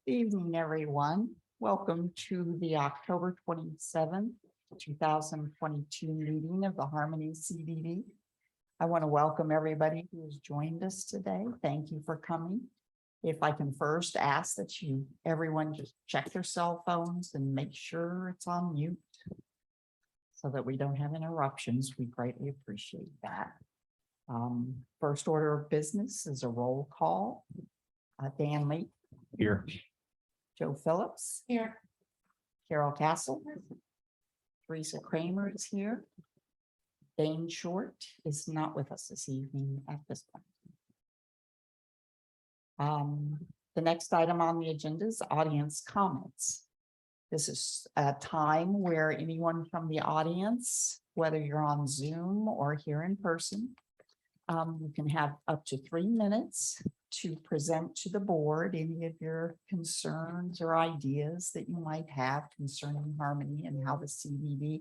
Evening, everyone. Welcome to the October 27th, 2022 meeting of the Harmony CDD. I want to welcome everybody who has joined us today. Thank you for coming. If I can first ask that everyone just check their cell phones and make sure it's on mute so that we don't have interruptions. We greatly appreciate that. First order of business is a roll call. Dan Lee. Here. Joe Phillips. Here. Carol Castle. Teresa Kramer is here. Dane Short is not with us this evening at this point. The next item on the agenda is audience comments. This is a time where anyone from the audience, whether you're on Zoom or here in person, you can have up to 3 minutes to present to the board any of your concerns or ideas that you might have concerning Harmony and how the CDD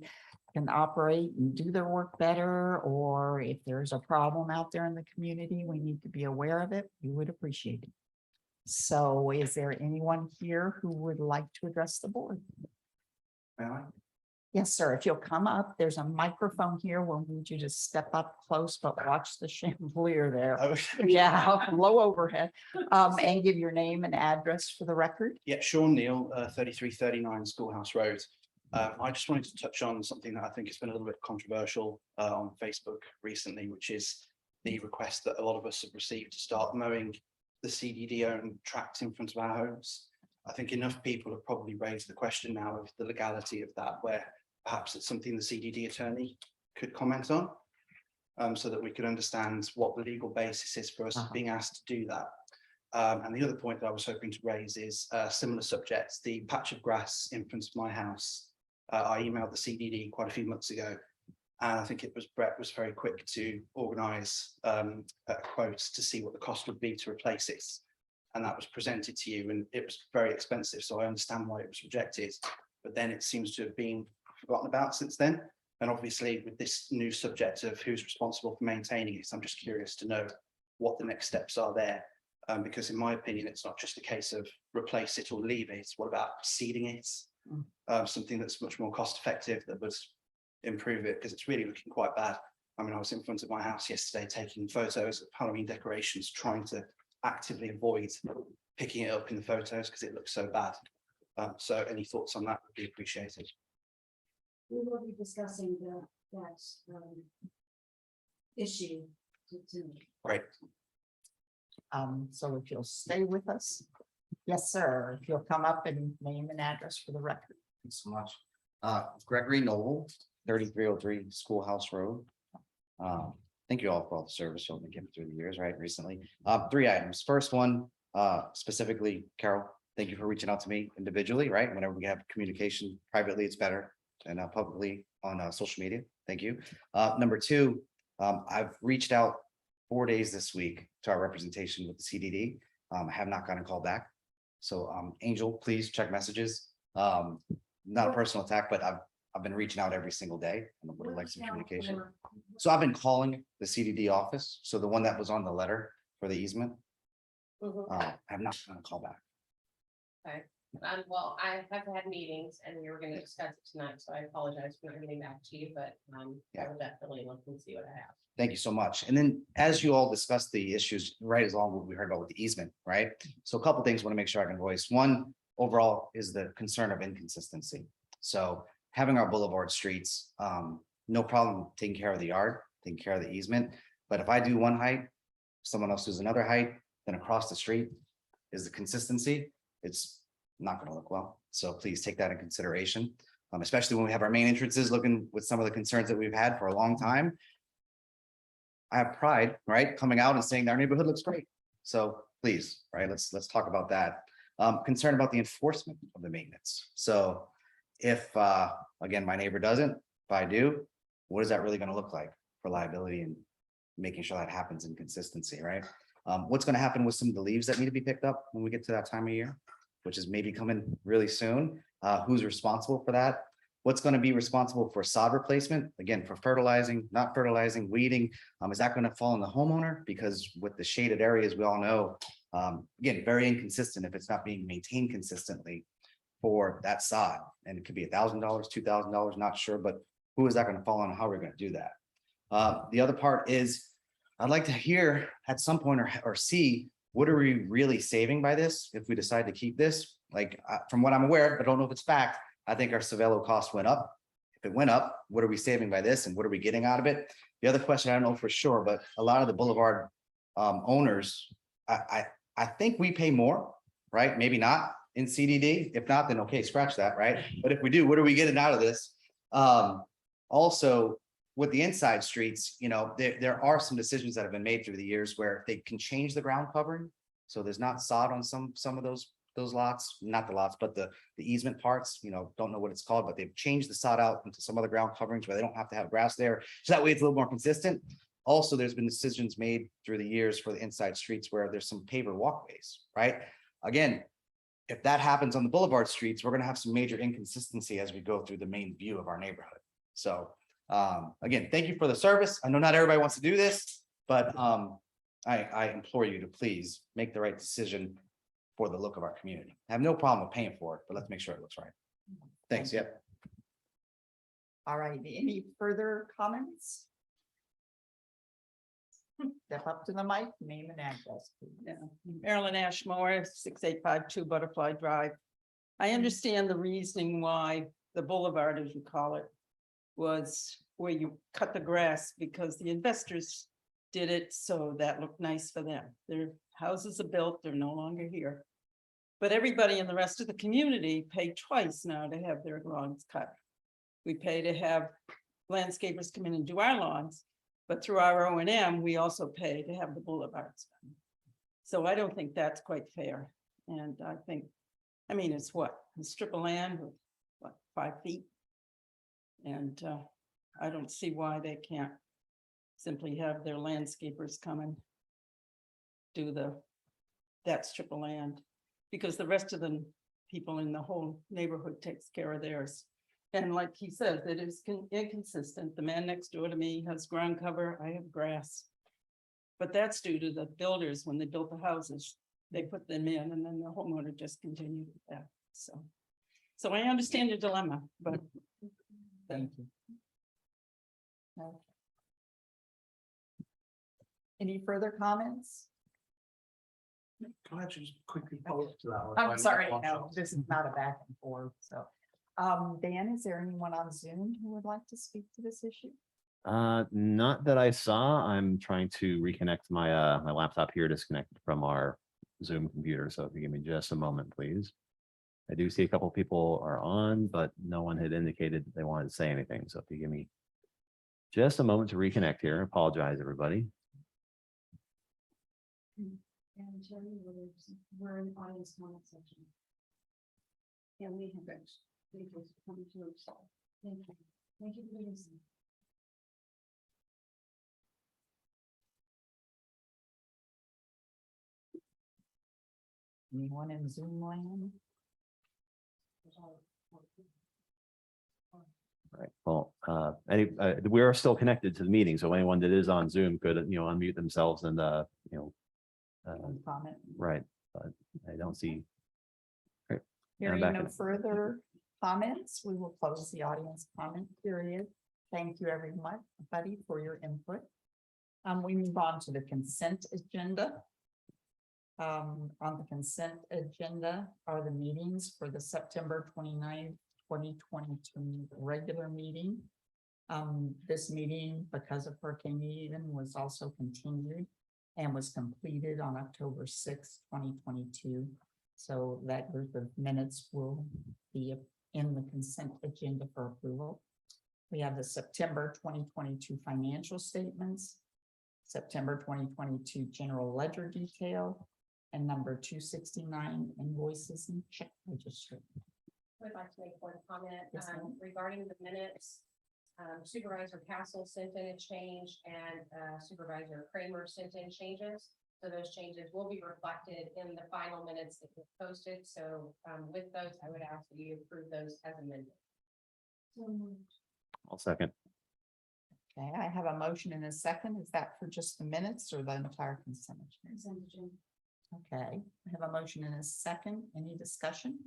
can operate and do their work better, or if there's a problem out there in the community, we need to be aware of it. We would appreciate it. So is there anyone here who would like to address the board? May I? Yes, sir. If you'll come up, there's a microphone here. We'll need you to step up close, but watch the chandelier there. Yeah, low overhead. And give your name and address for the record. Yeah, Sean Neal, 3339 Schoolhouse Road. I just wanted to touch on something that I think has been a little bit controversial on Facebook recently, which is the request that a lot of us have received to start mowing the CDD-owned tracts in front of our homes. I think enough people have probably raised the question now of the legality of that, where perhaps it's something the CDD attorney could comment on, so that we could understand what the legal basis is for us being asked to do that. And the other point that I was hoping to raise is a similar subject, the patch of grass in front of my house. I emailed the CDD quite a few months ago, and I think Brett was very quick to organise a quote to see what the cost would be to replace it. And that was presented to you, and it was very expensive. So I understand why it was rejected, but then it seems to have been forgotten about since then. And obviously with this new subject of who's responsible for maintaining it, I'm just curious to know what the next steps are there. Because in my opinion, it's not just a case of replace it or leave it. What about seeding it? Something that's much more cost effective that would improve it, because it's really looking quite bad. I mean, I was in front of my house yesterday taking photos of Halloween decorations, trying to actively avoid picking it up in the photos because it looks so bad. So any thoughts on that would be appreciated. We will be discussing that issue. Great. So if you'll stay with us. Yes, sir. If you'll come up and name and address for the record. Thanks so much. Gregory Noble, 3303 Schoolhouse Road. Thank you all for all the service you've been given through the years, right? Recently. 3 items. First one, specifically, Carol, thank you for reaching out to me individually, right? Whenever we have communication privately, it's better, and publicly on social media. Thank you. Number 2, I've reached out 4 days this week to our representation with the CDD. I have not gotten a call back. So Angel, please check messages. Not a personal attack, but I've been reaching out every single day and would like some communication. So I've been calling the CDD office. So the one that was on the letter for the easement. I have not gotten a call back. Okay, well, I have had meetings and we were going to discuss it tonight, so I apologize for not getting back to you, but I will definitely look and see what I have. Thank you so much. And then as you all discussed the issues, right, as long as we heard about with the easement, right? So a couple of things I want to make sure I can voice. One, overall, is the concern of inconsistency. So having our boulevard streets, no problem taking care of the yard, taking care of the easement. But if I do one height, someone else does another height, then across the street is the consistency. It's not going to look well. So please take that in consideration, especially when we have our main entrances looking with some of the concerns that we've had for a long time. I have pride, right, coming out and saying our neighborhood looks great. So please, right, let's talk about that. Concern about the enforcement of the maintenance. So if, again, my neighbor doesn't, if I do, what is that really going to look like for liability and making sure that happens in consistency, right? What's going to happen with some of the leaves that need to be picked up when we get to that time of year, which is maybe coming really soon? Who's responsible for that? What's going to be responsible for sod replacement? Again, for fertilizing, not fertilizing, weeding. Is that going to fall on the homeowner? Because with the shaded areas, we all know Again, very inconsistent if it's not being maintained consistently for that sod. And it could be $1,000, $2,000, not sure, but who is that going to fall on and how we're going to do that? The other part is I'd like to hear at some point or see what are we really saving by this if we decide to keep this? Like, from what I'm aware, I don't know if it's fact, I think our Cervelo cost went up. If it went up, what are we saving by this and what are we getting out of it? The other question, I don't know for sure, but a lot of the Boulevard owners, I think we pay more, right? Maybe not in CDD. If not, then okay, scratch that, right? But if we do, what are we getting out of this? Also, with the inside streets, you know, there are some decisions that have been made through the years where they can change the ground covering. So there's not sod on some of those lots, not the lots, but the easement parts, you know, don't know what it's called, but they've changed the sod out into some other ground coverings where they don't have to have grass there. So that way it's a little more consistent. Also, there's been decisions made through the years for the inside streets where there's some paver walkways, right? Again, if that happens on the Boulevard streets, we're going to have some major inconsistency as we go through the main view of our neighborhood. So again, thank you for the service. I know not everybody wants to do this, but I implore you to please make the right decision for the look of our community. I have no problem with paying for it, but let's make sure it looks right. Thanks. Yep. All right, any further comments? Step up to the mic, name and address, please. Yeah, Marilyn Ashmore, 6852 Butterfly Drive. I understand the reasoning why the boulevard, as you call it, was where you cut the grass because the investors did it, so that looked nice for them. Their houses are built, they're no longer here. But everybody in the rest of the community paid twice now to have their lawns cut. We pay to have landscapers come in and do our lawns, but through our O&M, we also pay to have the boulevards done. So I don't think that's quite fair. And I think, I mean, it's what, a strip of land with what, 5 feet? And I don't see why they can't simply have their landscapers come and do that strip of land, because the rest of the people in the whole neighborhood takes care of theirs. And like he says, it is inconsistent. The man next door to me has ground cover, I have grass. But that's due to the builders, when they built the houses, they put them in and then the homeowner just continued with that. So I understand your dilemma, but Thank you. Okay. Any further comments? Can I just quickly pose to that? I'm sorry, no, this is not a back and forth, so. Dan, is there anyone on Zoom who would like to speak to this issue? Not that I saw. I'm trying to reconnect my my laptop here, disconnected from our Zoom computer. So if you give me just a moment, please. I do see a couple of people are on, but no one had indicated that they wanted to say anything. So if you give me just a moment to reconnect here, I apologize, everybody. And Jeremy, we're in audience comment section. Yeah, we have it. Thank you for coming to us. Thank you. Thank you for listening. Anyone in Zoom land? Right. Well, we are still connected to the meeting, so anyone that is on Zoom could, unmute themselves and, Comment? right. But I don't see. Great. Hearing back no in. further comments, we will close the audience comment period. Thank you, everybody, for your input. We move on to the consent agenda. On the consent agenda are the meetings for the September 29th, 2022 regular meeting. This meeting, because of Hurricane Ian, was also continued and was completed on October 6th, 2022. So that group of minutes will be in the consent agenda for approval. We have the September 2022 financial statements, September 2022 general ledger detail, and number 269 invoices and check register. I would like to make one comment Yes, ma'am. regarding the minutes. Supervisor Castle sent in a change and Supervisor Kramer sent in changes. So those changes will be reflected in the final minutes that get posted. So with those, I would ask that you approve those as amended. I'll second. Okay, I have a motion and a second. Is that for just the minutes or the entire consent agenda? Consent agenda. Okay, I have a motion and a second. Any discussion?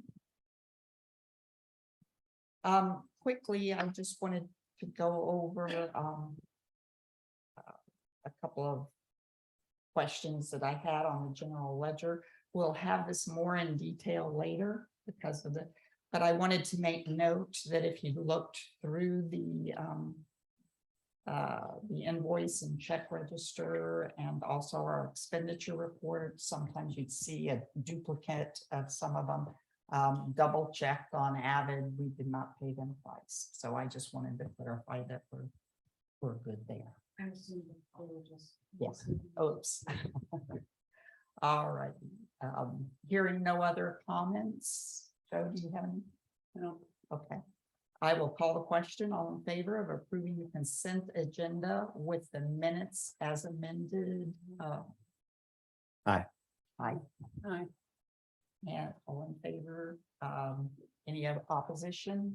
Quickly, I just wanted to go over a couple of questions that I had on the general ledger. We'll have this more in detail later because of but I wanted to make note that if you looked through the invoice and check register and also our expenditure report, sometimes you'd see a duplicate of some of them. Double checked on Avid, we did not pay them twice. So I just wanted to clarify that we're good there. I assume that they were just. Yes. Oops. All right. Hearing no other comments. Joe, do you have any? No. Okay. I will call the question. All in favor of approving the consent agenda with the minutes as amended? Aye. Aye. Aye. And all in favor, any other opposition?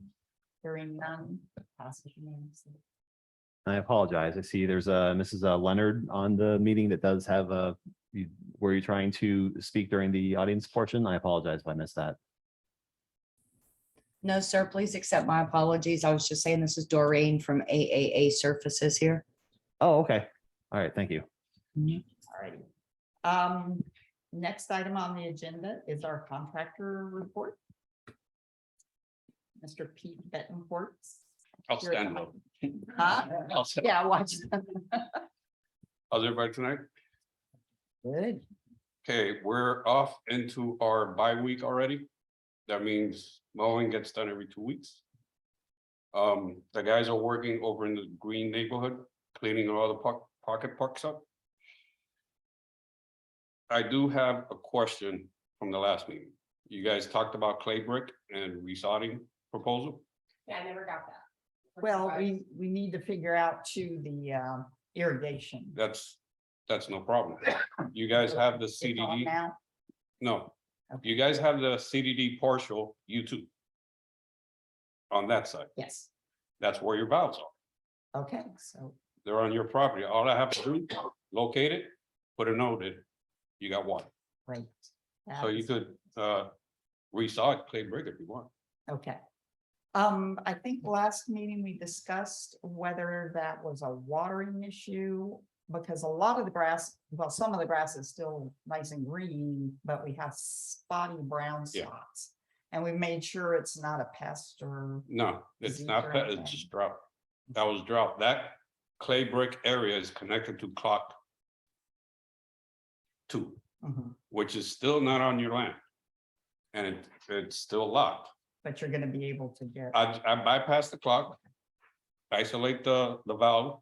Hearing none, passes unanimously. I apologize. I see there's Mrs. Leonard on the meeting that does have were you trying to speak during the audience portion? I apologize if I missed that. No, sir, please accept my apologies. I was just saying this is Doreen from AAA Surfaces here. Oh, okay. All right. Thank you. All righty. Next item on the agenda is our contractor report. Mr. Pete Bettencourt. I'll stand up. Huh? I'll stand- Yeah, watch. How's everybody tonight? Good. Okay, we're off into our bye week already. That means mowing gets done every 2 weeks. The guys are working over in the green neighborhood, cleaning all the pocket parks up. I do have a question from the last meeting. You guys talked about clay brick and resodding proposal. Yeah, I never got that. Well, we need to figure out to the irrigation. That's no problem. You guys have the It's on CDD? Now, No, Okay. you guys have the CDD partial U2 on that side. yes, That's where your valves are. okay, so, They're on your property. All I have to do, locate it, put a note in, you got water. great. So you could resod clay brick if you want. Okay. I think last meeting we discussed whether that was a watering issue, because a lot of the grass, well, some of the grass is still nice and green, but we have spotty brown Yeah. spots. And we made sure it's not a pest or, No, it's Disease not, or it's anything. just drought. That was drought. That clay brick area is connected to clock 2, Mhm. which is still not on your land. And it's still locked. but you're gonna be able to get, I bypass the clock, isolate the valve,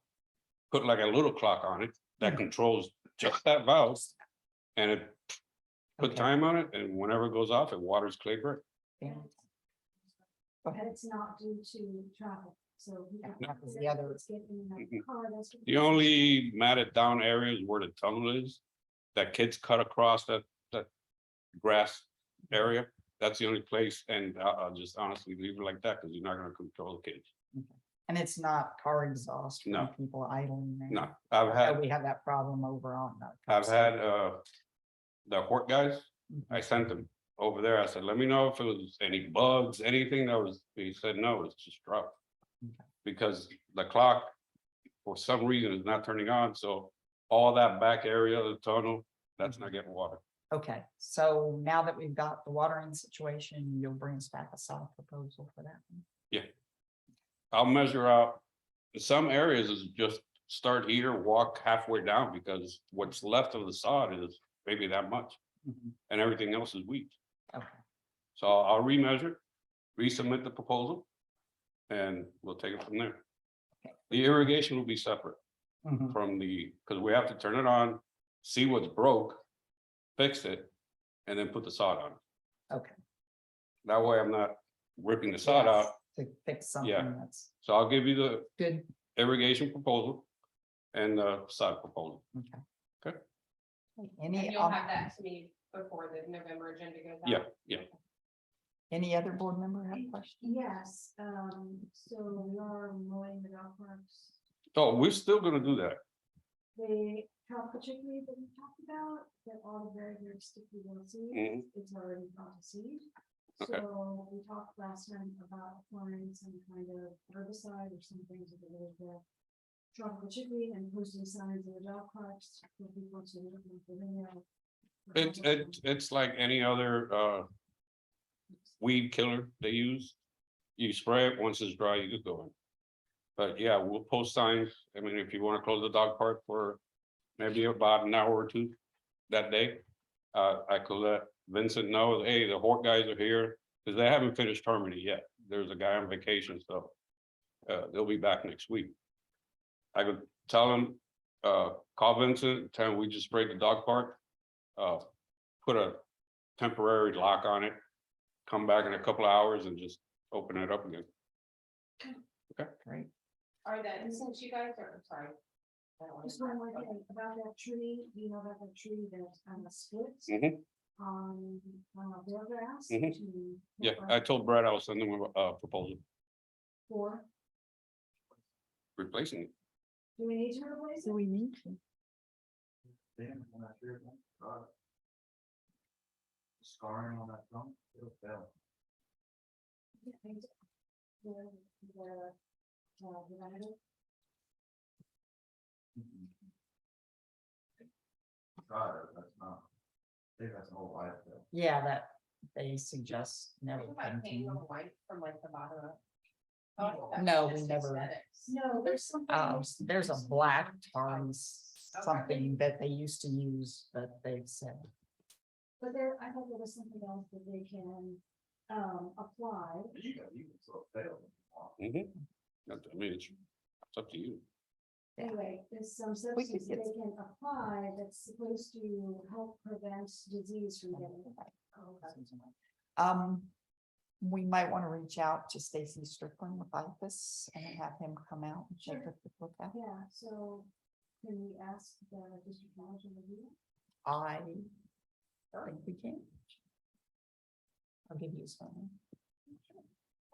put like a little clock on it that controls just that valve. And it put Okay. time on it, and whenever it goes off, it waters clay brick. And it's not due to traffic, so. we don't That have was to the other- get in and out of the car, that's what- The only matted down areas where the tunnel is, that kids cut across that grass area. That's the only place, and I'll just honestly leave it like that, because you're not gonna control the kids. and it's not car exhaust No. from people idling there. No, I've I know had, we have that problem over on. I've had, the Hort guys, I sent them over there. I said, let me know if it was any bugs, anything that was, he said, no, it's just drought. Because the clock, for some reason, is not turning on, so all that back area of the tunnel, that's not getting water. Okay, so now that we've got the watering situation, you'll bring us back a sod proposal for that. one? I'll measure out, in some areas is just start here, walk halfway down, because what's left of the sod is maybe that much, Mhm. and everything else is weeds. Okay, So I'll remeasure, resubmit the proposal, and we'll take it from there. Okay. The irrigation will be separate Mhm. from because we have to turn it on, see what's broke, fix it, and then put the sod on. Okay. That way I'm not ripping the sod Yes, out. to fix something Yeah. that's So I'll give you the good. irrigation proposal and the sod proposal. Any, And you'll have that to me before the November agenda goes out. Yeah. any other board member have questions? Yes, so we are mowing the golf course. So we're still gonna do that. the tropical chickweed that we talked about, that all the very, very sticky little seeds, Mhm. it's already gone to seed. Okay. So we talked last time about applying some kind of herbicide or some things that are the tropical chickweed and posting signs in the dog parks for people to look for them. It's like any other weed killer they use. You spray it, once it's dry, you get going. But yeah, we'll post signs. I mean, if you want to close the dog park for maybe about an hour or two that day. I could let Vincent know, hey, the Hort guys are here, because they haven't finished terming it yet. There's a guy on vacation, so they'll be back next week. I could tell him, call Vincent, tell him we just sprayed the dog park. Put a temporary lock on it, come back in a couple of hours and just open it up again. Great. Are that, since you guys are, I'm sorry. I don't wanna- Just one more thing about that tree, you know, about that tree that splits Mhm. on their grass. Mhm. to- Yeah, I told Brad I was sending him a proposal, For, replacing it. do we need to replace Do it? we need to? Scarring on that trunk, it'll fail. Yeah, I think the representative. That's not. I think that's a whole life. Yeah, that they suggest never. What about painting painting. on white from like the bottom up? Oh, I thought that No, was we just never- aesthetics. No, there's something. There's a black tar something that they used to use, but they've said. But there, I thought there was something else that they can apply. You can sort of fail. Mhm. I mean, it's up to you. Yeah. Anyway, there's some We could substance that get they can apply that's supposed to help prevent disease from getting. We might want to reach out to Stacy Strickland with IFAS and have him come out and take a quick look at it. Yeah, so can we ask the district manager to do that? I think we can. I'll give you some.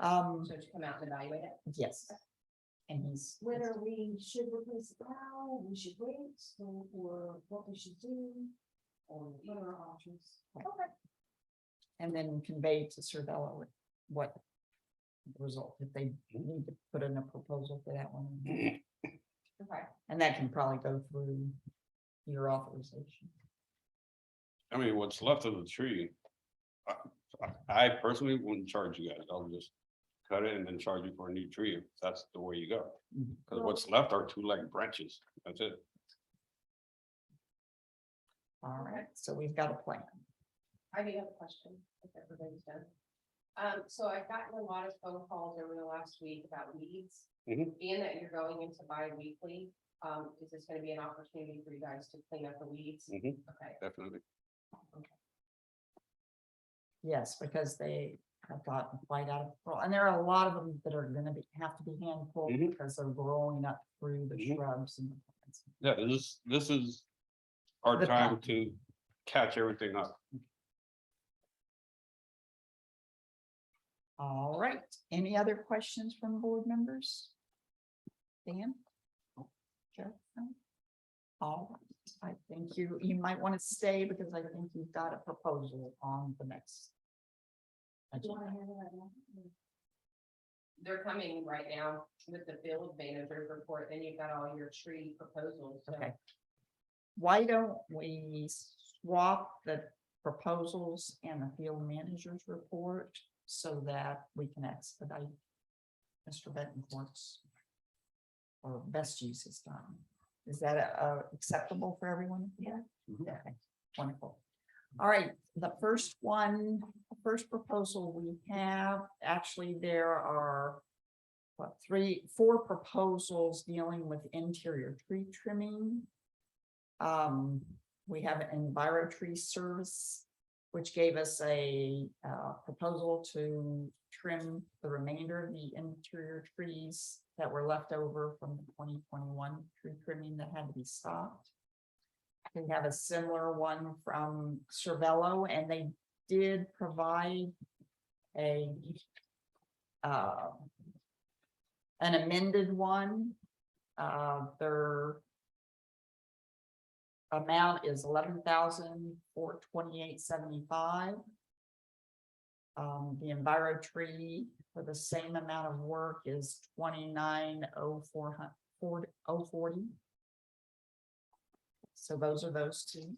So to come out and evaluate it. Yes. And he's. Whether we should replace it now, we should wait, or what we should do, or what are our options? And then convey to Cervello what the result, if they need to put in a proposal for that one. Okay. And that can probably go through your authorization. I mean, what's left of the tree. I personally wouldn't charge you guys. I'll just cut it and then charge you for a new tree if that's the way you go. Mhm. Because what's left are 2 branches. That's it. All right, so we've got a plan. I do have a question, if everybody's done. So I've gotten a lot of phone calls over the last week about weeds. Mhm. Being that you're going into bi-weekly, is this gonna be an opportunity for you guys to clean up the weeds? Mhm. Okay. Definitely. Yes, because they have gotten quite out of control, and there are a lot of them that are gonna have to be hand pulled Mhm. because they're growing up through the Mhm. shrubs and. the plants. Yeah, this is our The time time. to catch everything up. All right, any other questions from board members? Dan? Joe? No? All right, I think you might want to stay because I think you've got a proposal on the next. Do you wanna agenda. handle that now? They're coming right now with the field manager report, then you've got all your tree proposals, so. Okay. Why don't we swap the proposals and the field manager's report so that we can expedite Mr. Bettencourt's or best use is done. Is that acceptable for everyone? Yeah. Okay, wonderful. All right, the first one, first proposal we have, actually, there are what, 4 proposals dealing with interior tree trimming. We have an EnviroTree service, which gave us a proposal to trim the remainder of the interior trees that were left over from the 2021 tree trimming that had to be stopped. We have a similar one from Cervello, and they did provide a an amended one. Their amount is 11,428.75. The Enviro tree for the same amount of work is 29,040. So those are those two.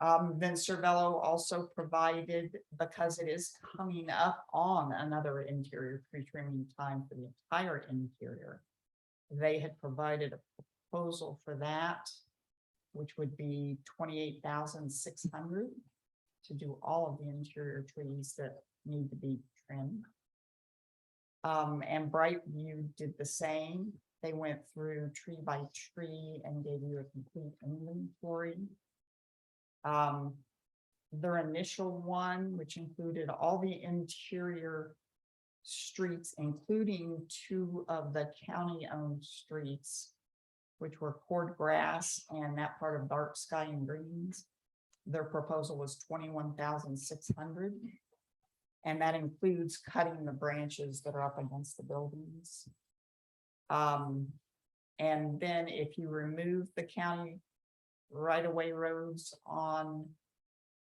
Then Cervello also provided, because it is coming up on another interior tree trimming time for the entire interior. They had provided a proposal for that, which would be 28,600 to do all of the interior trees that need to be trimmed. And Brightview did the same. They went through tree by tree and gave you a complete inventory. Their initial one, which included all the interior streets, including 2 of the county-owned streets, which were cord grass and that part of dark sky and greens. Their proposal was 21,600. And that includes cutting the branches that are up against the buildings. And then if you remove the county right-of-way roads on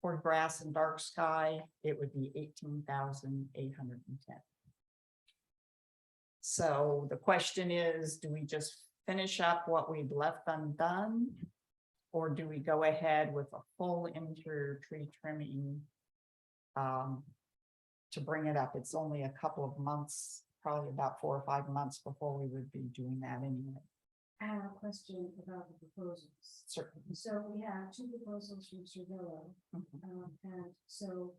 cord grass and dark sky, it would be 18,810. So the question is, do we just finish up what we've left undone? Or do we go ahead with a full interior tree trimming to bring it up? It's only a couple of months, probably about 4 or 5 months before we would be doing that anyway. I have a question about the proposals. Certainly. So we have 2 proposals from Cervello. Mhm. And so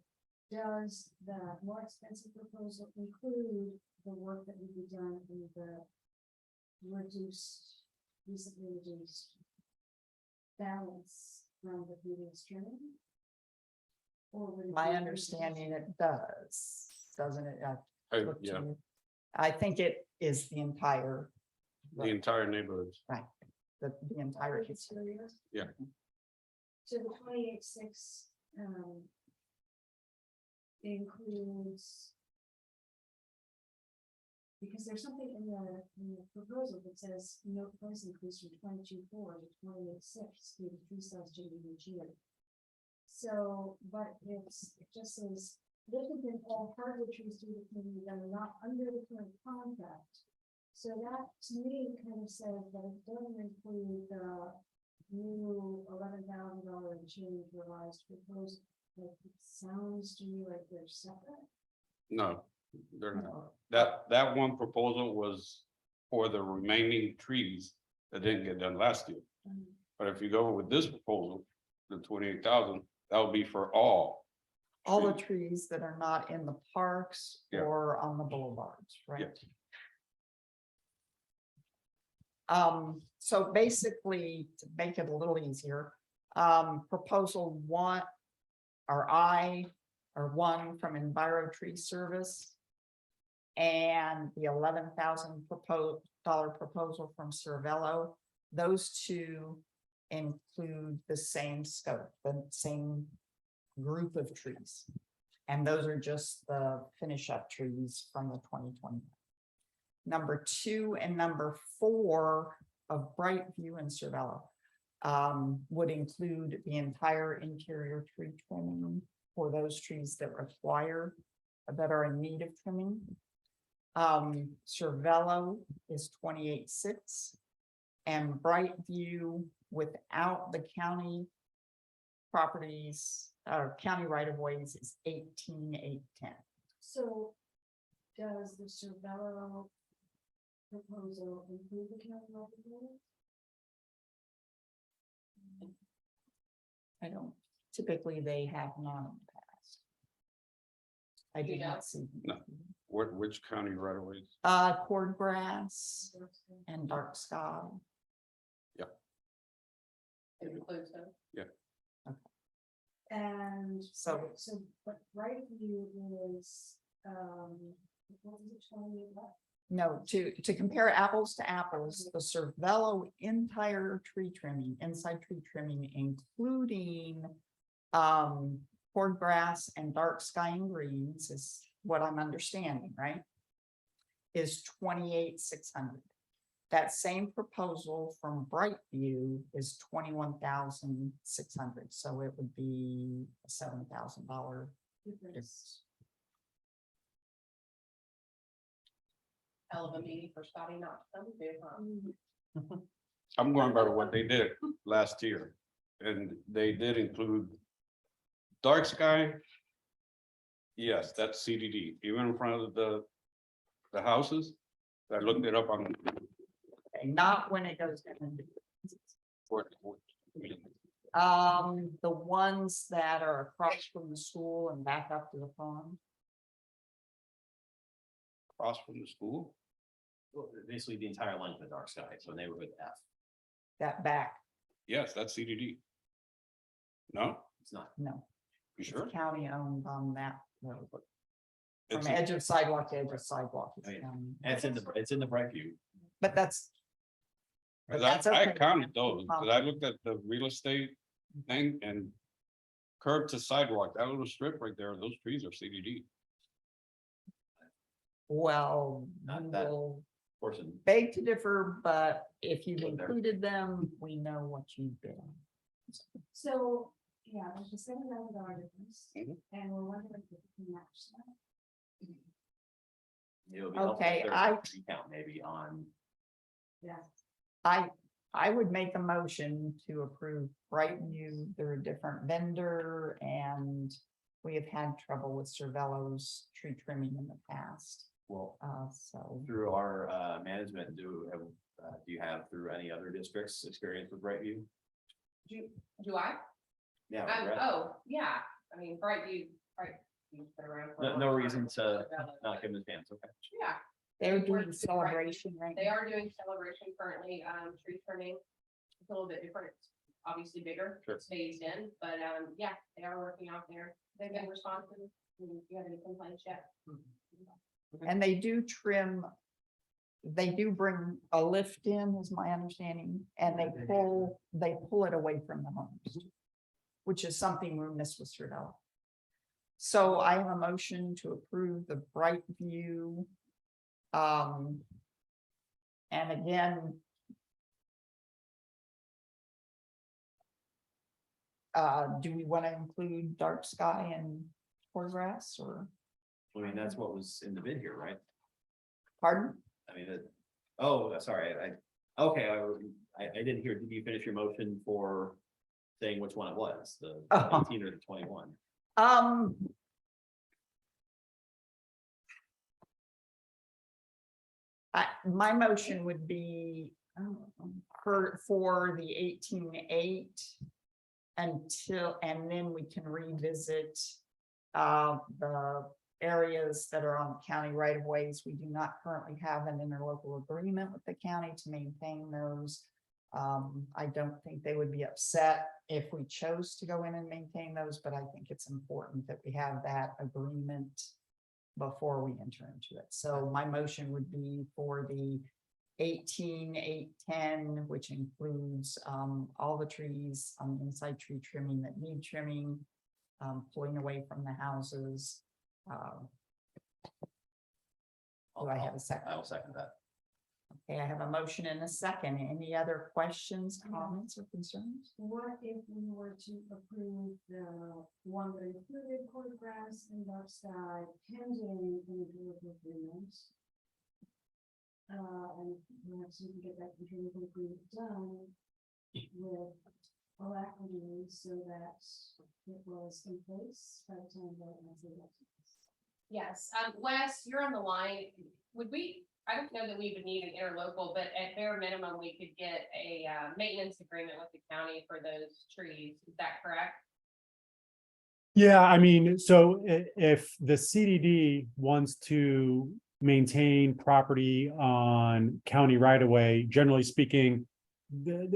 does the more expensive proposal include the work that would be done in the recently reduced balance from the previous trimming? Or would it My be- understanding it does, doesn't it? Look Yeah, to- I think it is the entire, the entire neighborhood. the entire. Exterior? Yeah. So the 28.6 includes. Because there's something in the proposal that says no price increase from 22.4 to 28.6 due to tree size changing each year. So, but it just says, this has been all hardwood trees due to cleaning that are not under the current contract. So that to me kind of says that it doesn't include the new $11,000 and change revised proposal. Like, it sounds to me like they're separate. No, they're not. That one proposal was for the remaining trees that didn't get done last year. But if you go with this proposal, the 28,000, that would be for all. All the trees that are not in the parks Yeah. or on the boulevards, right? Yes. So basically, to make it a little easier, proposal 1 one from Enviro Tree Service. And the $11,000 proposal from Cervello, those 2 include the same scope, the same group of trees. And those are just the finish up trees from the 2020. Number 2 and number 4 of Brightview and Cervello would include the entire interior tree trimming for those trees that are in need of trimming. Cervello is 28.6 and Brightview without the county properties or county right of ways is 18,810. So does the Cervello proposal include the county representative? I don't, typically they have not in the past. I do not see. No. Which county right away? Cord grass and dark sky. It includes them. And So- but Brightview is, what was it, 28 left? No, to compare apples to apples, the Cervello entire tree trimming, inside tree trimming, including cord grass and dark sky and greens is what I'm understanding, right? Is 28,600. that same proposal from Brightview is 21,600, so it would be a $7,000 difference. Hell of a meeting for Scotty not to come to, huh? I'm going by what they did last year, and they did include dark sky. Yes, that's CDD, even in front of the houses. I looked it up on. Okay, not when it goes down. for- The ones that are across from the school and back up to the pond. Across from the school. Well, basically the entire length of dark sky, so neighborhood F. That back, Yes, that's CDD. No, It's not. no, you it's sure? county owned on that road. From It's- edge of sidewalk to edge of sidewalk. it's Oh, yeah. county. And it's in the Brightview. But that's. but 'Cause that's I okay. counted those, because I looked at the real estate thing and curb to sidewalk, that little strip right there, those trees are CDD. Well, Not we that will Portion. beg to differ, but if you've Go there. included them, we know what you've been. So, yeah, there's a $7,000 difference, Mhm. and we're wondering if we can match that. It'll be helpful if Okay, there's a I- recount maybe on, Yeah. I would make a motion to approve Brightview. They're a different vendor and we have had trouble with Cervelo's tree trimming in the past. well, So through our management, do you have through any other districts experience with Brightview? Do I? Yeah. Brett? Oh, yeah, I mean, Brightview's been around. for a No, long no time. reason to not give them a chance, okay? Yeah, they're We're doing doing celebration right they now. are doing celebration currently, tree trimming. It's a little bit different, it's obviously bigger, Sure. it's phased in, but, yeah, they are working out there. They've been responsive. Do you have any complaints yet? And they do trim. They do bring a lift in, is my understanding, and they pull it away from the homes. Which is something we missed with Cervelo. So I have a motion to approve the Brightview. And again. Do we want to include dark sky and grass or, I mean, that's what was in the bid here, right? pardon? I mean, sorry, I didn't hear, did you finish your motion for saying which one it was, the Oh. 18 or the 21? My motion would be for the 18.8 until, and then we can revisit the areas that are on county right of ways. We do not currently have an interlocal agreement with the county to maintain those. I don't think they would be upset if we chose to go in and maintain those, but I think it's important that we have that agreement before we enter into it. So my motion would be for the 18.810, which includes all the trees on the inside tree trimming that need trimming, pulling away from the houses. Do I have a second? I will second that. Okay, I have a motion and a second. Any other questions, comments, or concerns? What if we were to approve the one that included quarter grass and dark sky pending any political agreements? And perhaps we can get that political agreement done with alacrity so that it was in place by the time that was elected. Yes, Wes, you're on the line. Would we, I don't know that we would need an interlocal, but at bare minimum, we could get a maintenance agreement with the county for those trees. Is that correct? Yeah, I mean, so if the CDD wants to maintain property on county right of way, generally speaking,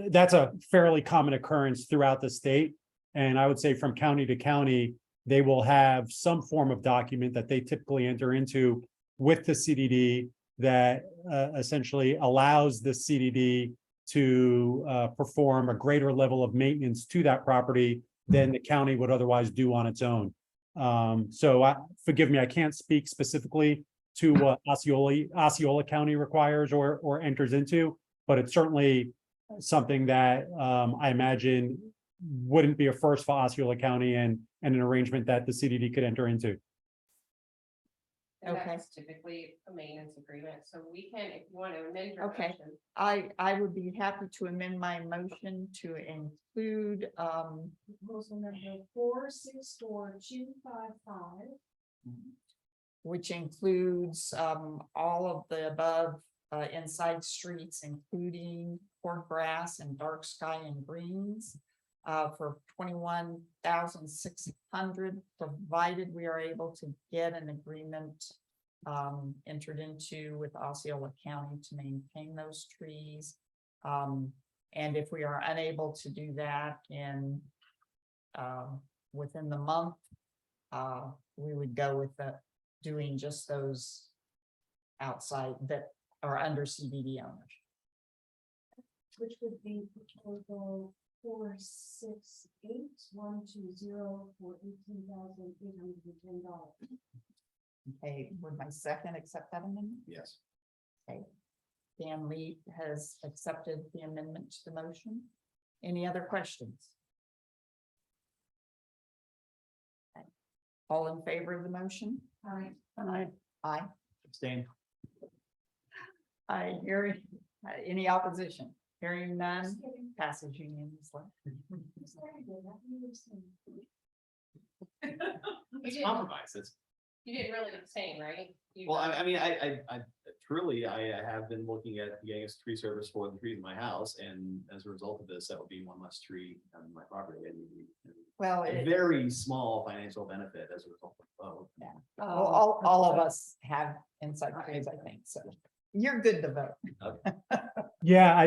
that's a fairly common occurrence throughout the state. And I would say from county to county, they will have some form of document that they typically enter into with the CDD that essentially allows the CDD to perform a greater level of maintenance to that property than the county would otherwise do on its own. So forgive me, I can't speak specifically to what Osceola County requires or enters into, but it's certainly something that I imagine wouldn't be a first for Osceola County and an arrangement that the CDD could enter into. And Okay. that's typically a maintenance agreement, so we can, if you want to amend your Okay. motion. I would be happy to amend my motion to include, Proposal number 464255. which includes, all of the above, inside streets, including cord grass and dark sky and greens, for 21,600, provided we are able to get an agreement entered into with Osceola County to maintain those trees. And if we are unable to do that in within the month, we would go with doing just those outside that are under CDD ownership. Which would be proposal 468120 for $18,810. Okay, would my second accept that amendment? Yes. Okay. Dan Lee has accepted the amendment to the motion. Any other questions? Okay. All in favor of the motion? Aye. Aye. Abstain. I hear, any opposition? Hearing none, Just kidding. passes unanimously. Just like I did, I can understand. You didn't, Compromises. you didn't really abstain, right? You- Well, I mean, I truly, I have been looking at getting a tree service for the trees in my house, and as a result of this, that would be one less tree on my property. Well, A it- very small financial benefit as a result of. well, all of us have inside trees, I think, so you're good to vote. Yeah,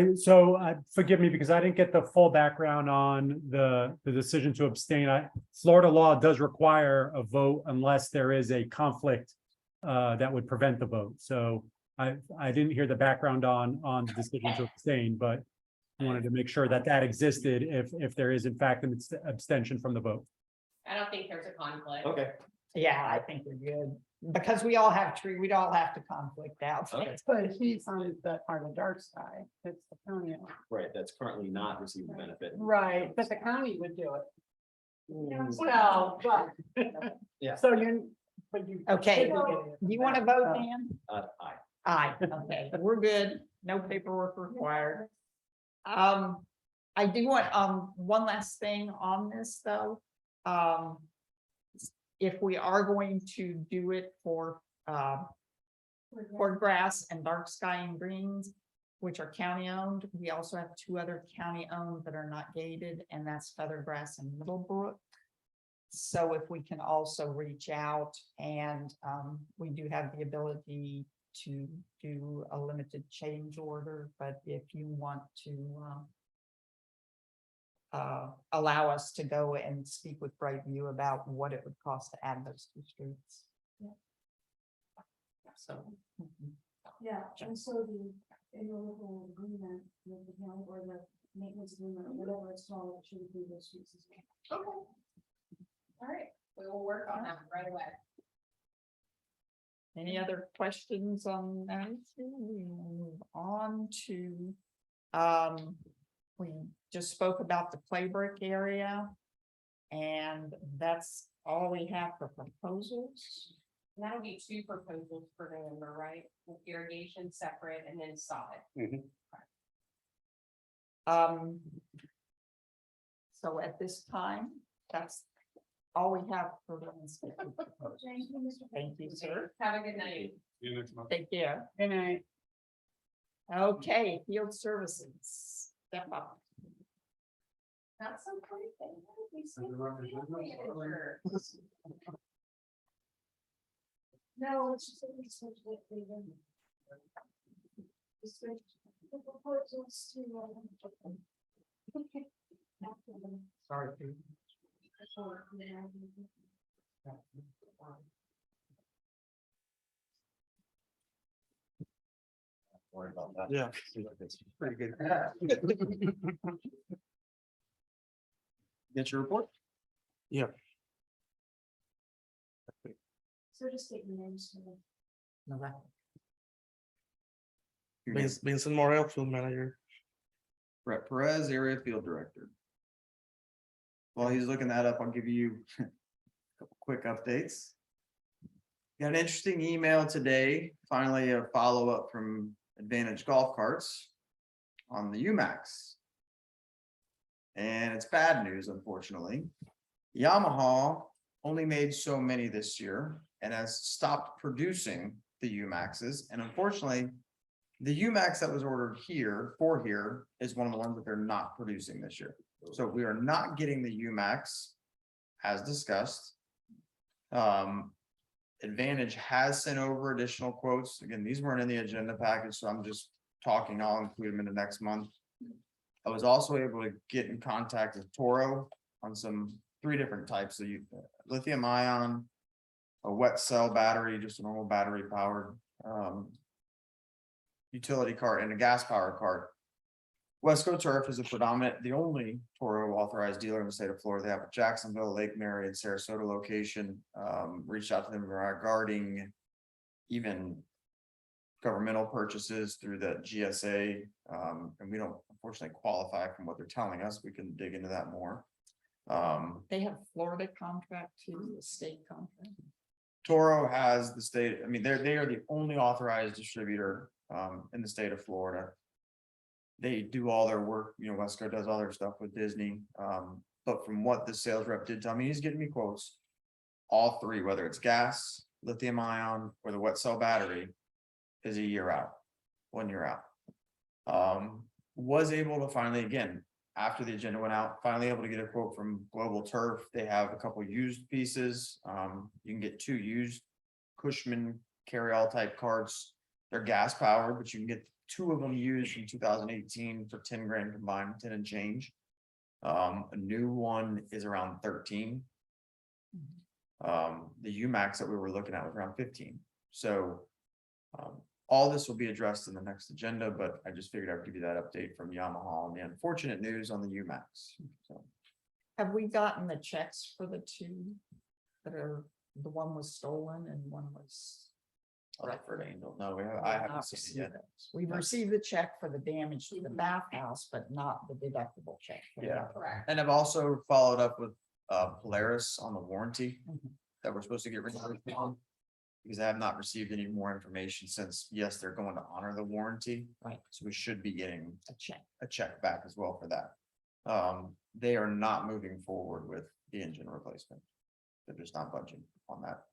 forgive me because I didn't get the full background on the decision to abstain. Florida law does require a vote unless there is a conflict that would prevent the vote. So I didn't hear the background on the decision to abstain, but I wanted to make sure that existed if there is in fact an abstention from the vote. I don't think there's a conflict. Okay. Yeah, I think we're good, because we all have we all have to conflict out. Okay. But he's on that part of dark sky, it's the county. Right, that's currently not receiving the benefit. Right, but the county would do it. Mm, Well, but. Yeah. So you're, but you. Okay, you want to vote, Dan? Aye. Aye, okay, we're good, no paperwork required. I do want, one last thing on this, though. If we are going to do it for, cord grass and dark sky and greens, which are county owned, we also have two other county owned that are not gated, and that's Feathergrass and Middlebrook. So if we can also reach out, and we do have the ability to do a limited change order, but if you want to allow us to go and speak with Brightview about what it would cost to add those two streets. Yeah. So. Yeah, and so the interlocal agreement with the county or the maintenance agreement, or whatever it's called, it should include those streets as well. Okay. All right, we will work on that right away. Any other questions on that? We will move on to, we just spoke about the Playbrick area. And that's all we have for proposals. And that'll be two proposals per November, right? With irrigation separate and then solid. So at this time, that's all we have for the landscape proposals. Thank you, Mr. Thank you, sir. Have a good night. See you next month. Take care. Good night. Okay, field services, step up. Not so pretty thing. We see the manager. No, it's just that we switched it. We switched the proposals to. After the- Sorry. Pete. before the- Worry about that. Yeah. Pretty good. Get your report? So just state your names for the the record. Vincent Morel, field manager. Brett Perez, area field director. While he's looking that up, I'll give you a couple quick updates. Got an interesting email today, finally a follow-up from Advantage Golf Carts on the UMAX. And it's bad news, unfortunately. Yamaha only made so many this year and has stopped producing the UMAXs. And unfortunately, the UMAX that was ordered here is one of the ones that they're not producing this year. So we are not getting the UMAX as discussed. Advantage has sent over additional quotes. Again, these weren't in the agenda package, so I'm just talking, I'll include them in the next month. I was also able to get in contact with Toro on three different types of lithium ion, a wet cell battery, just a normal battery powered utility cart, and a gas powered cart. Wesco Turf is the only Toro authorized dealer in the state of Florida. They have a Jacksonville, Lake Mary, and Sarasota location. Reached out to them regarding even governmental purchases through the GSA. And we don't unfortunately qualify from what they're telling us. We can dig into that more. They have Florida contract too, a state contract. Toro has the state, I mean, they are the only authorized distributor in the state of Florida. They do all their work, Wesco does all their stuff with Disney. But from what the sales rep did tell me, he's getting me quotes. All three, whether it's gas, lithium ion, or the wet cell battery, is a year out, 1 year out. Was able to finally, again, after the agenda went out, finally able to get a quote from Global Turf. They have a couple used pieces. You can get 2 used Cushman carry-all type carts. They're gas powered, but you can get 2 of them used in 2018 for 10 grand combined, 10 and change. A new one is around 13. The UMAX that we were looking at was around 15. So all this will be addressed in the next agenda, but I just figured I'd give you that update from Yamaha and the unfortunate news on the UMAX. So Have we gotten the checks for the 2 that are, the one was stolen and one was? Rutherford Angel, no, I haven't Not seen it yet. received it. We've received the check for the damage to the bathhouse, but not the deductible check. for the Yeah. other. Correct. And I've also followed up with Polaris on the warranty Mhm. that we're supposed to get rid of. Because I have not received any more information since, yes, they're going to honor the warranty. Right. So we should be getting A check. a check back as well for that. They are not moving forward with the engine replacement. They're just not budging on that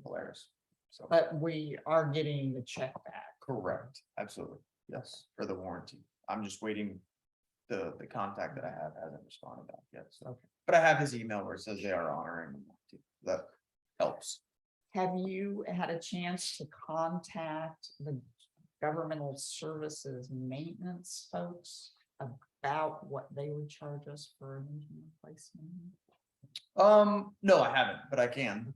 Polaris. So, But we are getting the check back. correct, absolutely, yes, for the warranty. I'm just waiting. The contact that I have hasn't responded back yet, so. Okay. But I have his email where it says they are honoring the warranty. That helps. Have you had a chance to contact the governmental services maintenance folks about what they would charge us for an engine replacement? No, I haven't, but I can.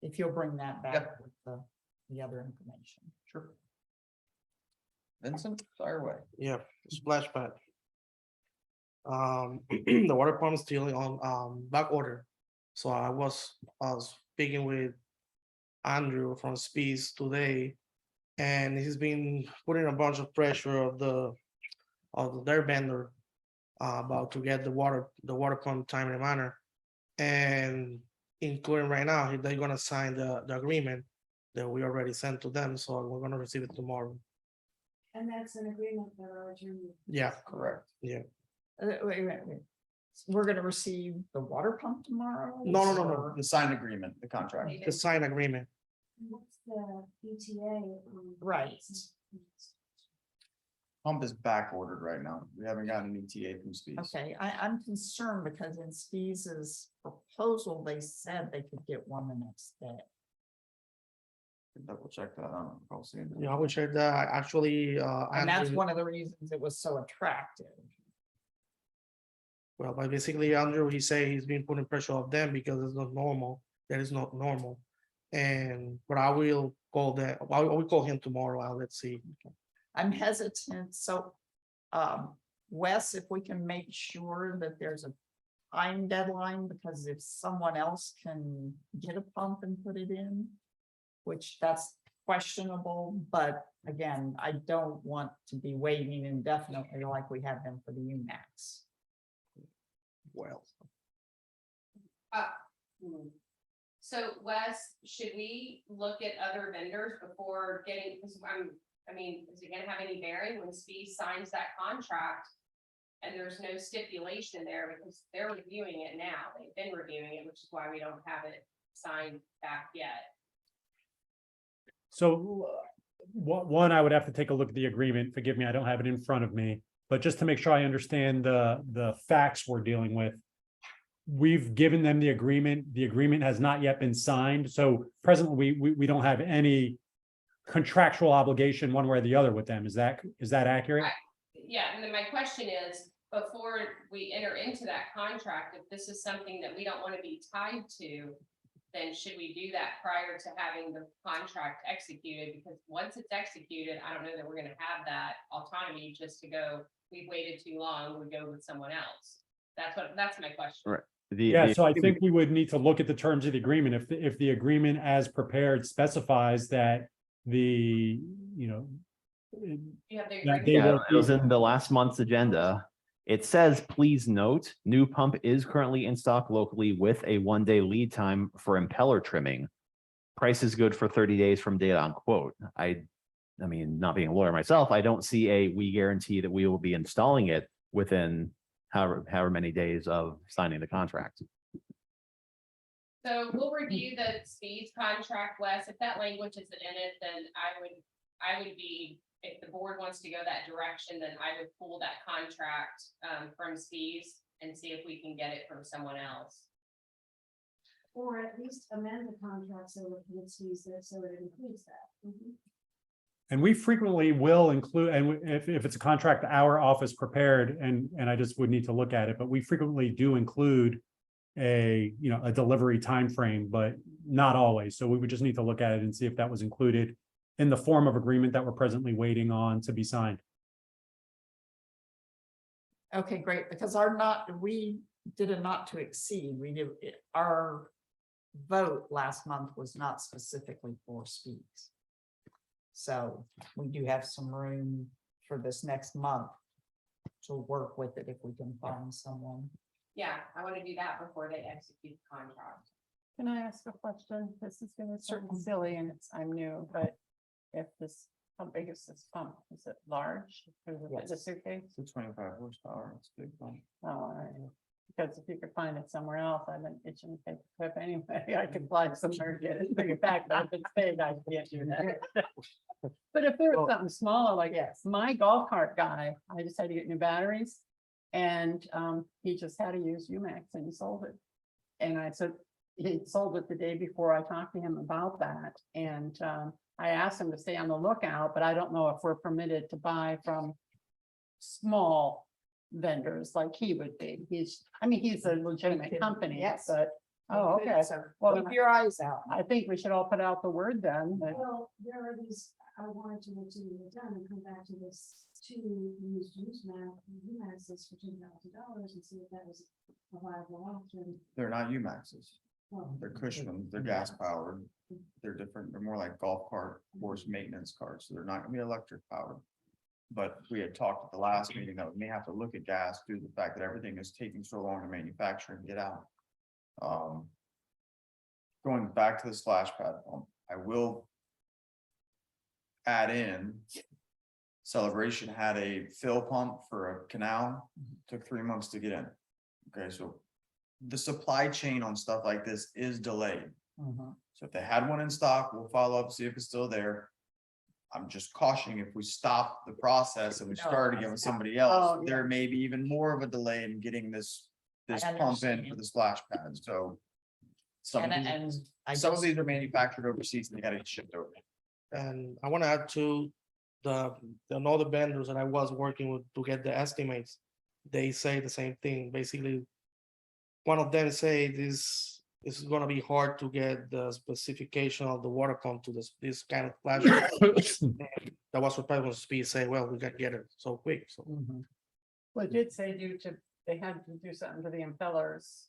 If you'll bring that back Yep. with the other information. Sure. Vincent, fire away. Yeah, splash pad. The water pump is still on back order. So I was speaking with Andrew from Speeds today, and he's been putting a bunch of pressure of their vendor about to get the water pump timely manner, and including right now they're gonna sign the agreement that we already sent to them, so we're gonna receive it tomorrow. And that's an agreement that our attorney. Yeah, Correct. yeah. Wait. We're gonna receive the water pump tomorrow? No. or- The signed agreement, the contract. The signed agreement. What's the ETA? Right. Pump is back ordered right now. We haven't gotten an ETA from Speeds. Okay, I'm concerned because in Speeze's proposal, they said they could get one the next day. Double check that out. I'll see. Yeah, I will check that. Actually, And that's Andrew, one of the reasons it was so attractive. well, but basically Andrew, he say he's been putting pressure on them because it's not normal. That is not normal. But I will call that, I will call him tomorrow. Let's see. I'm hesitant, so, Wes, if we can make sure that there's a time deadline, because if someone else can get a pump and put it in, which that's questionable, but again, I don't want to be waiting indefinitely like we have been for the UMax. Well, So Wes, should we look at other vendors before getting, because I mean, is it gonna have any bearing when Speed signs that contract? And there's no stipulation there because they're reviewing it now. They've been reviewing it, which is why we don't have it signed back yet. So one, I would have to take a look at the agreement. Forgive me, I don't have it in front of me. But just to make sure I understand the facts we're dealing with. We've given them the agreement. The agreement has not yet been signed. So presently, we don't have any contractual obligation one way or the other with them. Is that accurate? Yeah, and then my question is, before we enter into that contract, if this is something that we don't want to be tied to, then should we do that prior to having the contract executed? Because once it's executed, I don't know that we're gonna have that autonomy just to go, we've waited too long, we go with someone else. That's my question. Right. Yeah, so I think we would need to look at the terms of the agreement. If the agreement as prepared specifies that the, you know, You have the that agreement. they Yeah, will it was in the last month's agenda. It says, please note, new pump is currently in stock locally with a 1-day lead time for impeller trimming. Price is good for 30 days from date on quote. I mean, not being a lawyer myself, I don't see we guarantee that we will be installing it within however many days of signing the contract. So we'll review the Speed's contract, Wes. If that language isn't in it, then I would be, if the board wants to go that direction, then I would pull that contract from Speed's and see if we can get it from someone else. Or at least amend the contract so it sees that, so it includes that. And we frequently will include, and if it's a contract, our office prepared, and I just would need to look at it, but we frequently do include a delivery time frame, but not always. So we would just need to look at it and see if that was included in the form of agreement that we're presently waiting on to be signed. Okay, great, because we did a not to exceed, our vote last month was not specifically for Speeds. So we do have some room for this next month to work with it if we can find someone. Yeah, I want to do that before they execute the contract. Can I ask a question? This is gonna sound Certainly. silly and I'm new, but if this, how big is this pump? Is it large? Or is it Yes. a suitcase? It's 25 horsepower, it's a big one. Oh, all right. Because if you could find it somewhere else, I've been itching to take a trip anyway. I could fly somewhere and get it, bring it back, but if it's big, I can't do that. But if there was something smaller, like my golf cart guy, I just had to get new batteries. And he just had to use UMax and he sold it. And I said, he sold it the day before I talked to him about that. And I asked him to stay on the lookout, but I don't know if we're permitted to buy from small vendors like he would be. He's a legitimate company, Yes. but, oh, okay. So Well, keep your eyes out. I think we should all put out the word then. that- Well, there are these, I wanted to look to be done and come back to this two used UMaxes for $2,000 and see if that was a viable option. They're not UMaxes. Well, They're Cushman, they're gas powered. They're different. They're more like golf cart, horse maintenance cars. So they're not gonna be electric powered. But we had talked at the last meeting that we may have to look at gas due to the fact that everything is taking so long to manufacture and get out. Going back to the splash pad pump, I will add in. Celebration had a fill pump for a canal, took 3 months to get in. Okay, so the supply chain on stuff like this is delayed. Mhm. So if they had one in stock, we'll follow up, see if it's still there. I'm just cautioning if we stop the process and we No, start again with that's not- somebody Oh, else, yeah. there may be even more of a delay in getting this I pump in understand. for the splash pad, so. Some of And these, I some of just, these are manufactured overseas and they gotta get shipped over. and I want to add to the other vendors that I was working with to get the estimates. They say the same thing. Basically, one of them say this is gonna be hard to get the specification of the water pump to this kind of flash. That was surprised when Speed say, well, we can get it so quick, so. Mhm. Well, it did say they had to do something to the impellers.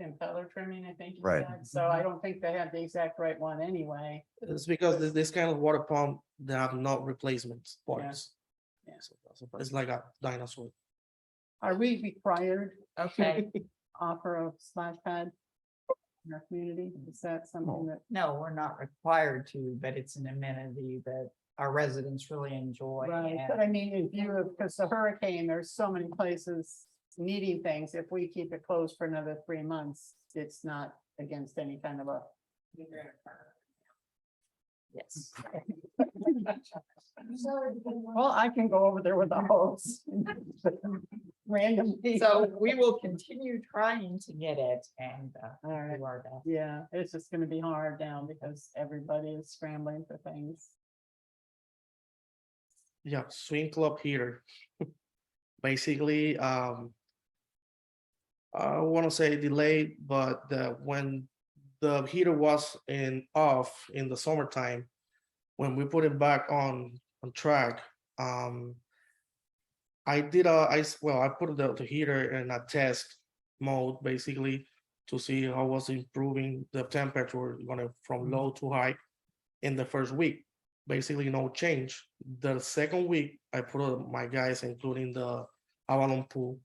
and feather trimming, I think you Right. said, so I don't think they have the exact right one anyway. It's because this kind of water pump, they have no replacement parts. Yeah. So it's like a dinosaur. Are we required Okay, to offer a splash pad in our community? Is that something that? no, we're not required to, but it's an amenity that our residents really enjoy. Right, and- but I mean, in view of, because the hurricane, there's so many places needing things. If we keep it closed for another 3 months, it's not against any kind of a. Yes. Well, I can go over there with the hose. Randomly. So we will continue trying to get it and All right. do our best. Yeah, it's just gonna be hard now because everybody is scrambling for things. Yeah, swing club heater. Basically, I want to say delayed, but when the heater was off in the summertime, when we put it back on track, I put the heater in a test mode basically to see how was improving the temperature going from low to high in the first week. Basically no change. The second week I put my guys, including the Avalon pool,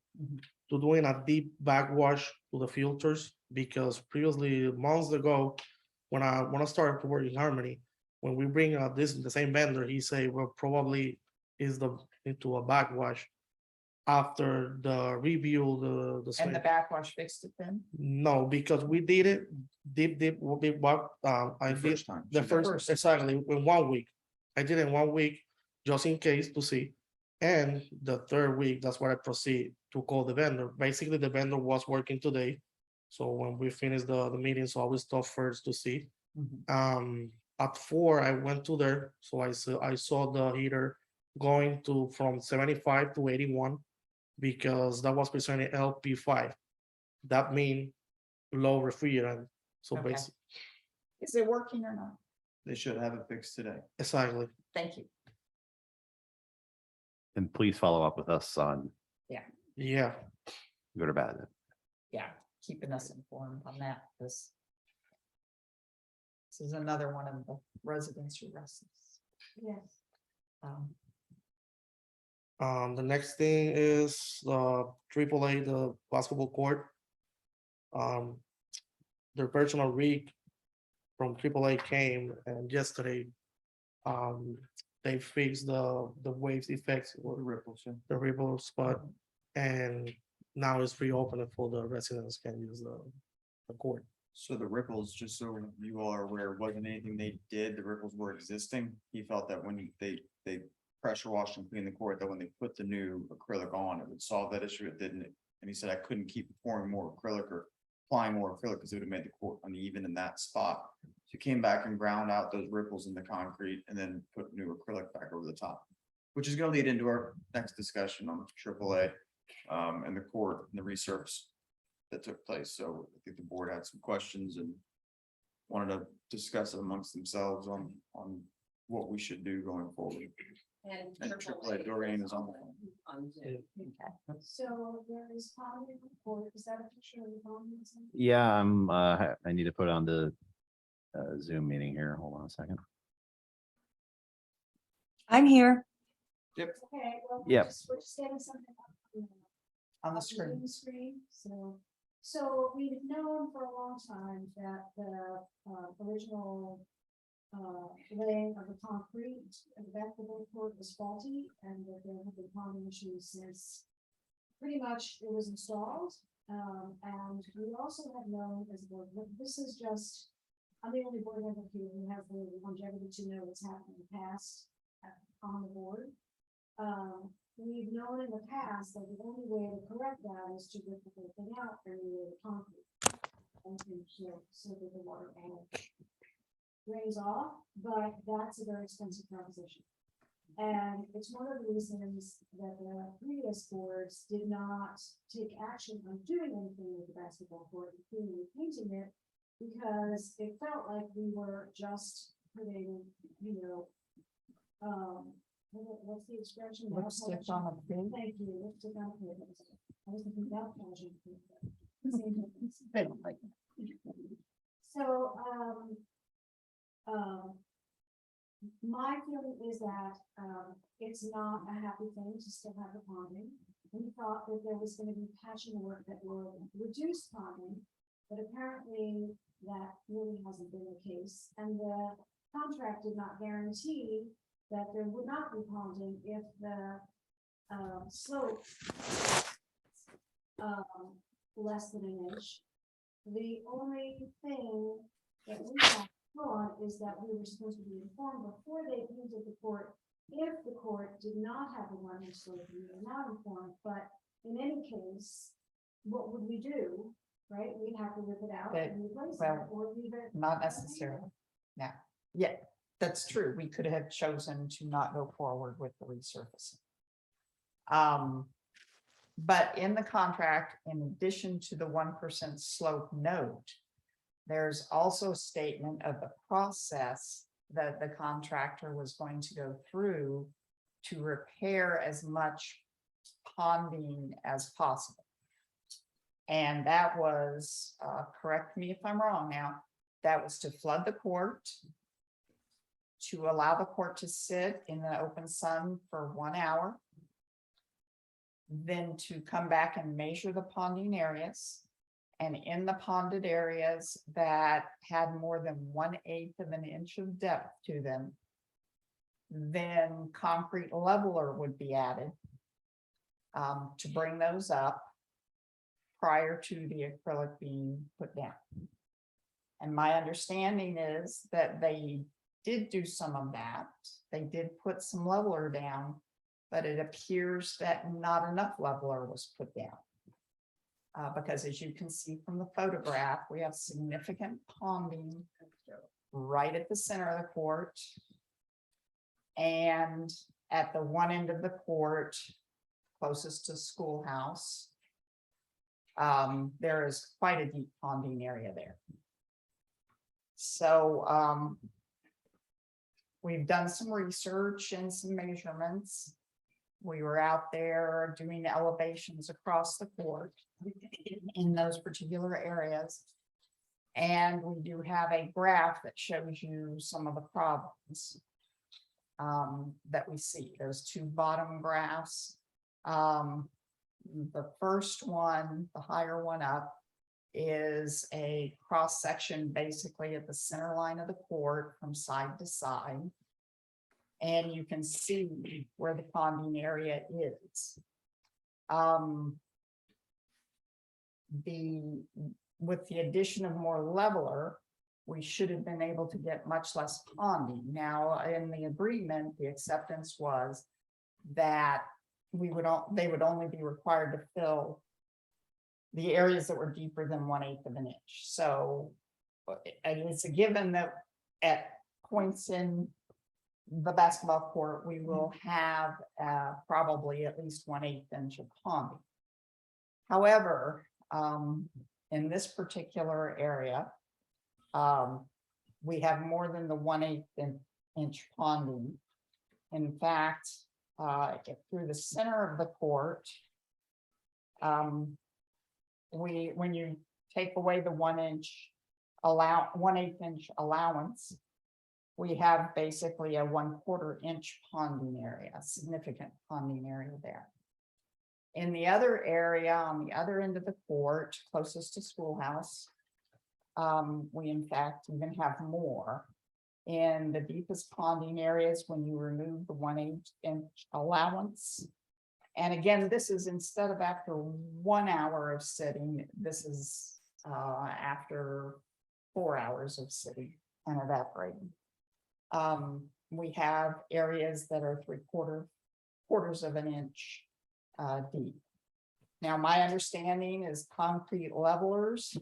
to doing a deep backwash to the filters, because previously months ago, when I started to work in Harmony, when we bring the same vendor, he say, well, probably is into a backwash after the review, the And the backwash fixed it then? no, because we did it deep, I The did first time. the She did. first, exactly, in 1 week. I did it in 1 week, just in case to see. And the third week, that's where I proceed to call the vendor. Basically, the vendor was working today. So when we finished the meeting, so I will stop first to see. At 4, I went to there, so I saw the heater going from 75 to 81, because that was presenting LP5. That mean low refrigerant. So Okay. basically, Is it working or not? They should have it fixed today. exactly. Thank you. And please follow up with us on Yeah, good or bad. Yeah, keeping us informed on that, this is another one of the residents who restless. Yes. the next thing is AAA, the basketball court. Their personal rig from AAA came, and yesterday they fixed the waves effects The or ripples, yeah. the ripple spot, and now it's reopened for the residents can use the court. So the ripples, just so you all are aware, wasn't anything they did, the ripples were existing. He felt that when they pressure washed and cleaned the court, that when they put the new acrylic on, it would solve that issue. It didn't. And he said, I couldn't keep pouring more acrylic or applying more acrylic because it would have made the court uneven in that spot. So he came back and ground out those ripples in the concrete and then put new acrylic back over the top, which is gonna lead into our next discussion on AAA and the court and the resurface that took place. So I think the board had some questions and wanted to discuss it amongst themselves on what we should do going forward. And And AAA Doreen is on the phone. on Zoom. So there is comment, or is that a picture of the comments? Yeah, I need to put on the Zoom meeting here. Hold on a second. I'm here. Okay, well, Yep. we're just getting something On the Zoom screen. Screen, so we've known for a long time that the original laying of the concrete and the basketball court was faulty, and that there have been plumbing issues since pretty much it was installed. And we also have known as a board, that this is just, I'm the only board member here who has the longevity to know what's happened in the past on the board. We've known in the past that the only way to correct that is to rip the whole thing out and lay the concrete. And so that the water all drains off, but that's a very expensive proposition. And it's one of the reasons that the previous boards did not take action on doing anything with the basketball court, including painting it, because it felt like we were just putting, what's the expression? Lipstick on a pig. Thank you. Lipstick on a pig. I was thinking about polishing. So, my feeling is that, it's not a happy thing to still have the ponding. We thought that there was gonna be patching work that would reduce ponding, but apparently that really hasn't been the case. And the contract did not guarantee that there would not be ponding if the, slope less than an inch. The only thing that we have on is that we were supposed to be informed before they painted the court. If the court did not have a 1 inch slope, we were not informed, but in any case, what would we do? Right, we'd have to rip it out and replace it well, or leave it. Not necessarily. Yeah, yeah, that's true. We could have chosen to not go forward with the resurfacing. But in the contract, in addition to the 1% slope note, there's also a statement of the process that the contractor was going to go through to repair as much ponding as possible. And that was, correct me if I'm wrong now, that was to flood the court, to allow the court to sit in the open sun for 1 hour, then to come back and measure the ponding areas. And in the ponded areas that had more than 1/8 of an inch of depth to them, then concrete leveler would be added to bring those up prior to the acrylic being put down. And my understanding is that they did do some of that. They did put some leveler down, but it appears that not enough leveler was put down. Because as you can see from the photograph, we have significant ponding right at the center of the court. And at the one end of the court, closest to schoolhouse, there is quite a deep ponding area there. So we've done some research and some measurements. We were out there doing elevations across the court in those particular areas. And we do have a graph that shows you some of the problems that we see. Those two bottom graphs. The first one, the higher one up, is a cross section basically at the center line of the court from side to side. And you can see where the ponding area is. With the addition of more leveler, we should have been able to get much less ponding. Now, in the agreement, the acceptance was that they would only be required to fill the areas that were deeper than 1/8 of an inch. So it's a given that at points in the basketball court, we will have probably at least 1/8 inch of ponding. However, in this particular area, we have more than the 1/8 inch ponding. In fact, through the center of the court, when you take away the 1/8 inch allowance, we have basically a 1/4 inch ponding area, a significant ponding area there. In the other area, on the other end of the court, closest to schoolhouse, we in fact even have more. In the deepest ponding areas, when you remove the 1/8 inch allowance. And again, this is instead of after 1 hour of sitting, this is after 4 hours of sitting and evaporating. We have areas that are 3/4 of an inch deep. Now, my understanding is concrete levelers,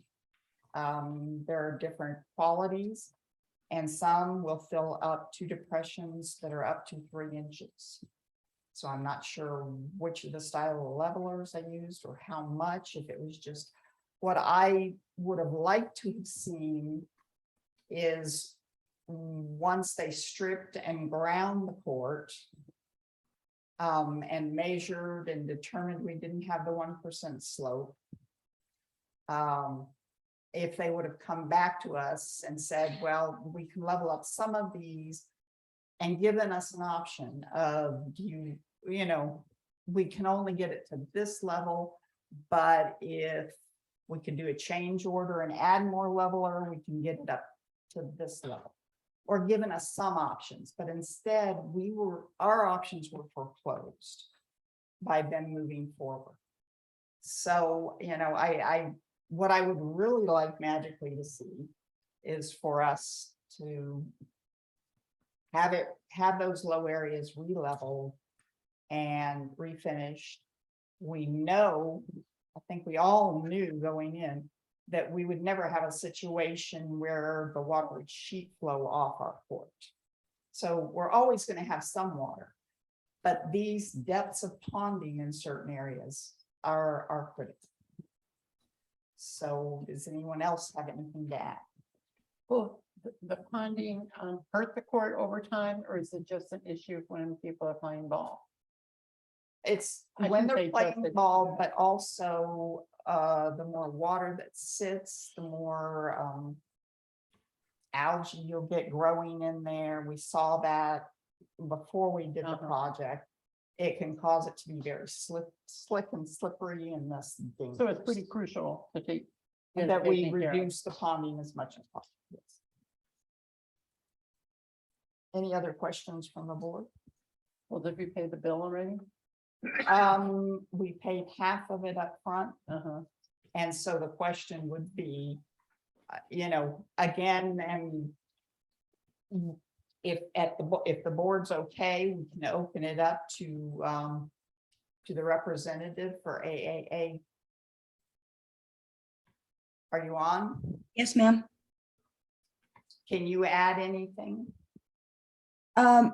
there are different qualities, and some will fill up to depressions that are up to 3 inches. So I'm not sure which of the style of levelers I used or how much, if it was just what I would have liked to have seen is once they stripped and ground the court and measured and determined we didn't have the 1% slope, if they would have come back to us and said, well, we can level up some of these and given us an option of, you know, we can only get it to this level, but if we can do a change order and add more leveler, we can get it up to this level. Or given us some options, but instead our options were foreclosed by them moving forward. So, you know, what I would really like magically to see is for us to have those low areas re-leveled and refinished. We know, I think we all knew going in that we would never have a situation where the water would sheet flow off our court. So we're always going to have some water, but these depths of ponding in certain areas are critical. So does anyone else have anything to add? Will the ponding hurt the court over time, or is it just an issue when people are playing ball? It's I when think they're they playing just- ball, but also the more water that sits, the more algae you'll get growing in there. We saw that before we did the Uh-huh. project. It can cause it to be very slick and slippery and thus dangerous. So it's pretty crucial to take. And that we taken care of. reduce the ponding as much as possible. Yes. Any other questions from the board? Well, did we pay the bill already? We paid half of it up front. Uh-huh. And so the question would be, you know, again, and if the board's okay, we can open it up to the representative for AAA. Are you on? Yes, ma'am. Can you add anything?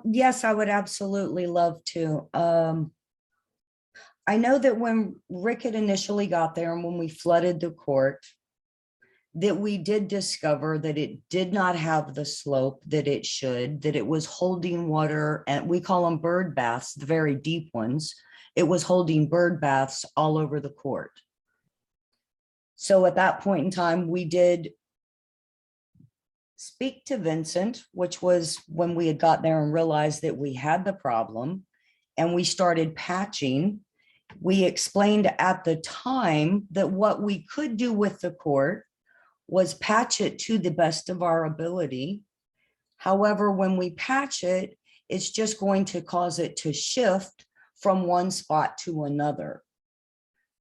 Yes, I would absolutely love to. I know that when Rick had initially got there and when we flooded the court, that we did discover that it did not have the slope that it should, that it was holding water, and we call them bird baths, the very deep ones. It was holding bird baths all over the court. So at that point in time, we did speak to Vincent, which was when we had got there and realized that we had the problem, and we started patching. We explained at the time that what we could do with the court was patch it to the best of our ability. However, when we patch it, it's just going to cause it to shift from one spot to another.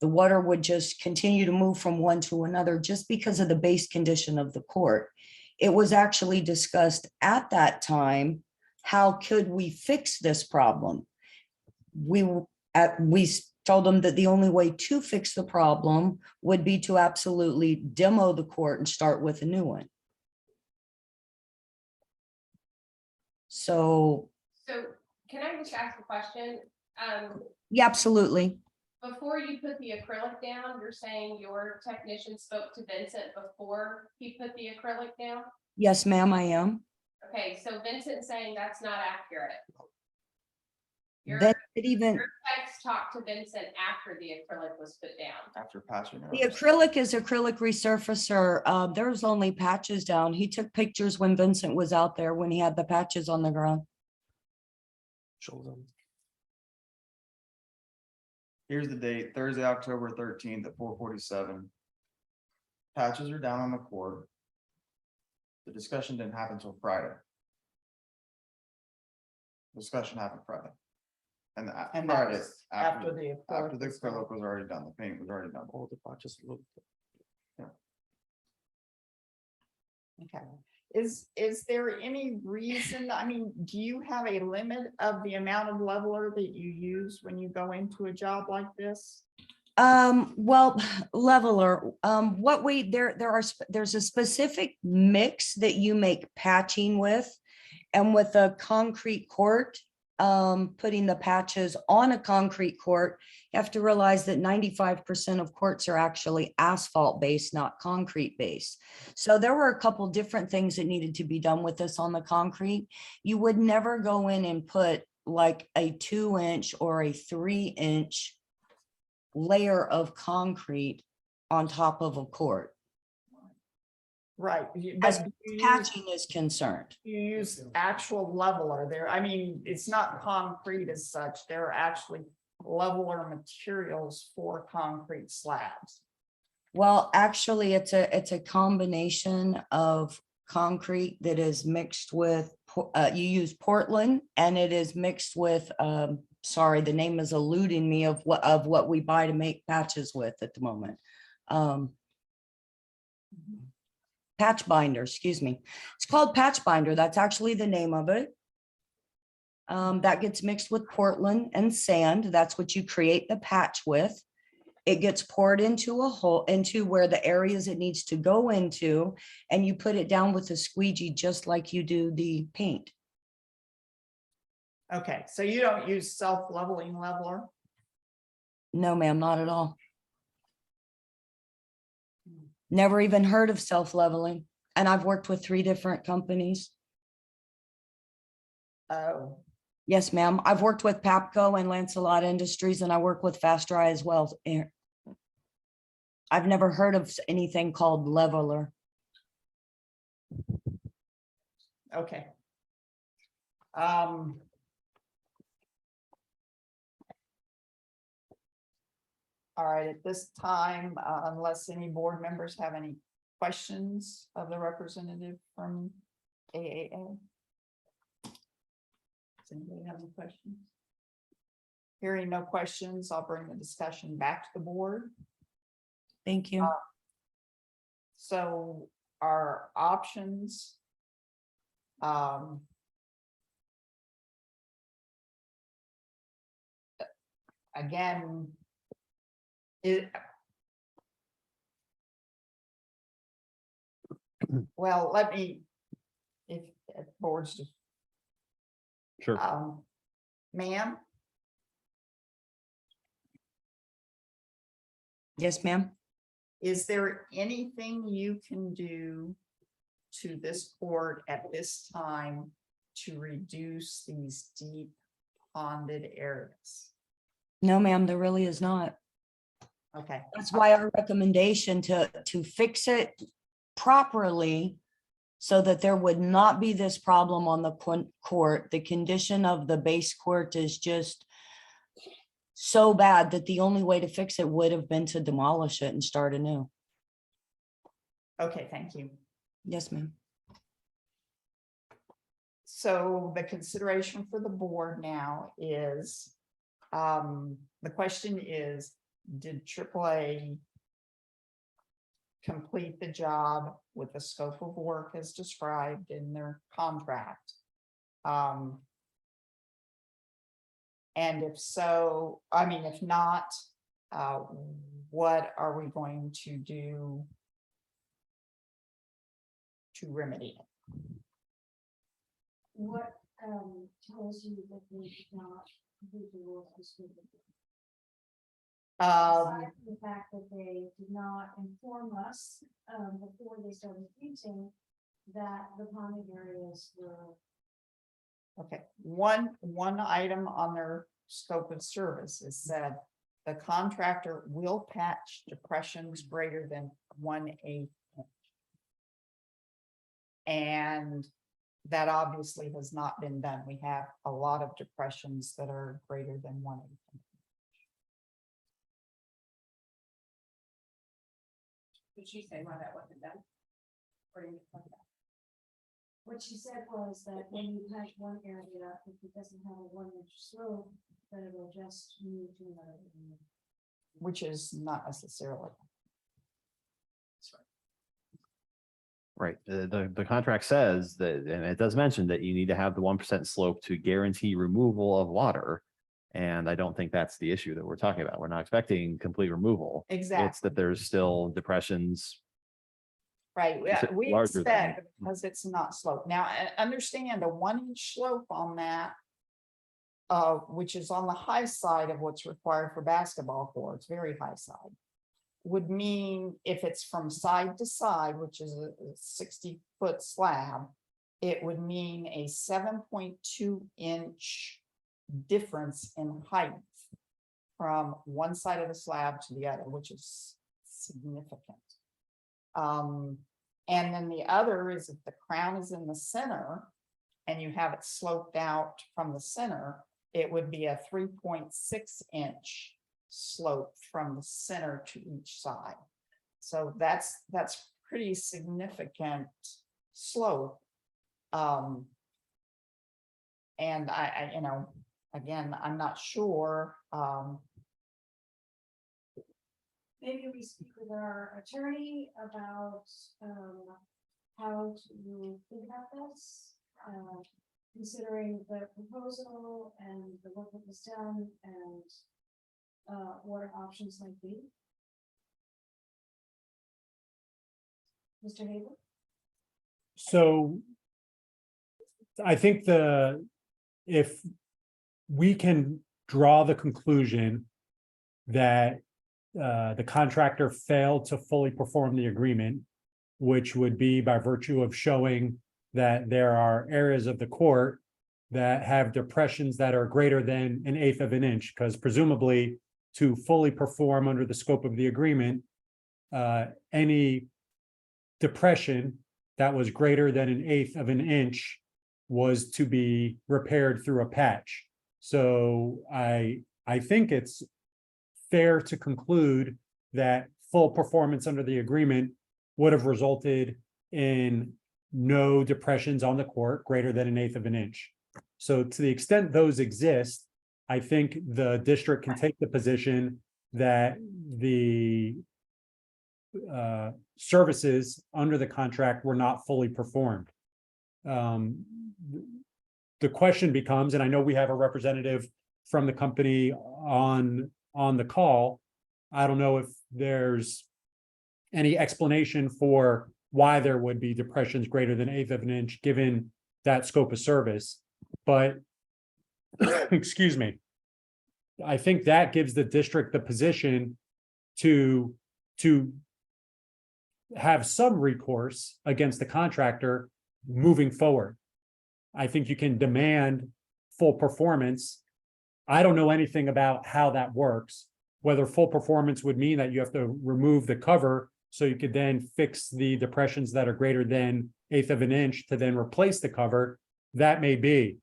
The water would just continue to move from one to another just because of the base condition of the court. It was actually discussed at that time, how could we fix this problem? We told them that the only way to fix the problem would be to absolutely demo the court and start with a new one. So, Can I just ask a question? yeah, absolutely. Before you put the acrylic down, you're saying your technician spoke to Vincent before he put the acrylic down? Yes, ma'am, I am. Okay, so Vincent's saying that's not accurate. Your That it even, text talked to Vincent after the acrylic was put down. After patching. the acrylic is acrylic resurfacer. There's only patches down. He took pictures when Vincent was out there when he had the patches on the ground. Show them. Here's the date, Thursday, October 13th at 4:47. Patches are down on the court. The discussion didn't happen until Friday. Discussion happened Friday. And And that Friday, was after the after the acrylic was done. acrylic was already done, the paint was already done. All the patches look. Okay. Is there any reason, I mean, do you have a limit of the amount of leveler that you use when you go into a job like this? Well, leveler, there's a specific mix that you make patching with. And with a concrete court, putting the patches on a concrete court, you have to realize that 95% of courts are actually asphalt based, not concrete based. So there were a couple different things that needed to be done with this on the concrete. You would never go in and put like a 2-inch or a 3-inch layer of concrete on top of a court, Right. as But you use, patching is concerned. you use actual leveler there. I mean, it's not concrete as such. There are actually leveler materials for concrete slabs. Well, actually, it's a combination of concrete that is mixed with, you use Portland and it is mixed with, sorry, the name is eluding me of what we buy to make patches with at the moment. Patch binder, excuse me. It's called patch binder. That's actually the name of it. That gets mixed with Portland and sand. That's what you create the patch with. It gets poured into a hole, into where the areas it needs to go into, and you put it down with a squeegee, just like you do the paint. Okay, so you don't use self-leveling leveler? No, ma'am, not at all. Never even heard of self-leveling, and I've worked with 3 different companies. Oh, Yes, ma'am. I've worked with Papco and Lancelot Industries, and I work with Fast Dry as well. I've never heard of anything called leveler. okay. All right, at this time, unless any board members have any questions of the representative from AAA. Does anybody have any questions? Hearing no questions, I'll bring the discussion back to the board. Thank you. So our options. Again. Well, let me, if boards, just, Sure. ma'am, Yes, ma'am. is there anything you can do to this court at this time to reduce these deep ponded areas? No, ma'am, there really is not. Okay, That's why our recommendation to fix it properly so that there would not be this problem on the court. The condition of the base court is just so bad that the only way to fix it would have been to demolish it and start anew. okay, thank you. Yes, ma'am. So the consideration for the board now is, the question is, did AAA complete the job with the scope of work as described in their contract? And if so, I mean, if not, what are we going to do to remedy it? What tells you that they did not complete the rules of school? Aside from the fact that they did not inform us before they started painting that the ponding areas were. Okay, one item on their scope of service is said, the contractor will patch depressions greater than 1/8 inch. And that obviously has not been done. We have a lot of depressions that are greater than 1/8 inch. Did she say why that wasn't done? Or you just like that? What she said was that when you patch one area, if it doesn't have a 1-inch slope, then it'll just move to another area. Which is not necessarily. Right, the contract says that, and it does mention that you need to have the 1% slope to guarantee removal of water. And I don't think that's the issue that we're talking about. We're not expecting complete removal. It's Exactly. that there's still depressions. Right, Is it we larger than- expect, because it's not slope. Now, understand a 1-inch slope on that. Which is on the high side of what's required for basketball courts, very high side. Would mean if it's from side to side, which is a 60-foot slab, it would mean a 7.2 inch difference in height from one side of the slab to the other, which is significant. And then the other is if the crown is in the center and you have it sloped out from the center, it would be a 3.6-inch slope from the center to each side. So that's pretty significant slope. And I, you know, again, I'm not sure. Maybe we speak with our attorney about how to think about this, considering the proposal and the work that was done and what our options might be. Mr. Haber? So I think if we can draw the conclusion that the contractor failed to fully perform the agreement, which would be by virtue of showing that there are areas of the court that have depressions that are greater than 1/8 of an inch, because presumably to fully perform under the scope of the agreement, any depression that was greater than 1/8 of an inch was to be repaired through a patch. So I think it's fair to conclude that full performance under the agreement would have resulted in no depressions on the court greater than 1/8 of an inch. So to the extent those exist, I think the district can take the position that the services under the contract were not fully performed. The question becomes, and I know we have a representative from the company on the call. I don't know if there's any explanation for why there would be depressions greater than 1/8 of an inch, given that scope of service. But excuse me, I think that gives the district the position to have some recourse against the contractor moving forward. I think you can demand full performance. I don't know anything about how that works, whether full performance would mean that you have to remove the cover so you could then fix the depressions that are greater than 1/8 of an inch to then replace the cover. That may be.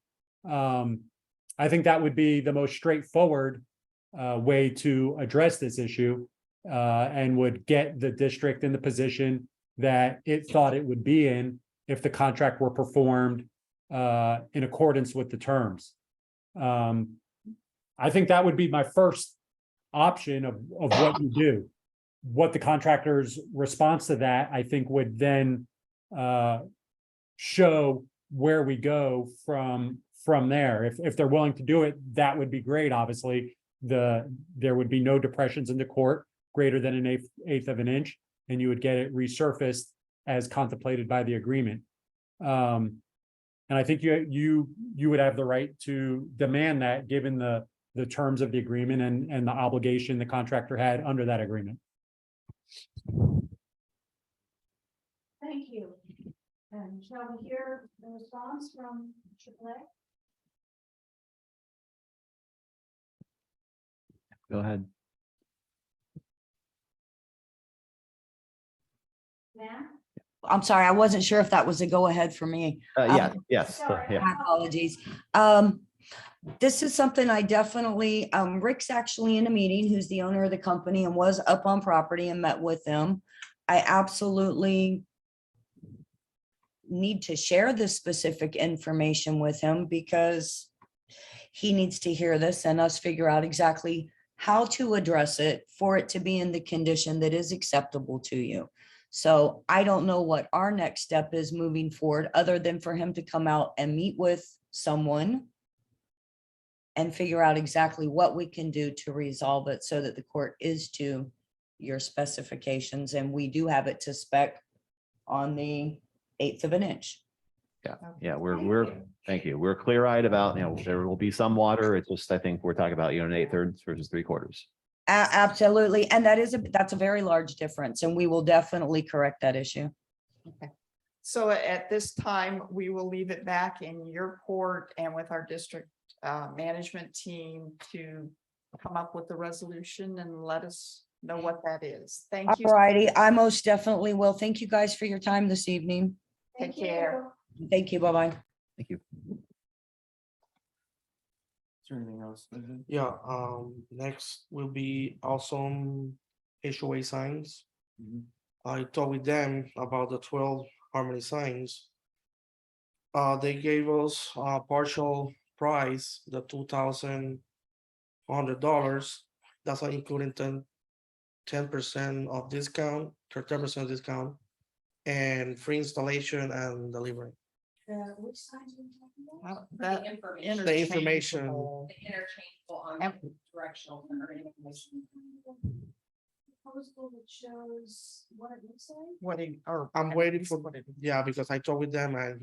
I think that would be the most straightforward way to address this issue, and would get the district in the position that it thought it would be in if the contract were performed in accordance with the terms. I think that would be my first option of what you do. What the contractor's response to that, I think, would then show where we go from there. If they're willing to do it, that would be great. Obviously, there would be no depressions in the court greater than 1/8 of an inch, and you would get it resurfaced as contemplated by the agreement. And I think you would have the right to demand that, given the terms of the agreement and the obligation the contractor had under that agreement. Thank you. And shall we hear the response from AAA? Go ahead. Ma'am? I'm sorry, I wasn't sure if that was a go-ahead for me. Yes, Sorry. yeah. My apologies. This is something I definitely, Rick's actually in a meeting, who's the owner of the company and was up on property and met with them. I absolutely need to share this specific information with him because he needs to hear this and us figure out exactly how to address it for it to be in the condition that is acceptable to you. So I don't know what our next step is moving forward, other than for him to come out and meet with someone and figure out exactly what we can do to resolve it so that the court is to your specifications, and we do have it to spec on the 1/8 of an inch. Yeah, thank you. We're clear-eyed about, there will be some water. It's just, I think we're talking about, an 1/8 versus 3/4. Absolutely. And that's a very large difference, and we will definitely correct that issue. Okay. So at this time, we will leave it back in your court and with our district management team to come up with the resolution and let us know what that is. Thank you. Alrighty, I most definitely will. Thank you guys for your time this evening. Take care. Thank you. Bye-bye. Thank you. Is there anything else? Yeah, next will be also HOA signs. Mhm. I talked with them about the 12 harmony signs. They gave us a partial price, the $2,100. That's not including 10% of discount, 10% discount, and free installation and delivery. Which signs are you talking about? How- The That information. The information. interchangeable- The interchangeable on And- the directional. or information. Proposal that shows what it looks like. What, it- or. I'm at waiting least for- what it- Yeah, because I talked with them and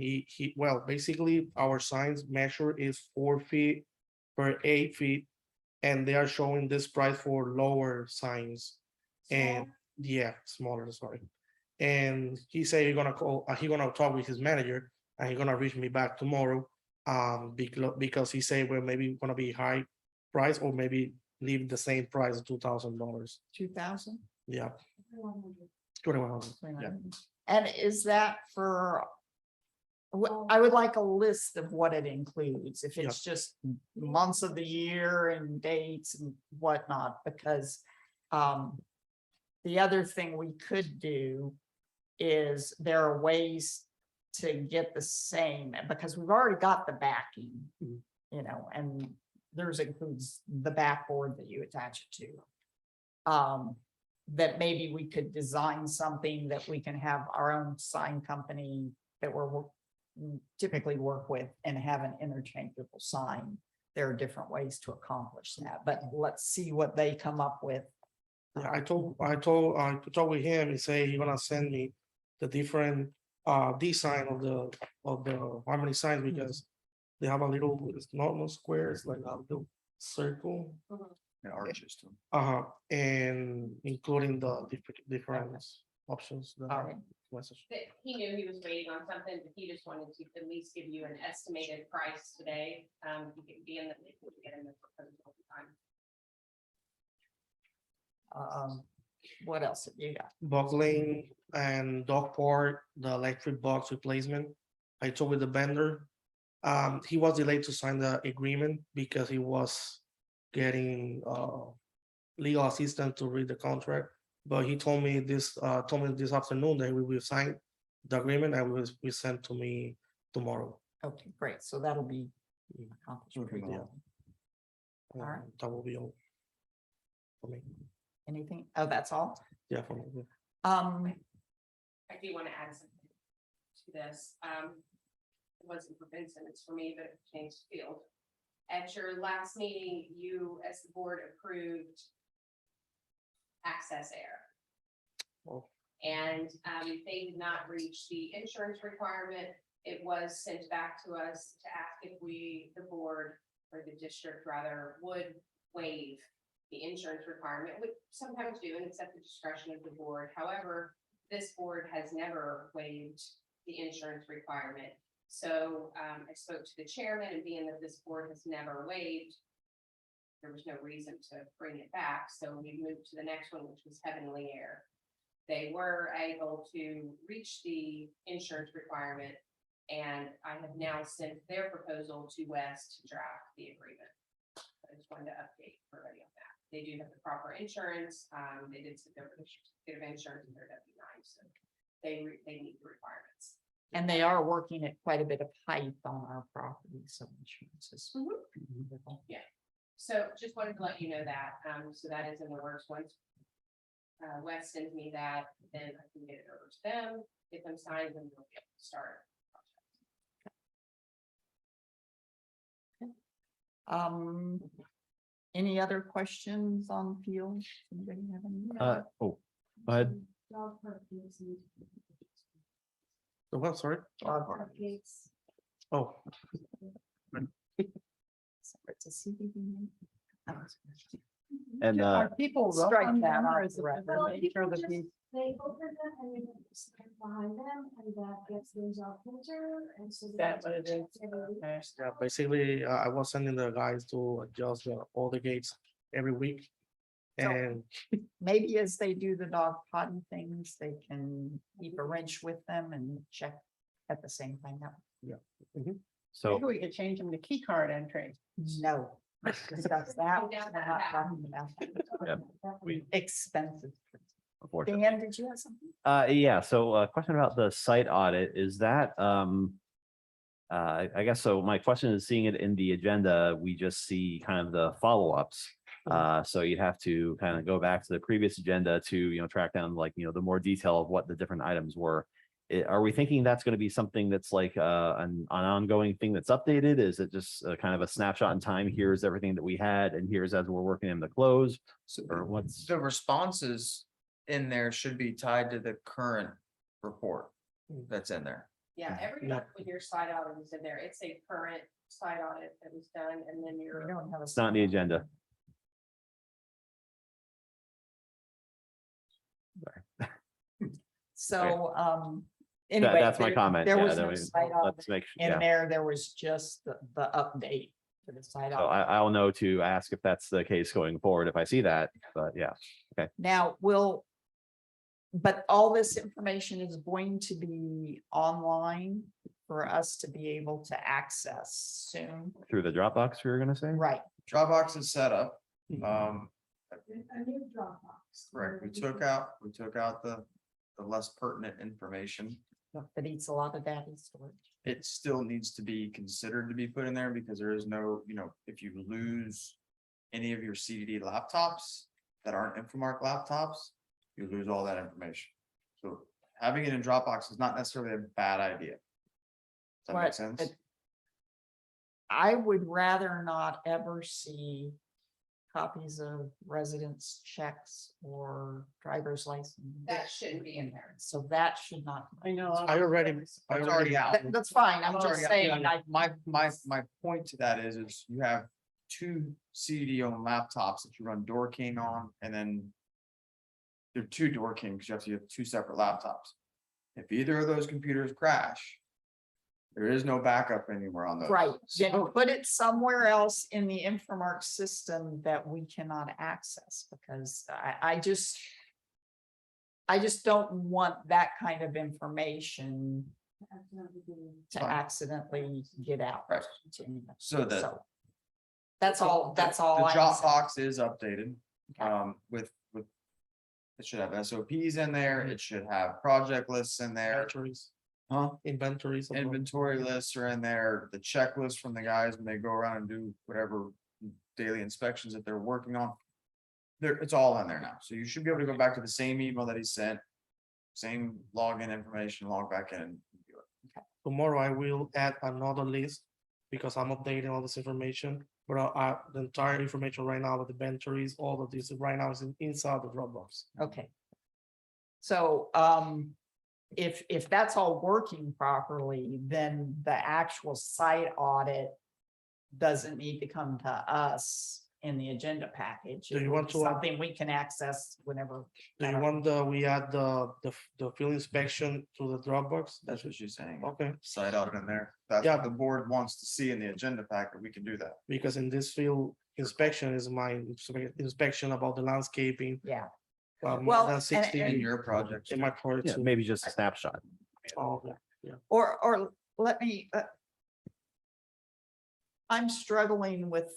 well, basically our signs measure is 4 feet per 8 feet. And they are showing this price for lower signs. And yeah, smaller, sorry. And he said he's gonna call, he gonna talk with his manager and he's gonna reach me back tomorrow. Because he said, well, maybe gonna be high price or maybe leave the same price, $2,000. 2,000? Yeah, 100. 2,100. And is that for? I would like a list of what it includes, if it's just months of the year and dates and whatnot, because. The other thing we could do is there are ways to get the same, because we've already got the backing. Mhm. You know, and theirs includes the backboard that you attach it to. That maybe we could design something that we can have our own sign company that typically work with and have an interchangeable sign. There are different ways to accomplish that, but let's see what they come up with. Yeah, I talked with him, he say he gonna send me the different design of the harmony signs because they have a little, it's not square, it's like a little circle. And arches too. And including the different options. the All right. message. That he knew he was waiting on something, but he just wanted to at least give you an estimated price today. You could be in the, get in the proposal time. What else have you got? Buckling and dog park, the electric box replacement. I talked with the vendor. He was delayed to sign the agreement because he was getting legal assistance to read the contract. But he told me this afternoon that we will sign the agreement and will be sent to me tomorrow. Okay, great. So that'll be accomplished pretty Yeah. well. All right. That will be all. For me, Anything? Oh, that's all? yeah, for me. Yeah. I do want to add something to this. It wasn't for Vincent, it's for me, but it changed field. At your last meeting, you, as the board, approved access air. Oh. And they did not reach the insurance requirement. It was sent back to us to ask if we, the board, or the district rather, would waive the insurance requirement, which sometimes do, and it's at the discretion of the board. However, this board has never waived the insurance requirement. So I spoke to the chairman, and being that this board has never waived, there was no reason to bring it back. So we moved to the next one, which was Heavenly Air. They were able to reach the insurance requirement, and I have now sent their proposal to Wes to draft the agreement. I just wanted to update everybody on that. They do have the proper insurance. They did submit the certificate of insurance in their W-9, so they meet the requirements. And they are working at quite a bit of height on our property, so insurance is. So just wanted to let you know that, so that is in the works. Once Wes sends me that, then I can get it over to them, get them signed, and we'll be able to start. Any other questions on field? Anybody have any? Go ahead. Dog park gates need The what, sorry? Dog park gates. Oh, It's a CBD. And Are people rough Strike on that them, or off is the it record. just Well, the nature people of the just, beast? they open them and then stand behind them and that gets things off filter and so. they That have to what it check is? every week. Okay. yeah, basically, I was sending the guys to adjust all the gates every week. So- And Maybe as they do the dog potty things, they can keep a wrench with them and check at the same time. So Maybe we could change them to key card entry. No. Discuss that. We're not talking about that. we, Expensive. unfortunately. Dan, did you have something? Yeah, so a question about the site audit, is that, I guess so. My question is, seeing it in the agenda, we just see kind of the follow-ups. So you'd have to kind of go back to the previous agenda to, track down like, the more detail of what the different items were. Are we thinking that's going to be something that's like an ongoing thing that's updated? Is it just kind of a snapshot in time? Here's everything that we had and here's as we're working in the close, or what's? The responses in there should be tied to the current report that's in there. Yeah, every month when your site audit is in there, it's a current site audit that was done, and then We your. don't have a. It's not in the agenda. So, That- anyway. That's my there- comment. There Yeah, was that no we- site audit let's make, in yeah. there. There was just the update to the site So audit. I'll know to ask if that's the case going forward if I see that, but yeah. Now, but all this information is going to be online for us to be able to access soon. Through the Dropbox, we were gonna say? Right, Dropbox is set up. Mhm. A new Dropbox. Correct. We took out the less pertinent information. that eats a lot of data storage. It still needs to be considered to be put in there because there is no, if you lose any of your CDD laptops that aren't Infomark laptops, you lose all that information. So having it in Dropbox is not necessarily a bad idea. Does that make But sense? I would rather not ever see copies of residence checks or driver's license. That shouldn't be in there. So that should not. I know. I already. It's already out. That's fine. I'm It's just already saying, out. My point to that is you have two CDD owned laptops that you run Door King on, and then there are two Door Kings, you have to have two separate laptops. If either of those computers crash, there is no backup anymore on those. right, then put it somewhere else in the Infomark system that we cannot access, because I just don't want that kind of information to accidentally get out. Right. to anyone. So That's all, that's all. The I'm saying. Dropbox is updated, Okay. with. It should have SOPs in there, it should have project lists in there, Inventories. huh? Inventories. of- Inventory lists are in there, the checklist from the guys when they go around and do whatever daily inspections that they're working on. There, it's all in there now, so you should be able to go back to the same email that he sent. Same login information, log back in and do it. Tomorrow I will add another list because I'm updating all this information. But the entire information right now with the inventories, all of this right now is inside the Dropbox. Okay. So, if that's all working properly, then the actual site audit doesn't need to come to us in the agenda package. Do you It want will be to add- something we can access whenever. Do you want we add the field inspection to the Dropbox? That's what she's saying. Okay, Site audit in there. That's Yeah. what the board wants to see in the agenda packet. We can do that. because in this field inspection is my inspection about the landscaping. Yeah, Well, Well, than and- 60 In your project. in my project. Yeah, too. maybe just a snapshot. Oh, yeah. or let me. I'm struggling with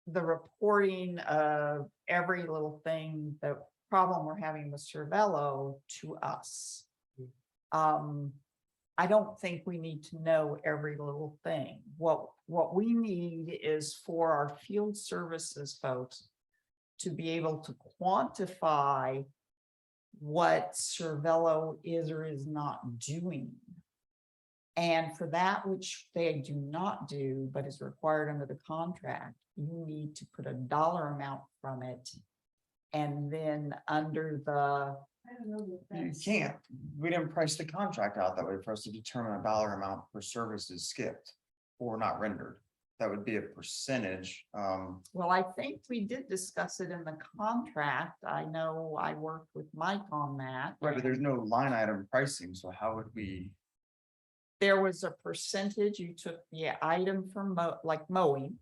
the reporting of every little thing, the problem we're having with Cervello to us. I don't think we need to know every little thing. What we need is for our field services folks to be able to quantify what Cervello is or is not doing. And for that which they do not do, but is required under the contract, you need to put a dollar amount from it. And then under the, I don't know that You that's- can't, we didn't price the contract out that way for us to determine a dollar amount per services skipped or not rendered. That would be a percentage. well, I think we did discuss it in the contract. I know I worked with Mike on that. Right, but there's no line item pricing, so how would we? There was a percentage, you took the item from like mowing.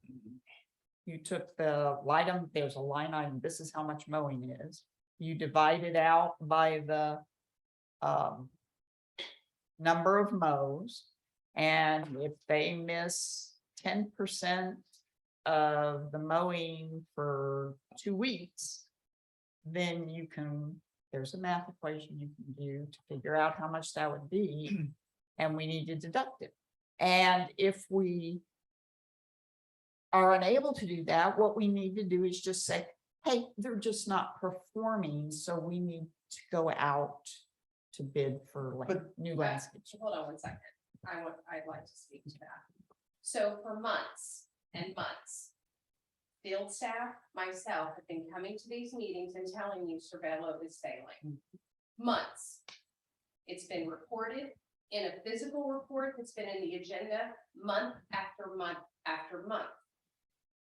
you took the line item, there's a line item, this is how much mowing is. You divide it out by the number of mows. And if they miss 10% of the mowing for 2 weeks, then you can, there's a math equation you can do to figure out how much that would be. And we need to deduct it. And if we are unable to do that, what we need to do is just say, hey, they're just not performing, so we need to go out to bid for new landscape. Hold on 1 second. I'd like to speak to that. So for months and months, field staff, myself, have been coming to these meetings and telling you Cervello is failing. Months. It's been reported in a physical report that's been in the agenda month after month after month.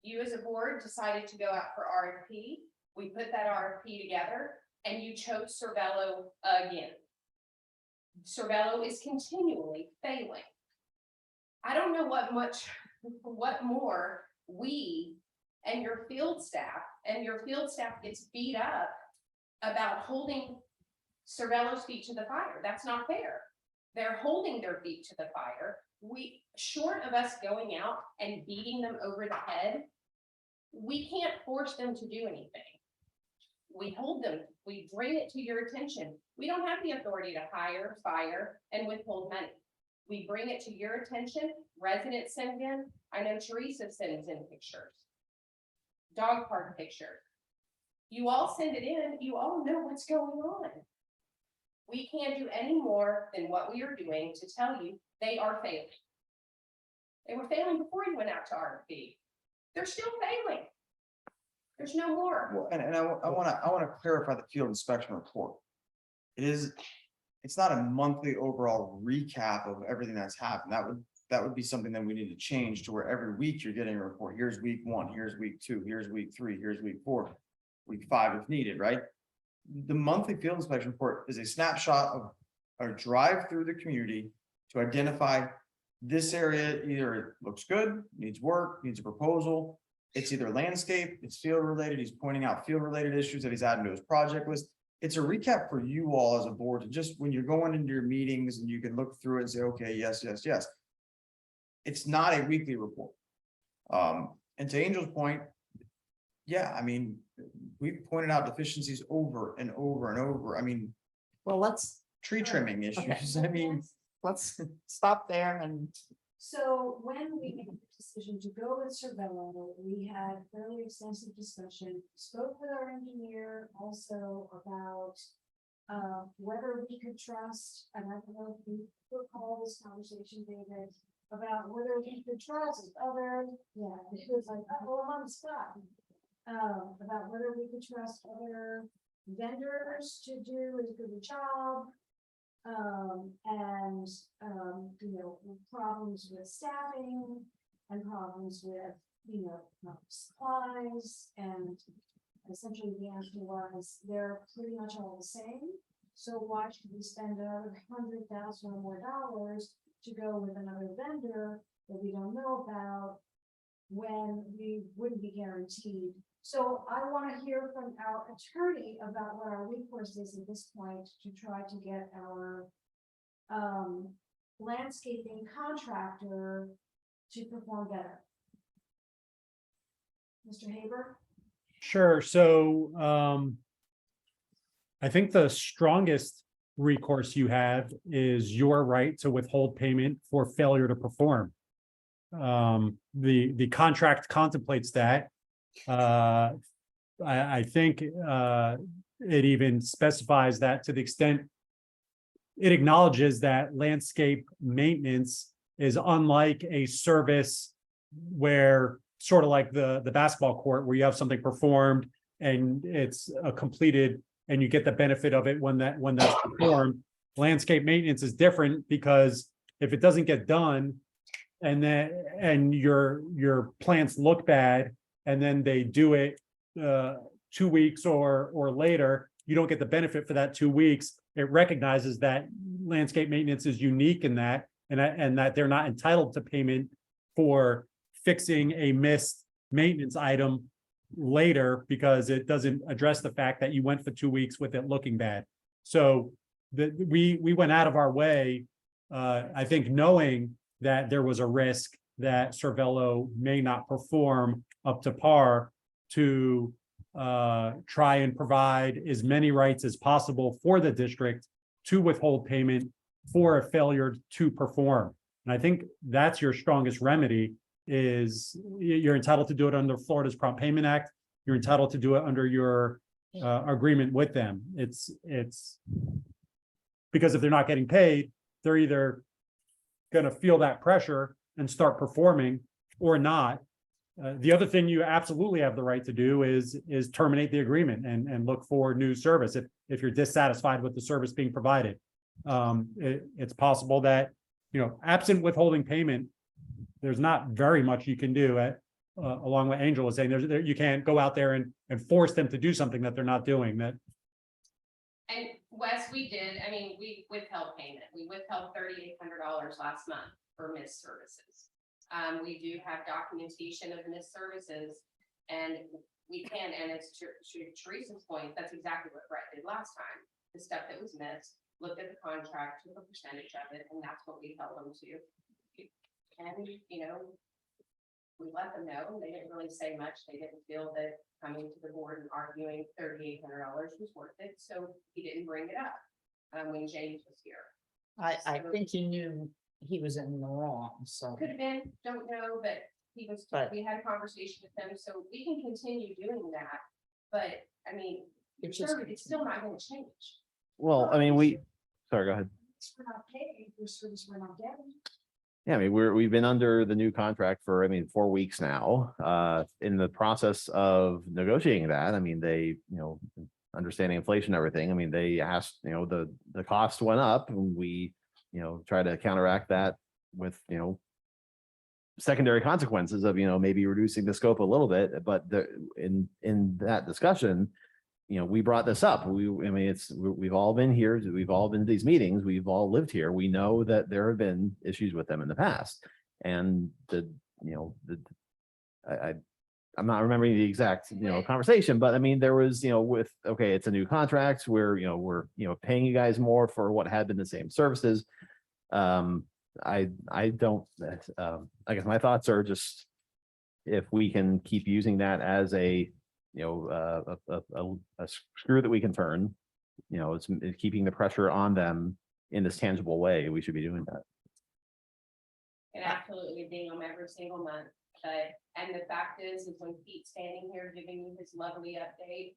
You as a board decided to go out for RFP. We put that RFP together and you chose Cervello again. Cervello is continually failing. I don't know what more we and your field staff gets beat up about holding Cervello's feet to the fire. That's not fair. They're holding their feet to the fire. We, short of us going out and beating them over the head, we can't force them to do anything. We hold them, we bring it to your attention. We don't have the authority to hire, fire, and withhold money. We bring it to your attention. Residents send in. I know Teresa sends in pictures. Dog park pictures. You all send it in. You all know what's going on. We can't do any more than what we are doing to tell you they are failing. They were failing before you went out to RFP. They're still failing. There's no more. Well, and I want to clarify the field inspection report. It's not a monthly overall recap of everything that's happened. That would be something that we need to change to where every week you're getting a report. Here's week 1, here's week 2, here's week 3, here's week 4, week 5 if needed, right? The monthly field inspection report is a snapshot of a drive through the community to identify this area either looks good, needs work, needs a proposal. It's either landscape, it's field related. He's pointing out field related issues that he's adding to his project list. It's a recap for you all as a board to just, when you're going into your meetings and you can look through it and say, okay, yes, yes, yes. It's not a weekly report. And to Angel's point, yeah, I mean, we've pointed out deficiencies over and over and over. I mean, Well, let's tree trimming issues. I mean, let's stop there and So when we made the decision to go with Cervello, we had fairly extensive discussion, spoke with our engineer also about whether we could trust, and I don't know if you recall this conversation, David, about whether we could trust other, yeah, it was like, oh, I'm on the spot. About whether we could trust other vendors to do as good a job. You know, problems with staffing and problems with, supplies, and essentially the answer was they're pretty much all the same. So why should we spend another $100,000 or more to go with another vendor that we don't know about when we wouldn't be guaranteed? So I want to hear from our attorney about what our recourse is at this point to try to get our landscaping contractor to perform better. Mr. Haber? Sure. So I think the strongest recourse you have is your right to withhold payment for failure to perform. The contract contemplates that. I think it even specifies that to the extent it acknowledges that landscape maintenance is unlike a service where sort of like the basketball court where you have something performed and it's completed and you get the benefit of it when that's performed. Landscape maintenance is different because if it doesn't get done and your plants look bad and then they do it 2 weeks or later, you don't get the benefit for that 2 weeks. It recognizes that landscape maintenance is unique in that, and that they're not entitled to payment for fixing a missed maintenance item later because it doesn't address the fact that you went for 2 weeks with it looking bad. So we went out of our way, I think, knowing that there was a risk that Cervello may not perform up to par, to try and provide as many rights as possible for the district to withhold payment for a failure to perform. And I think that's your strongest remedy, is you're entitled to do it under Florida's Prompt Payment Act. You're entitled to do it under your agreement with them. It's because if they're not getting paid, they're either gonna feel that pressure and start performing or not. The other thing you absolutely have the right to do is terminate the agreement and look for new service if you're dissatisfied with the service being provided. It's possible that, absent withholding payment, there's not very much you can do along what Angel was saying. You can't go out there and force them to do something that they're not doing. That And Wes, we withheld payment. We withheld $3,800 last month for missed services. We do have documentation of missed services, and we can, and it's to Teresa's point, that's exactly what Brett did last time. The stuff that was missed, looked at the contract, took a percentage of it, and that's what we held them to. And, we let them know, they didn't really say much. They didn't feel that coming to the board and arguing $3,800 was worth it, so he didn't bring it up when James was here. I think he knew he was in the wrong, so. Could have been, don't know, but But- we had a conversation with them, so we can continue doing that. But It's just- it's still not gonna change. Well, I mean, sorry, go ahead. We're not paying for service we're not getting. Yeah, I mean, we've been under the new contract for, 4 weeks now. In the process of negotiating that, they, understanding inflation, and everything, they asked, the cost went up and we, try to counteract that with, secondary consequences of, maybe reducing the scope a little bit, but in that discussion, we brought this up. We've all been here, we've all been to these meetings, we've all lived here. We know that there have been issues with them in the past. And I'm not remembering the exact, conversation, but there was, okay, it's a new contract where, we're, paying you guys more for what had been the same services. I don't, I guess my thoughts are just, if we can keep using that as a screw that we can turn, it's keeping the pressure on them in this tangible way, we should be doing that. And absolutely being on every single month. And the fact is when Pete's standing here giving you his lovely update,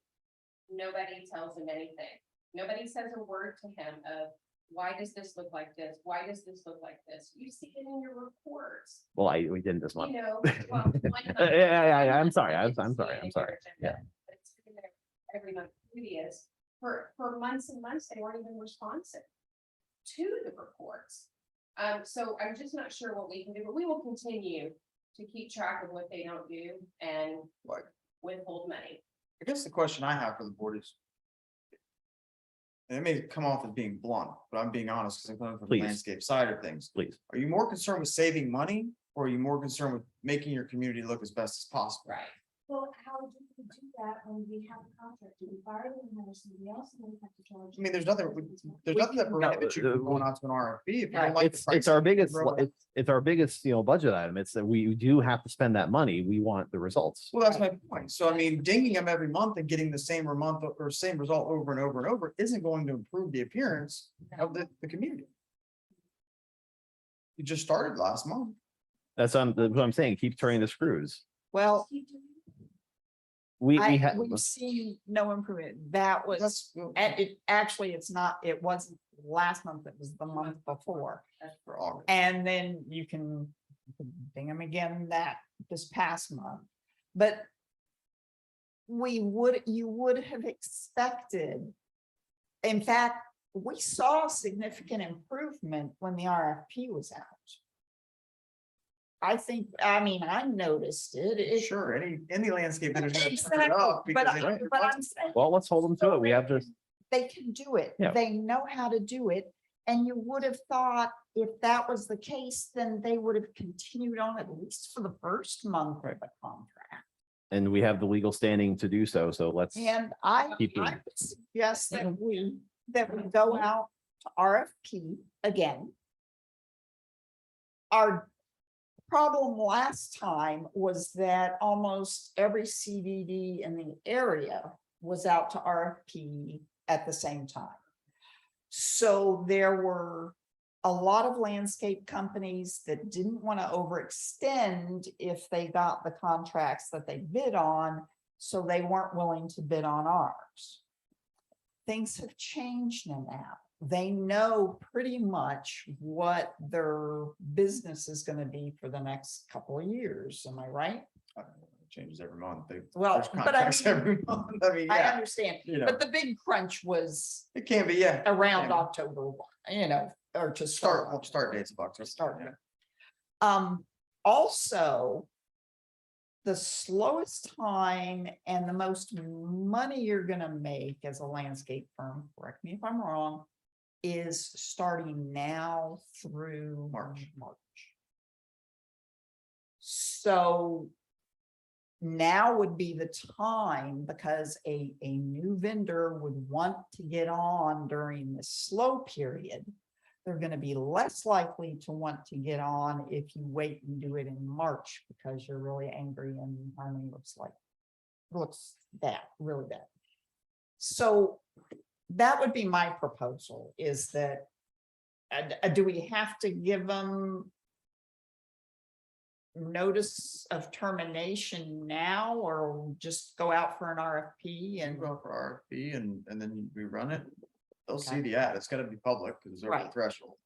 nobody tells him anything. Nobody says a word to him of, why does this look like this? Why does this look like this? You see it in your reports. Well, we didn't this month. Well, Yeah, I'm sorry. I'm sorry. Yeah. But it's been there every month previous, for months and months, they weren't even responsive to the reports. So I'm just not sure what we can do, but we will continue to keep track of what they don't do and Right. withhold money. I guess the question I have for the board is. And it may come off as being blunt, but I'm being honest because I'm coming from the Please. landscape side of things. Please. Are you more concerned with saving money or are you more concerned with making your community look as best as possible? Right. Well, how do we do that when we have a contract? Do we fire them and hire somebody else and then we have to charge? I mean, there's nothing that prohibits you from going out to an RFP. If you don't like the It's our pricing, biggest, throw it out. it's our biggest, budget item. It's that we do have to spend that money. We want the results. Well, that's my point. So I mean, dinging them every month and getting the same month or same result over and over and over isn't going to improve the appearance of the community. You just started last month. That's what I'm saying. Keep turning the screws. Well, We we've have, seen no improvement. That was, and it's not, it wasn't last month, it was the month before. For August. And then you can ding them again this past month. But you would have expected. In fact, we saw significant improvement when the RFP was out. I noticed it. Sure, any landscape. manager that's Exactly, screwed up because but they don't get I'm budget. saying. well, let's hold them to it. We have to, They can do it. Yeah. They know how to do it. And you would have thought if that was the case, then they would have continued on at least for the first month of the contract. And we have the legal standing to do so, so let's, And I Keep doing would suggest that we go out to RFP again. Our problem last time was that almost every CDD in the area was out to RFP at the same time. So there were a lot of landscape companies that didn't want to overextend if they got the contracts that they bid on, so they weren't willing to bid on ours. Things have changed now. They know pretty much what their business is going to be for the next couple of years. Am I right? It changes every month. Well, There's but I contracts mean, every month. I mean, I yeah, understand, you know, but the big crunch was it can be, yeah. around Yeah. October 1, or to start. Start dates of October. Start. yeah. Also, the slowest time and the most money you're gonna make as a landscape firm, correct me if I'm wrong, is starting now through March. So now would be the time, because a new vendor would want to get on during the slow period. They're going to be less likely to want to get on if you wait and do it in March, because you're really angry and Harmony looks bad, really bad. So that would be my proposal, is that do we have to give them notice of termination now, or just go out for an RFP And and? go for RFP and then we run it. They'll see Okay. the ad. It's gotta be public because it's over the Right. threshold.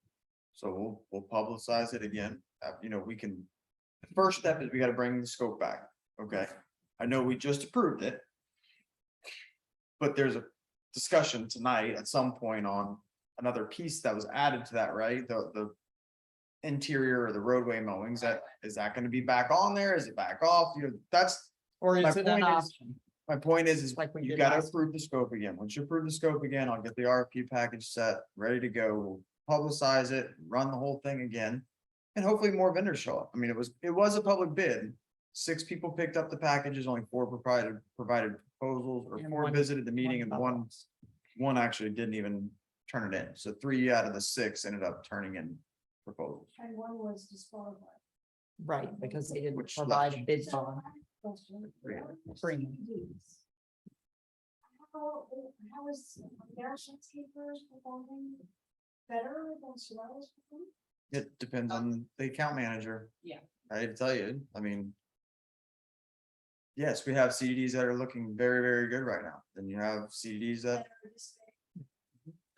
So we'll publicize it again. We can, the first step is we gotta bring the scope back. Okay. I know we just approved it. But there's a discussion tonight at some point on another piece that was added to that, right? The interior or the roadway mowings, is that gonna be back on there? Is it back off? That's, Or My is it an point is- option? my point is Like we you did gotta last approve the scope again. Once you approve the scope again, I'll get the RFP package set, ready to go. We'll publicize it, run the whole thing again. And hopefully more vendors show up. I mean, it was a public bid. 6 people picked up the packages, only 4 provided proposals, or And 4 one- visited the meeting, and one one actually didn't even turn it in. So 3 out of the 6 ended up turning in proposals. And one was disqualified. Right, because they didn't Which provide left- a bid So I bond. have a question. Bring. How is their landscapers performing better than Sorrells performing? It depends on the account manager. Yeah. I hate to tell you, I mean. Yes, we have CDs that are looking very, very good right now. Then you have CDs that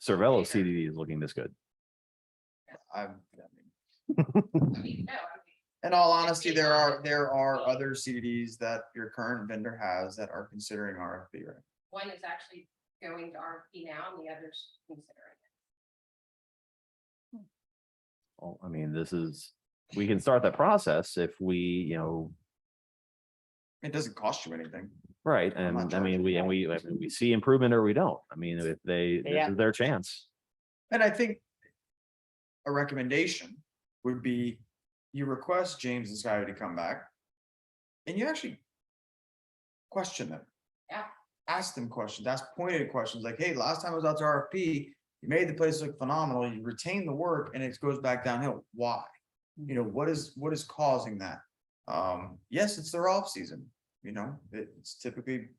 Cervello CDD is looking this good. I mean, I mean, no, I mean, in all honesty, there are other CDs that your current vendor has that are considering RFP, right? one is actually going to RFP now and the other's considering it. Well, I mean, we can start that process if we, It doesn't cost you anything. right, I'm not and I charging mean, that. we see improvement or we don't. I mean, if this Yeah. is their chance. And I think a recommendation would be you request James and Scotty to come back. And you actually question them. Yeah. Ask them questions, ask pointed questions like, hey, last time I was out to RFP, you made the place look phenomenal, you retained the work and it goes back downhill. Why? What is causing that? Yes, it's their off season, it's typically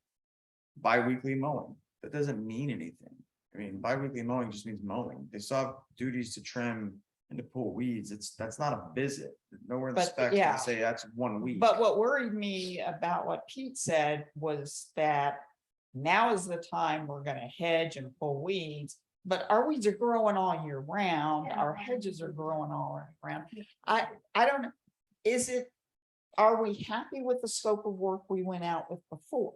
bi-weekly mowing. That doesn't mean anything. I mean, bi-weekly mowing just means mowing. They still have duties to trim and to pull weeds. That's not a visit. Nowhere in the But, specs yeah. to say that's 1 week. But what worried me about what Pete said was that now is the time we're gonna hedge and pull weeds, but our weeds are growing all year round. Our hedges are growing all year round. I don't know. Are we happy with the scope of work we went out with before?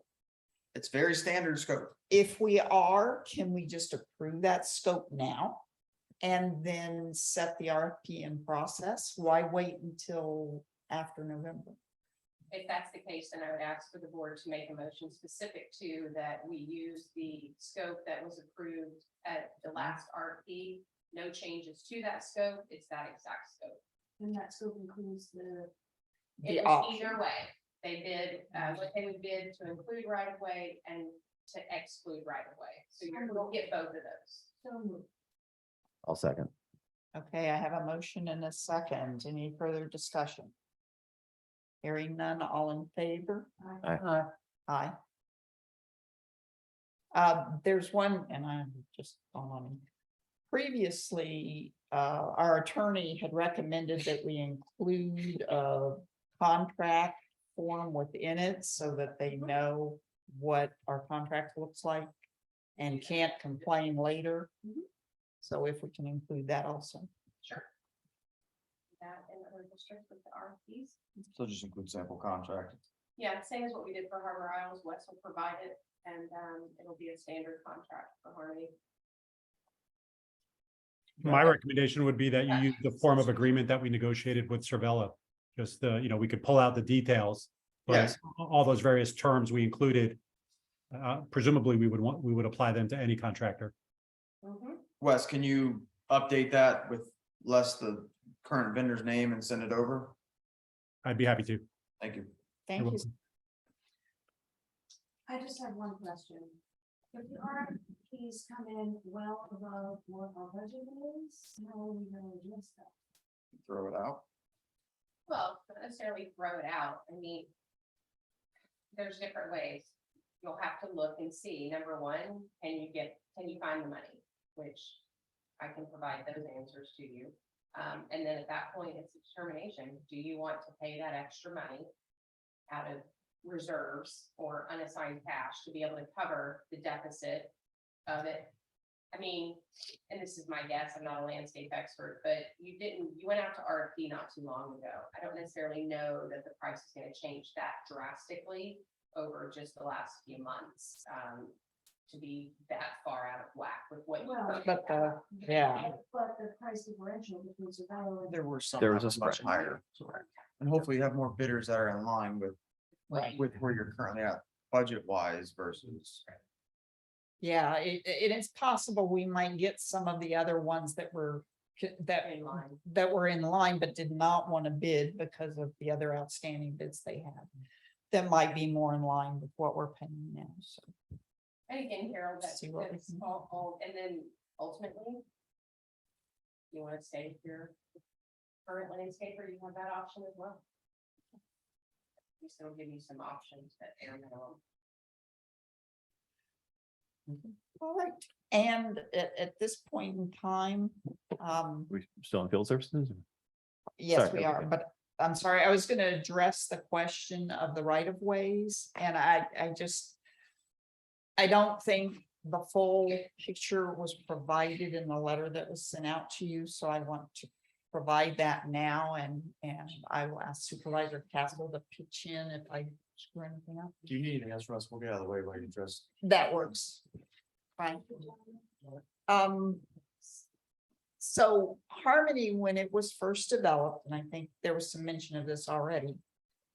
It's very standard scope. If we are, can we just approve that scope now? And then set the RFP in process? Why wait until after November? If that's the case, then I would ask for the board to make a motion specific to that we use the scope that was approved at the last RFP no changes to that scope, it's that exact scope. And that scope includes the, The It was option. either way, they bid, what they would bid to include right of way and to exclude right of way, so you'll get both of those. so moved. I'll second. Okay, I have a motion and a second. Any further discussion? Hearing none, all in favor? Aye. There's one, and I'm just on. Previously, our attorney had recommended that we include a contract form within it so that they know what our contract looks like and can't complain later. So if we can include that also. Sure. That in other districts with the RFPs. So just include sample contract. Yeah, same as what we did for Harbor Isles, West will provide it, and it'll be a standard contract for Harmony. My recommendation would be that you use the form of agreement that we negotiated with Cervella. Just we could pull out the details, but Yes. all those various terms we included. Presumably, we would apply them to any contractor. Wes, can you update that with less the current vendor's name and send it over? I'd be happy to. Thank you. Thank you. I just have one question. If the RFPs come in well above what our budget is, how are we gonna address that? Throw it out. Well, not necessarily throw it out, I mean. There's different ways. You'll have to look and see, number one, can you find the money? Which I can provide those answers to you. And then at that point, it's a determination, do you want to pay that extra money out of reserves or unassigned cash to be able to cover the deficit of it? I mean, and this is my guess, I'm not a landscape expert, but you went out to RFP not too long ago. I don't necessarily know that the price is gonna change that drastically over just the last few months, to be that far out of whack with what. you- Well, But yeah, But the price differential between Savannah and. There were some There was that a were much spread. higher. And hopefully you have more bidders that are in line with, right. with where you're currently at budget wise versus. Yeah, it is possible we might get some of the other ones that were In line. that were in line, but did not want to bid because of the other outstanding bids they had. That might be more in line with what we're paying now, so. And again, Harold, that's See what we that's can- all, and then ultimately. You wanna stay with your current landscaper, you have that option as well. We still give you some options at bare minimum. All right, and at this point in time, We still in field services? yes, Sorry, we okay. are, but I'm sorry, I was gonna address the question of the right of ways, and I don't think the full picture was provided in the letter that was sent out to you, so I want to provide that now, and I will ask Supervisor Castle to pitch in if I screw anything up. Do you need anything else, Russ? We'll get out of the way while you address. That works. Fine. So Harmony, when it was first developed, and I think there was some mention of this already.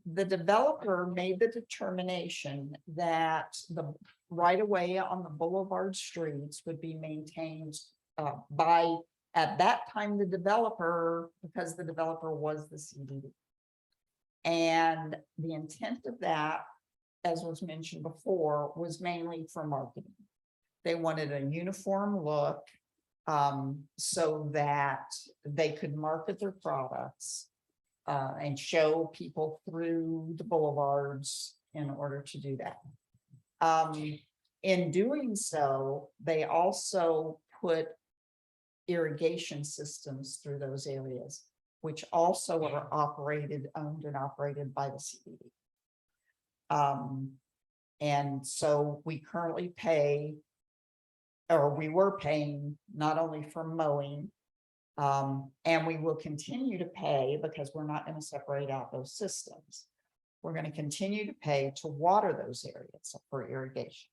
The developer made the determination that the right of way on the boulevard streets would be maintained by, at that time, the developer, because the developer was the CDD. And the intent of that, as was mentioned before, was mainly for marketing. They wanted a uniform look so that they could market their products and show people through the boulevards in order to do that. In doing so, they also put irrigation systems through those areas, which also are owned and operated by the CBD. And so we currently pay, or we were paying not only for mowing, and we will continue to pay because we're not going to separate out those systems. We're going to continue to pay to water those areas for irrigation.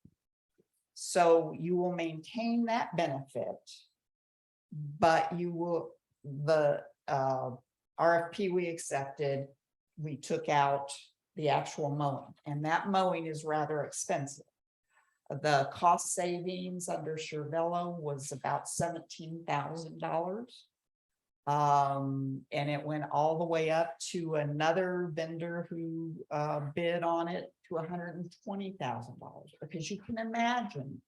So you will maintain that benefit, but you will, the RFP we accepted, we took out the actual mowing, and that mowing is rather expensive. The cost savings under Cervello was about $17,000. And it went all the way up to another vendor who bid on it to $120,000, because you can imagine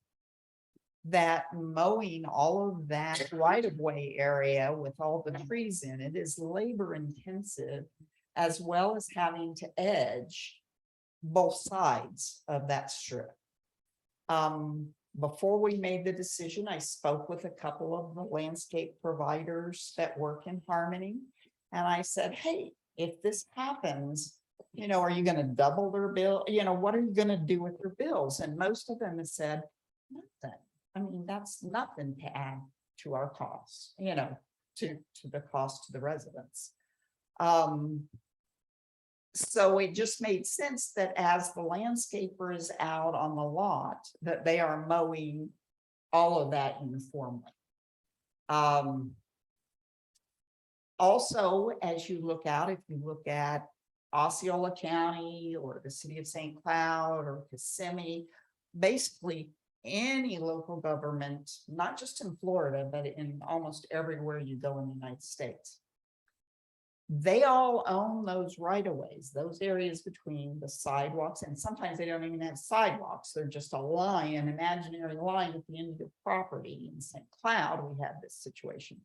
that mowing all of that right-of-way area with all the trees in it is labor intensive, as well as having to edge both sides of that strip. Before we made the decision, I spoke with a couple of the landscape providers that work in Harmony. And I said, hey, if this happens, you know, are you gonna double their bill? You know, what are you gonna do with your bills? And most of them have said, nothing. I mean, that's nothing to add to our costs, you know, to the cost to the residents. So it just made sense that as the landscaper is out on the lot, that they are mowing all of that uniformly. Also, as you look out, if you look at Osceola County or the city of St. Cloud or Kissimmee, basically any local government, not just in Florida, but in almost everywhere you go in the United States, they all own those right-of-ways, those areas between the sidewalks, and sometimes they don't even have sidewalks. They're just a line, an imaginary line at the end of the property. In St. Cloud, we had this situation.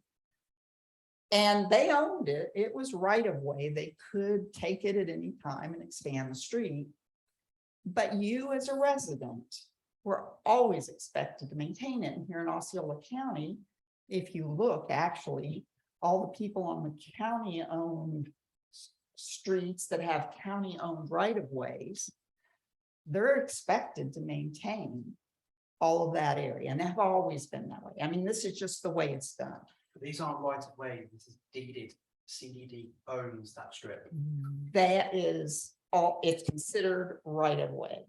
And they owned it. It was right-of-way. They could take it at any time and expand the street. But you as a resident were always expected to maintain it. And here in Osceola County, if you look, actually, all the people on the county-owned streets that have county-owned right-of-ways, they're expected to maintain all of that area, and have always been that way. I mean, this is just the way it's done. These aren't right of way, this is deeded. CDD owns that strip. That is all, it's considered right-of-way.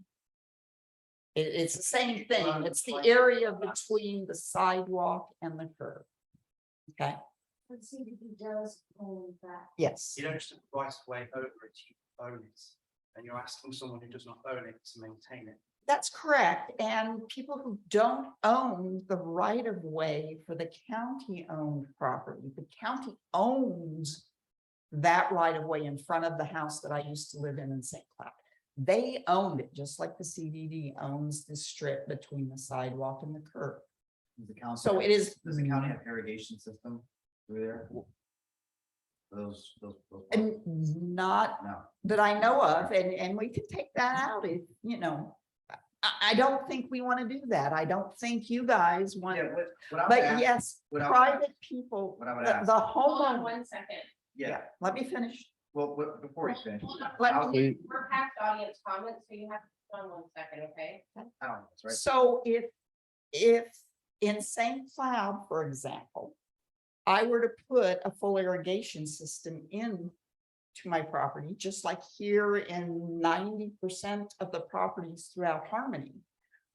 It's the same thing. It's the area between the sidewalk and the curb. Okay, But CDP does own that. yes. You don't just right of way over it, you own it. And you're asking someone who does not own it to maintain it. That's correct. And people who don't own the right of way for the county owned property, the county owns that right of way in front of the house that I used to live in St. Cloud. They owned it, just like the CDD owns the strip between the sidewalk and the curb. Does the county So it is. Does the county have irrigation system through there? Those. And not No. that I know of, and we could take that out if, you know, I don't think we want to do that. I don't think you guys want, Yeah, what I would but ask- yes, what I would private people, what I would the ask- the Hold on homeowner. 1 second. Yeah, Let me finish. well, before you finish. Let me- We're past audience comments, so you have to hold on 1 second, okay? I don't know, that's right. So if in St. Cloud, for example, I were to put a full irrigation system in to my property, just like here in 90% of the properties throughout Harmony,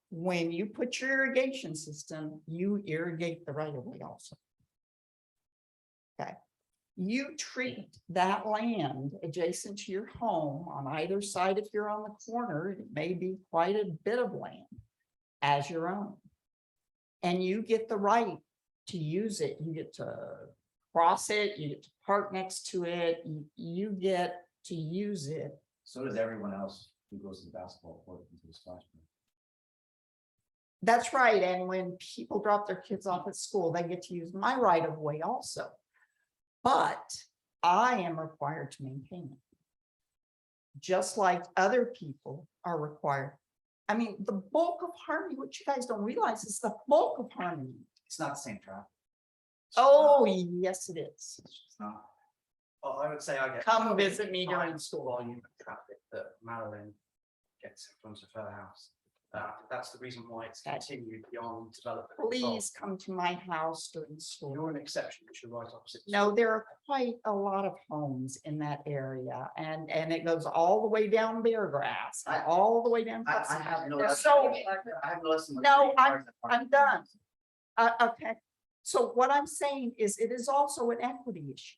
when you put your irrigation system, you irrigate the right of way also. Okay, you treat that land adjacent to your home on either side. If you're on the corner, it may be quite a bit of land as your own. And you get the right to use it. You get to cross it, you get to park next to it, you get to use it. So does everyone else who goes to the basketball court into the splash pad. That's right. And when people drop their kids off at school, they get to use my right of way also. But I am required to maintain it. Just like other people are required. I mean, the bulk of Harmony, what you guys don't realize is the bulk of Harmony. It's not the same traffic. Oh, yes, it is. It's not. Well, I would say I get. Come visit me during high school. Volume of traffic that Marilyn gets in front of her house. That's the reason why it's Okay. continued beyond development. Please come to my house during school. You're an exception, because you're right opposite. No, there are quite a lot of homes in that area, and it goes all the way down Bear Grass, all the way down. I have no. So, I have no lesson. No, I'm done. Okay, so what I'm saying is it is also an equity issue.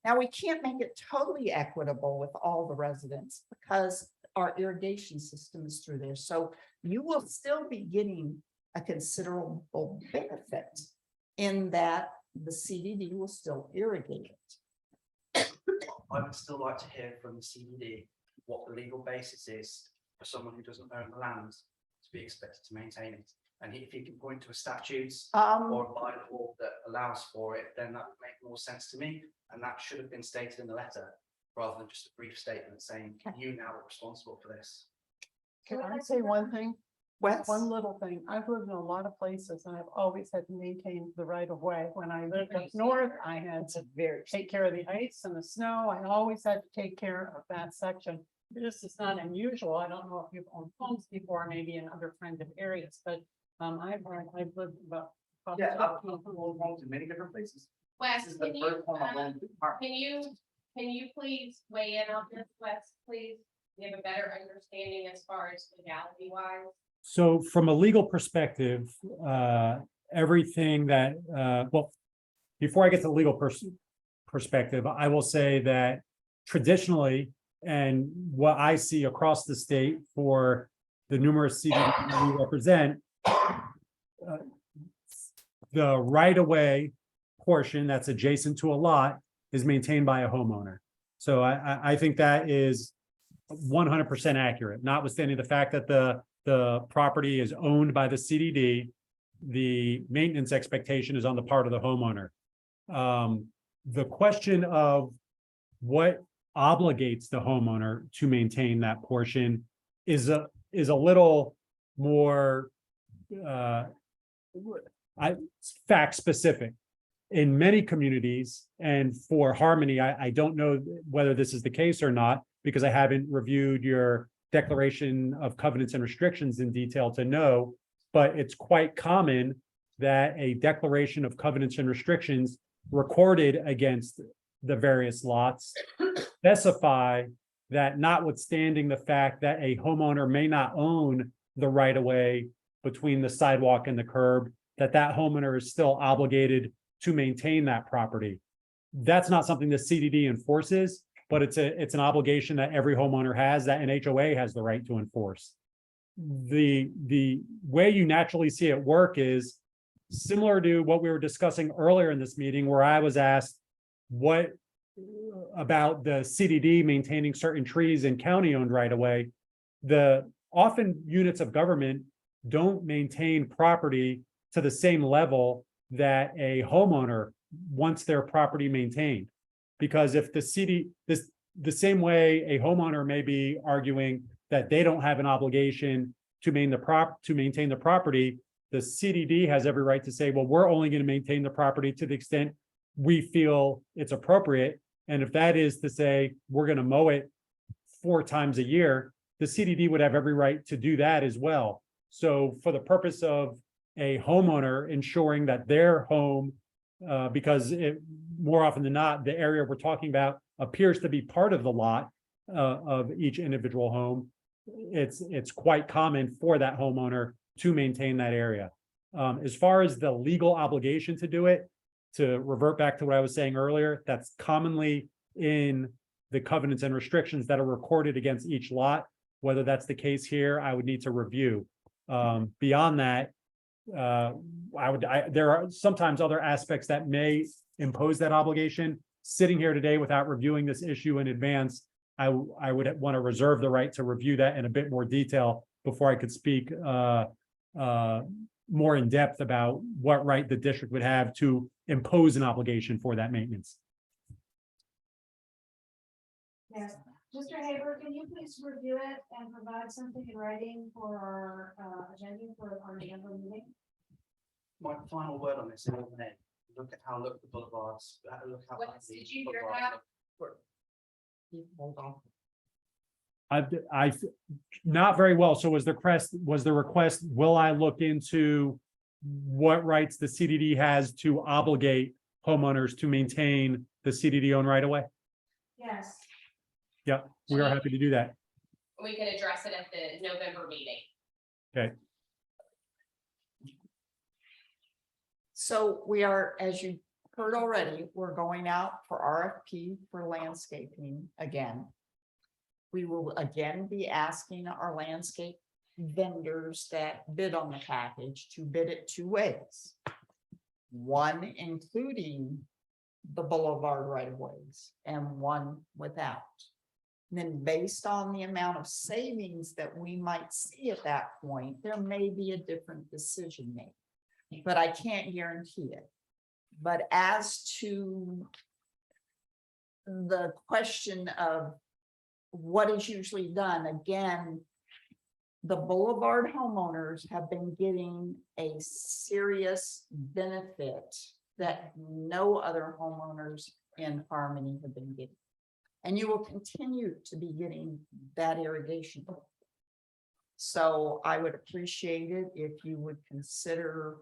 Now, we can't make it totally equitable with all the residents, because our irrigation system is through there. So you will still be getting a considerable benefit in that the CDD will still irrigate it. I would still like to hear from the CBD what the legal basis is for someone who doesn't own the land to be expected to maintain it. And if he can point to a statute or a bylaw that allows for it, then that would make more sense to me. And that should have been stated in the letter rather than just a brief statement saying you now are responsible for this. Can I say one thing? Wes? One little thing. I've lived in a lot of places and I've always had to maintain the right of way. When I lived up north, I had to take care of the ice and the snow. I always had to take care of that section. This is not unusual. I don't know if you've owned homes before, maybe in other kinds of areas, but I've lived about. In many different places. Wes, This is the can you, first one I've owned. can you please weigh in on this, Wes, please? You have a better understanding as far as legality wise. So from a legal perspective, everything that, well, before I get to the legal perspective, I will say that traditionally, and what I see across the state for the numerous CDs we represent, the right-of-way portion that's adjacent to a lot is maintained by a homeowner. So I think that is 100% accurate, notwithstanding the fact that the property is owned by the CDD, the maintenance expectation is on the part of the homeowner. The question of what obligates the homeowner to maintain that portion is a little more fact specific. In many communities, and for Harmony, I don't know whether this is the case or not, because I haven't reviewed your declaration of covenants and restrictions in detail to know, but it's quite common that a declaration of covenants and restrictions recorded against the various lots specify that notwithstanding the fact that a homeowner may not own the right of way between the sidewalk and the curb, that homeowner is still obligated to maintain that property. That's not something the CDD enforces, but it's an obligation that every homeowner has, that an HOA has the right to enforce. The way you naturally see it work is similar to what we were discussing earlier in this meeting, where I was asked what about the CDD maintaining certain trees in county-owned right-of-way. The often units of government don't maintain property to the same level that a homeowner wants their property maintained. Because if the same way a homeowner may be arguing that they don't have an obligation to maintain the property, the CDD has every right to say, well, we're only going to maintain the property to the extent we feel it's appropriate. And if that is to say, we're going to mow it 4 times a year, the CDD would have every right to do that as well. So for the purpose of a homeowner ensuring that their home, because more often than not, the area we're talking about appears to be part of the lot of each individual home, it's quite common for that homeowner to maintain that area. As far as the legal obligation to do it, to revert back to what I was saying earlier, that's commonly in the covenants and restrictions that are recorded against each lot. Whether that's the case here, I would need to review. Beyond that, there are sometimes other aspects that may impose that obligation. Sitting here today without reviewing this issue in advance, I would want to reserve the right to review that in a bit more detail before I could speak more in depth about what right the district would have to impose an obligation for that maintenance. Yes, Mr. Haber, can you please review it and provide something in writing for our agenda for our November meeting? My final word on this is look at how the boulevards, look how. What, did you hear that? Hold on. I not very well. So was the request, will I look into what rights the CDD has to obligate homeowners to maintain the CDD owned right away? Yes. Yeah, we are happy to do that. We can address it at the November meeting. Okay. So we are, as you heard already, we're going out for RFP for landscaping again. We will again be asking our landscape vendors that bid on the package to bid it two ways. One including the boulevard right of ways and one without. And then based on the amount of savings that we might see at that point, there may be a different decision made. But I can't guarantee it. But as to the question of what is usually done, again, the boulevard homeowners have been getting a serious benefit that no other homeowners in Harmony have been getting. And you will continue to be getting that irrigation. So I would appreciate it if you would consider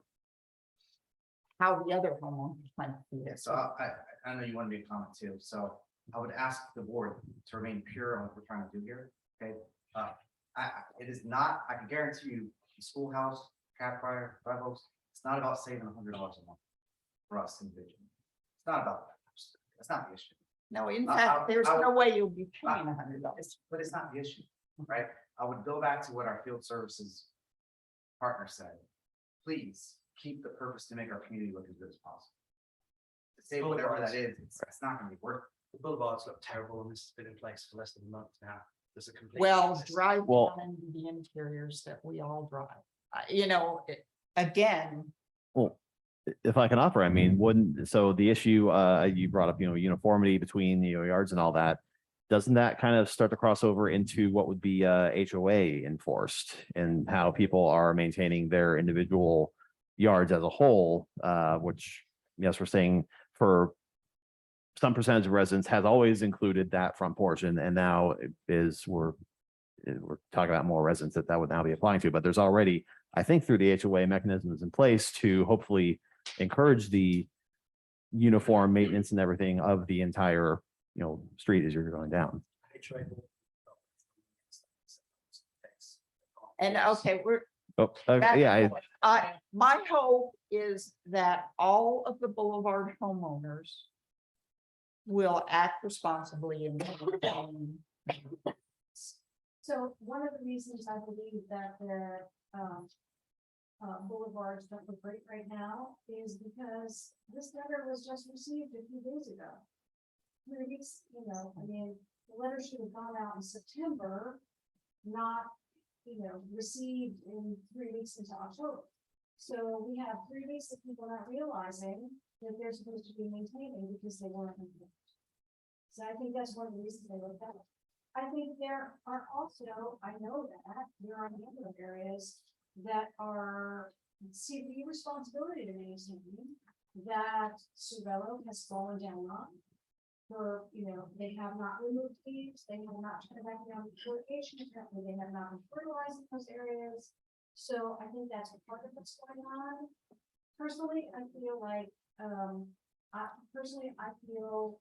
how the other homeowners might feel. Yeah, so I know you want to be a comment too, so I would ask the board to remain pure on what we're trying to do here, okay? It is not, I can guarantee you, the schoolhouse, campfire, Five Oaks, it's not about saving $100 a month for us individually. It's not about that. That's not the issue. No, in fact, there's no way you'll be paying $100. But it's not the issue, right? I would go back to what our field services partner said. Please keep the purpose to make our community look as good as possible. To say whatever that is, it's not gonna be worth it. The boulevard's look terrible and this has been in place for less than a month now. There's a complete. Well, drive Well- down into the interiors that we all drive. You know, again, Well, if I can offer, I mean, wouldn't, so the issue, you brought up, uniformity between, yards and all that. Doesn't that kind of start to cross over into what would be HOA enforced and how people are maintaining their individual yards as a whole, which, yes, we're saying for some percentage of residents has always included that front portion, and now we're talking about more residents that would now be applying to, but there's already, I think, through the HOA mechanisms in place to hopefully encourage the uniform maintenance and everything of the entire, street as you're going down. and okay, we're, Oh, yeah, my hope is that all of the boulevard homeowners will act responsibly and So one of the reasons I believe that the boulevards don't look great right now is because this letter was just received a few days ago. 3 weeks, I mean, the letter should have gone out in September, not, received in 3 weeks into October. So we have 3 weeks of people not realizing that they're supposed to be maintaining because they weren't. So I think that's one of the reasons they look better. I think there are also, I know that there are a number of areas that are CB responsibility to maintain that Cervello has fallen down on. For, they have not removed leaves, they have not turned back down irrigation, they have not been fertilizing those areas. So I think that's part of what's going on. Personally, I feel like, I feel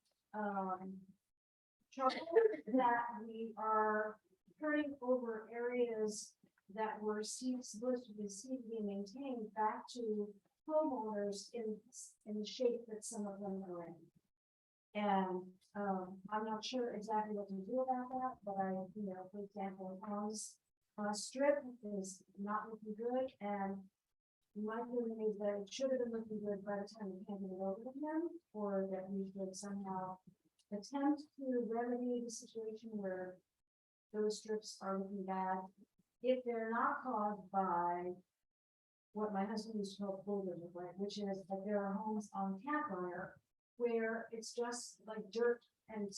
trouble that we are turning over areas that were supposed to be maintained back to homeowners in the shape that some of them are in. And I'm not sure exactly what to do about that, but for example, Tom's strip is not looking good, and my feeling is that it should have been looking good by the time we handed it over to him, or that we should somehow attempt to remedy the situation where those strips are looking bad if they're not caused by what my husband used to call bulldozers, right? Which is that there are homes on Campfire where it's just like dirt and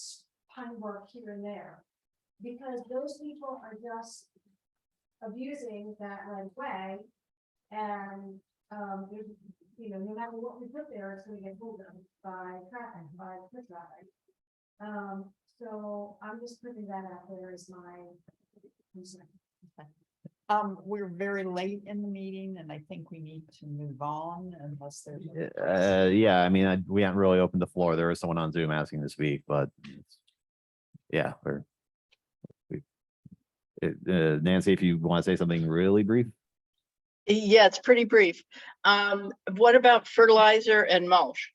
pine bark here and there, because those people are just abusing that right way, and no matter what we put there, it's going to get pulled up by traffic, by foot traffic. So I'm just putting that out there as my concern. we're very late in the meeting and I think we need to move on unless there's. yeah, I mean, we haven't really opened the floor. There is someone on Zoom asking to speak, but yeah, Nancy, if you want to say something really brief. Yeah, it's pretty brief. What about fertilizer and mulch?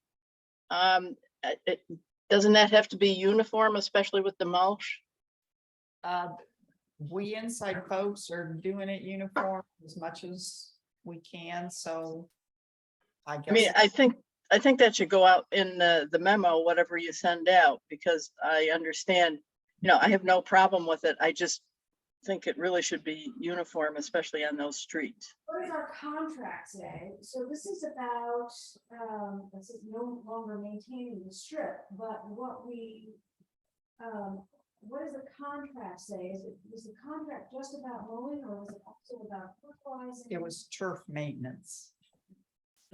Doesn't that have to be uniform, especially with the mulch? We inside folks are doing it uniform as much as we can, so. I I mean, guess, I think that should go out in the memo, whatever you send out, because I understand, I have no problem with it. I just think it really should be uniform, especially on those streets. What does our contract say? So this is about, this is no longer maintaining the strip, but what does the contract say? Is the contract just about mowing, or was it also about fertilizing? it was turf maintenance.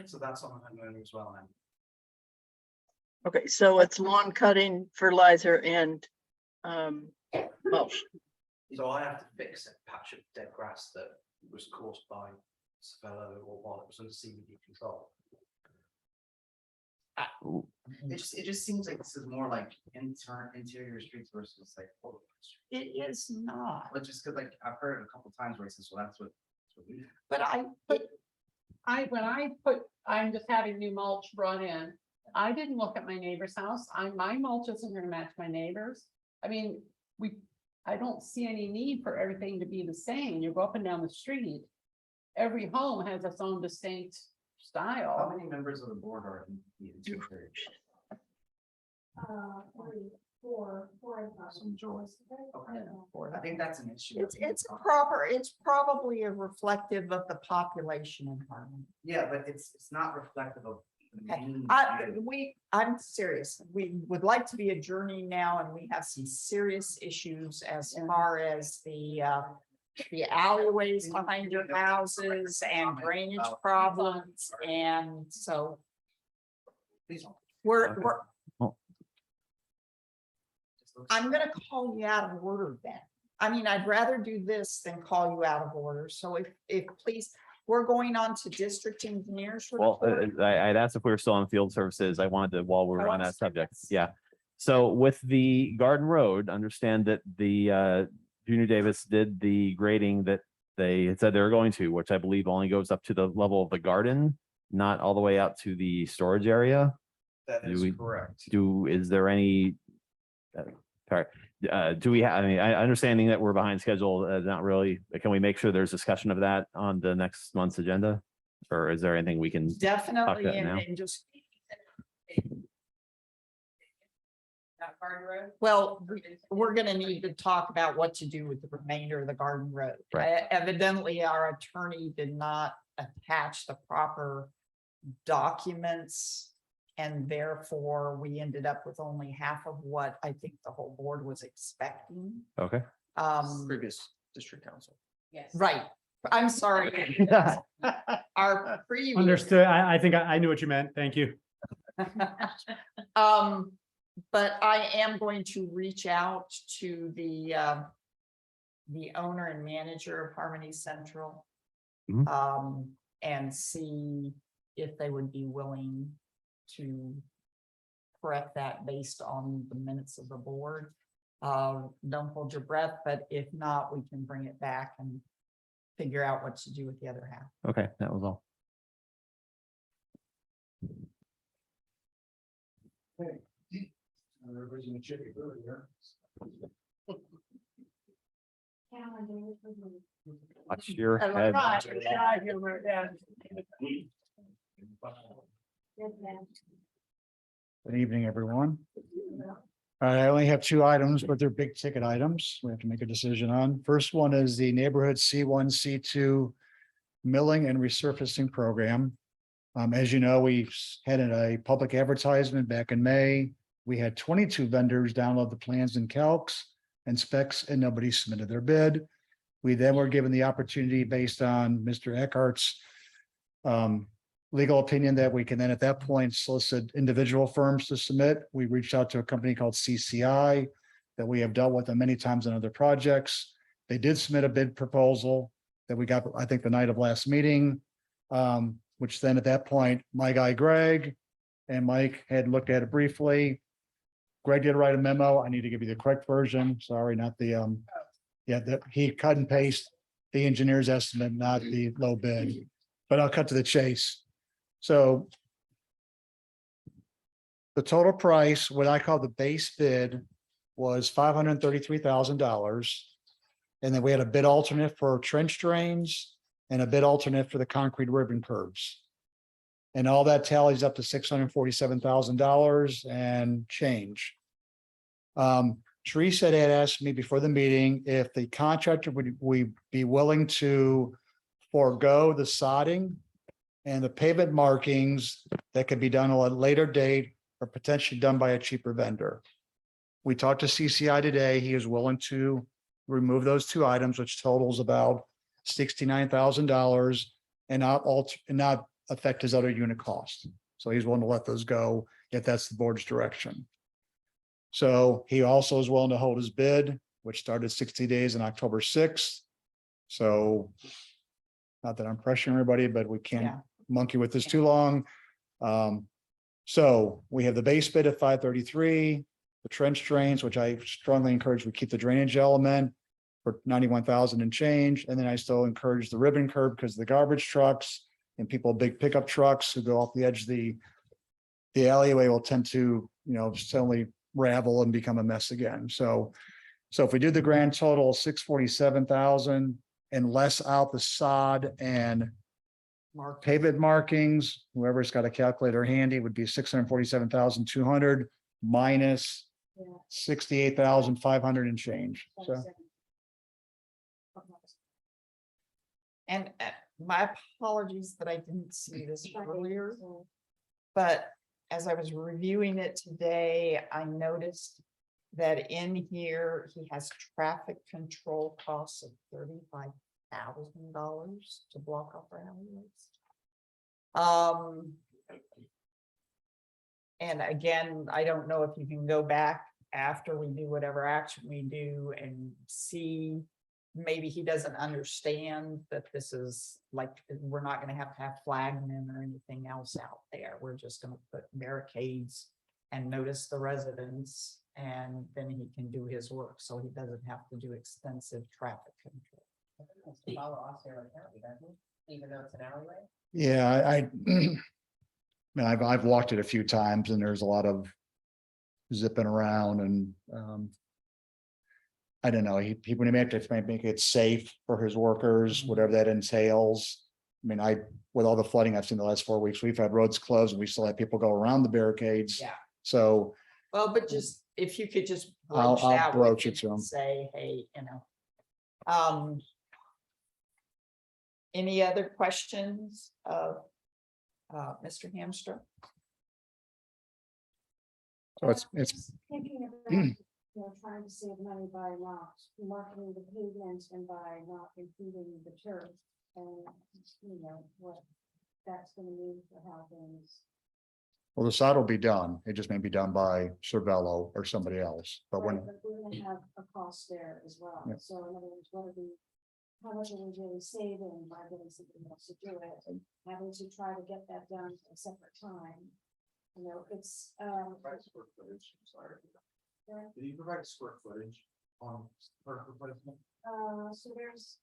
So that's on the memo as well then. Okay, so it's lawn cutting, fertilizer, and mulch. So I have to fix a patch of dead grass that was caused by Savello or while it was under CBD control. It just seems like this is more like interior streets versus like. It is not, But just cause like I've heard it a couple times where it says, well, that's what we do. but I'm just having new mulch brought in. I didn't look at my neighbor's house. My mulch isn't gonna match my neighbor's. I mean, I don't see any need for everything to be the same. You go up and down the street. Every home has its own distinct How style. many members of the board are in the interior? Four. Some joys. Okay. I think that's an issue. it's probably a reflective of the population in Harmony. Yeah, but it's not reflective of. the Okay. main I'm serious. We would like to be adjourning now, and we have some serious issues as far as the alleyways behind your houses and drainage problems, and so Please don't. we're, Well- I'm gonna call you out of order then. I mean, I'd rather do this than call you out of order, so if please, we're going on to district engineers. Well, report. I'd asked if we were still on field services. I wanted to, while we I were on wanna that say subject, yes. yeah. So with the Garden Road, understand that the Junior Davis did the grading that they had said they were going to, which I believe only goes up to the level of the garden, not all the way out to the storage area. That Do is we- correct. Is there any? Sorry, do we have, I mean, understanding that we're behind schedule, not really, can we make sure there's discussion of that on the next month's agenda? Or is there anything we can? Definitely, that now. and just, That Garden Road. well, we're gonna need to talk about what to do with the remainder of the Garden Road. Right. Evidently, our attorney did not attach the proper documents. And therefore, we ended up with only half of what I think the whole board was expecting. Okay. Previous district council. Yes. Right, I'm sorry. Our previous. Understood. I think I knew what you meant. Thank you. But I am going to reach out to the owner and manager of Harmony Central. Mhm. And see if they would be willing to correct that based on the minutes of the board. Don't hold your breath, but if not, we can bring it back and figure out what to do with the other half. Okay, that was all. Watch your head. Good evening, everyone. I only have two items, but they're big ticket items we have to make a decision on. First one is the neighborhood C1, C2 milling and resurfacing program. As you know, we had a public advertisement back in May. We had 22 vendors download the plans and calcs and specs, and nobody submitted their bid. We then were given the opportunity based on Mr. Eckhart's legal opinion that we can then at that point solicit individual firms to submit. We reached out to a company called CCI that we have dealt with on many times on other projects. They did submit a bid proposal that we got, I think, the night of last meeting, which then at that point, my guy Greg and Mike had looked at it briefly. Greg did write a memo. I need to give you the correct version. Sorry, not the, that he cut and paste the engineer's estimate, not the low bid, but I'll cut to the chase. So the total price, what I call the base bid, was $533,000. And then we had a bid alternate for trench drains and a bid alternate for the concrete ribbon curbs. And all that tallies up to $647,000 and change. Teresa had asked me before the meeting if the contractor would we be willing to forego the sodding and the pavement markings that could be done at a later date or potentially done by a cheaper vendor. We talked to CCI today. He is willing to remove those two items, which totals about $69,000 and not affect his other unit cost. So he's willing to let those go if that's the board's direction. So he also is willing to hold his bid, which started 60 days on October 6th. So not that I'm pressuring everybody, but we can't Yeah. monkey with this too long. So we have the base bid at 533, the trench drains, which I strongly encourage we keep the drainage element for 91,000 and change. And then I still encourage the ribbon curb because the garbage trucks and people, big pickup trucks who go off the edge of the alleyway will tend to, suddenly ravel and become a mess again. So if we do the grand total, 647,000 and less out the sod and pavement markings, whoever's got a calculator handy would be 647,200 minus Yeah. 68,500 and change. So And my apologies that I didn't see this earlier, but as I was reviewing it today, I noticed that in here, he has traffic control costs of $35,000 to block off our alleyways. And again, I don't know if you can go back after we do whatever action we do and see, maybe he doesn't understand that this is like, we're not gonna have flagmen or anything else out there. We're just gonna put barricades and notice the residents, and then he can do his work, so he doesn't have to do extensive traffic control. Even though it's an alleyway. yeah, I mean, I've walked it a few times and there's a lot of zipping around and I don't know, he when he make it safe for his workers, whatever that entails. I mean, with all the flooding I've seen the last 4 weeks, we've had roads closed and we still have people go around the barricades. Yeah. So Well, but just, if you could just I'll broach that with broach him it to and him. say, hey, any other questions of Mr. Hamster? So it's Just thinking about, trying to save money by not marketing the pavement and by not improving the turf. And, what that's gonna mean for how things. well, the sod will be done. It just may be done by Cervello or somebody else, but when Right, but we're gonna have a cost there as well. Yeah. So in other words, how much are we really saving by getting somebody else to do it and having to try to get that done at a separate time? It's, Square footage, I'm sorry. Yeah. Did you provide square footage on per replacement? so there's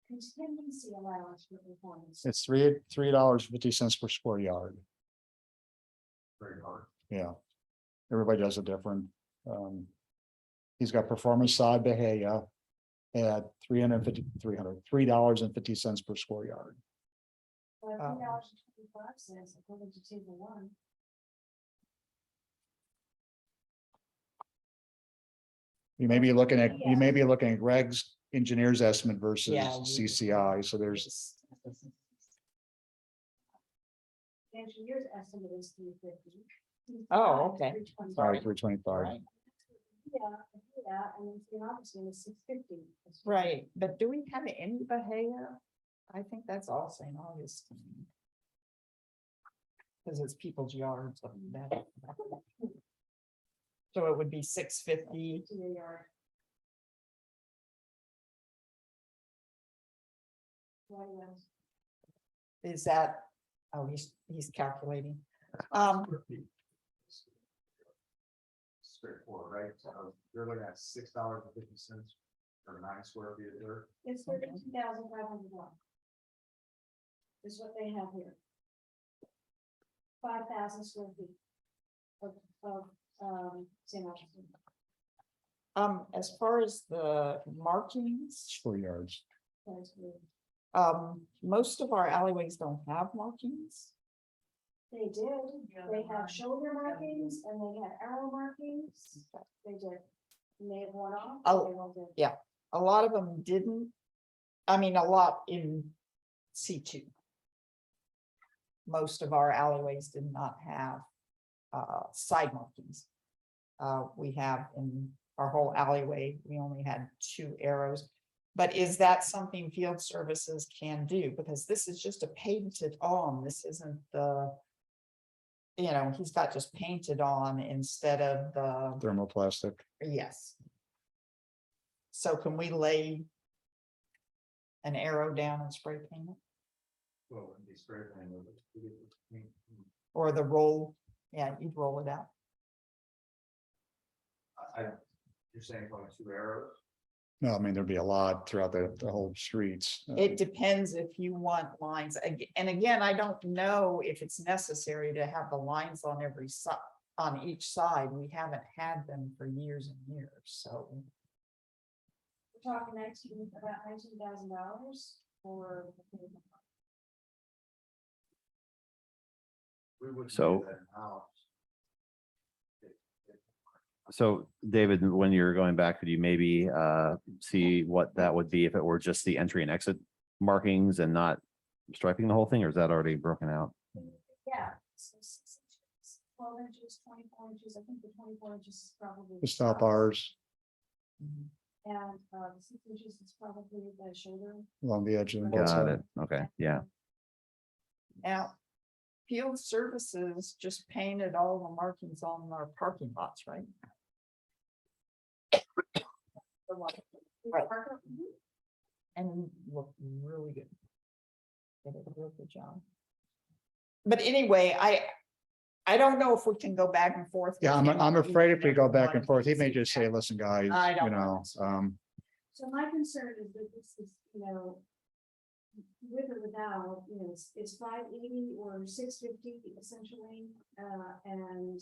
contingency allowance for performance. it's $3.50 per square yard. Very hard. Yeah. Everybody does it different. He's got performance sod Bahia at $3.50 per square yard. $3.25 according to table 1. You may be looking at Greg's engineer's estimate versus Yeah. CCI, so there's, The engineer's estimate is $3.50. Oh, okay. $3.25. sorry, 325. Right. Yeah, and then obviously it's $6.50. Right, but do we have any Bahia? I think that's all St. Augustine. Because it's people's yards. up there. So it would be $6.50. To your yard. What else? Is that, oh, he's calculating. Straightforward, right? So you're looking at $6.50 for 9 square feet of dirt. It's $32,501. Is what they have here. 5,000 square feet of St. Augustine. As far as the markings, Schoolyards. most of our alleyways don't have markings. They did, they have shoulder markings and they had arrow markings, they did. And they have one off. Oh, they all did. yeah. A lot of them didn't. I mean, a lot in C2. Most of our alleyways did not have side markings. We have in our whole alleyway, we only had 2 arrows. But is that something field services can do? Because this is just a painted on, this isn't the, you know, he's got just painted on instead of the, Thermoplastic. yes. So can we lay an arrow down and spray paint it? Or the roll, yeah, you'd roll it out. You're saying like 2 arrows? No, I mean, there'd be a lot throughout the whole streets. It depends if you want lines, and again, I don't know if it's necessary to have the lines on every side, on each side, we haven't had them for years and years, so. We're talking about $19,000 for. So- So David, when you're going back, could you maybe see what that would be if it were just the entry and exit markings and not striping the whole thing, or is that already broken out? Yeah. So 6 inches, 12 inches, 24 inches, I think the 24 inches is probably. The stop bars And the 6 inches is probably the shoulder. along the edge of the. Got it. Okay, yeah. Now, field services just painted all the markings on our parking lots, right? Right. And look really good. They did a real good job. But anyway, I don't know if we can go back and forth. with Yeah, I'm him on afraid if each we and go every back one and of forth, he these. may just say, listen, guys, I don't you know, So my concern is that this is, you know, with or without, you know, it's 580 or 650 essentially, and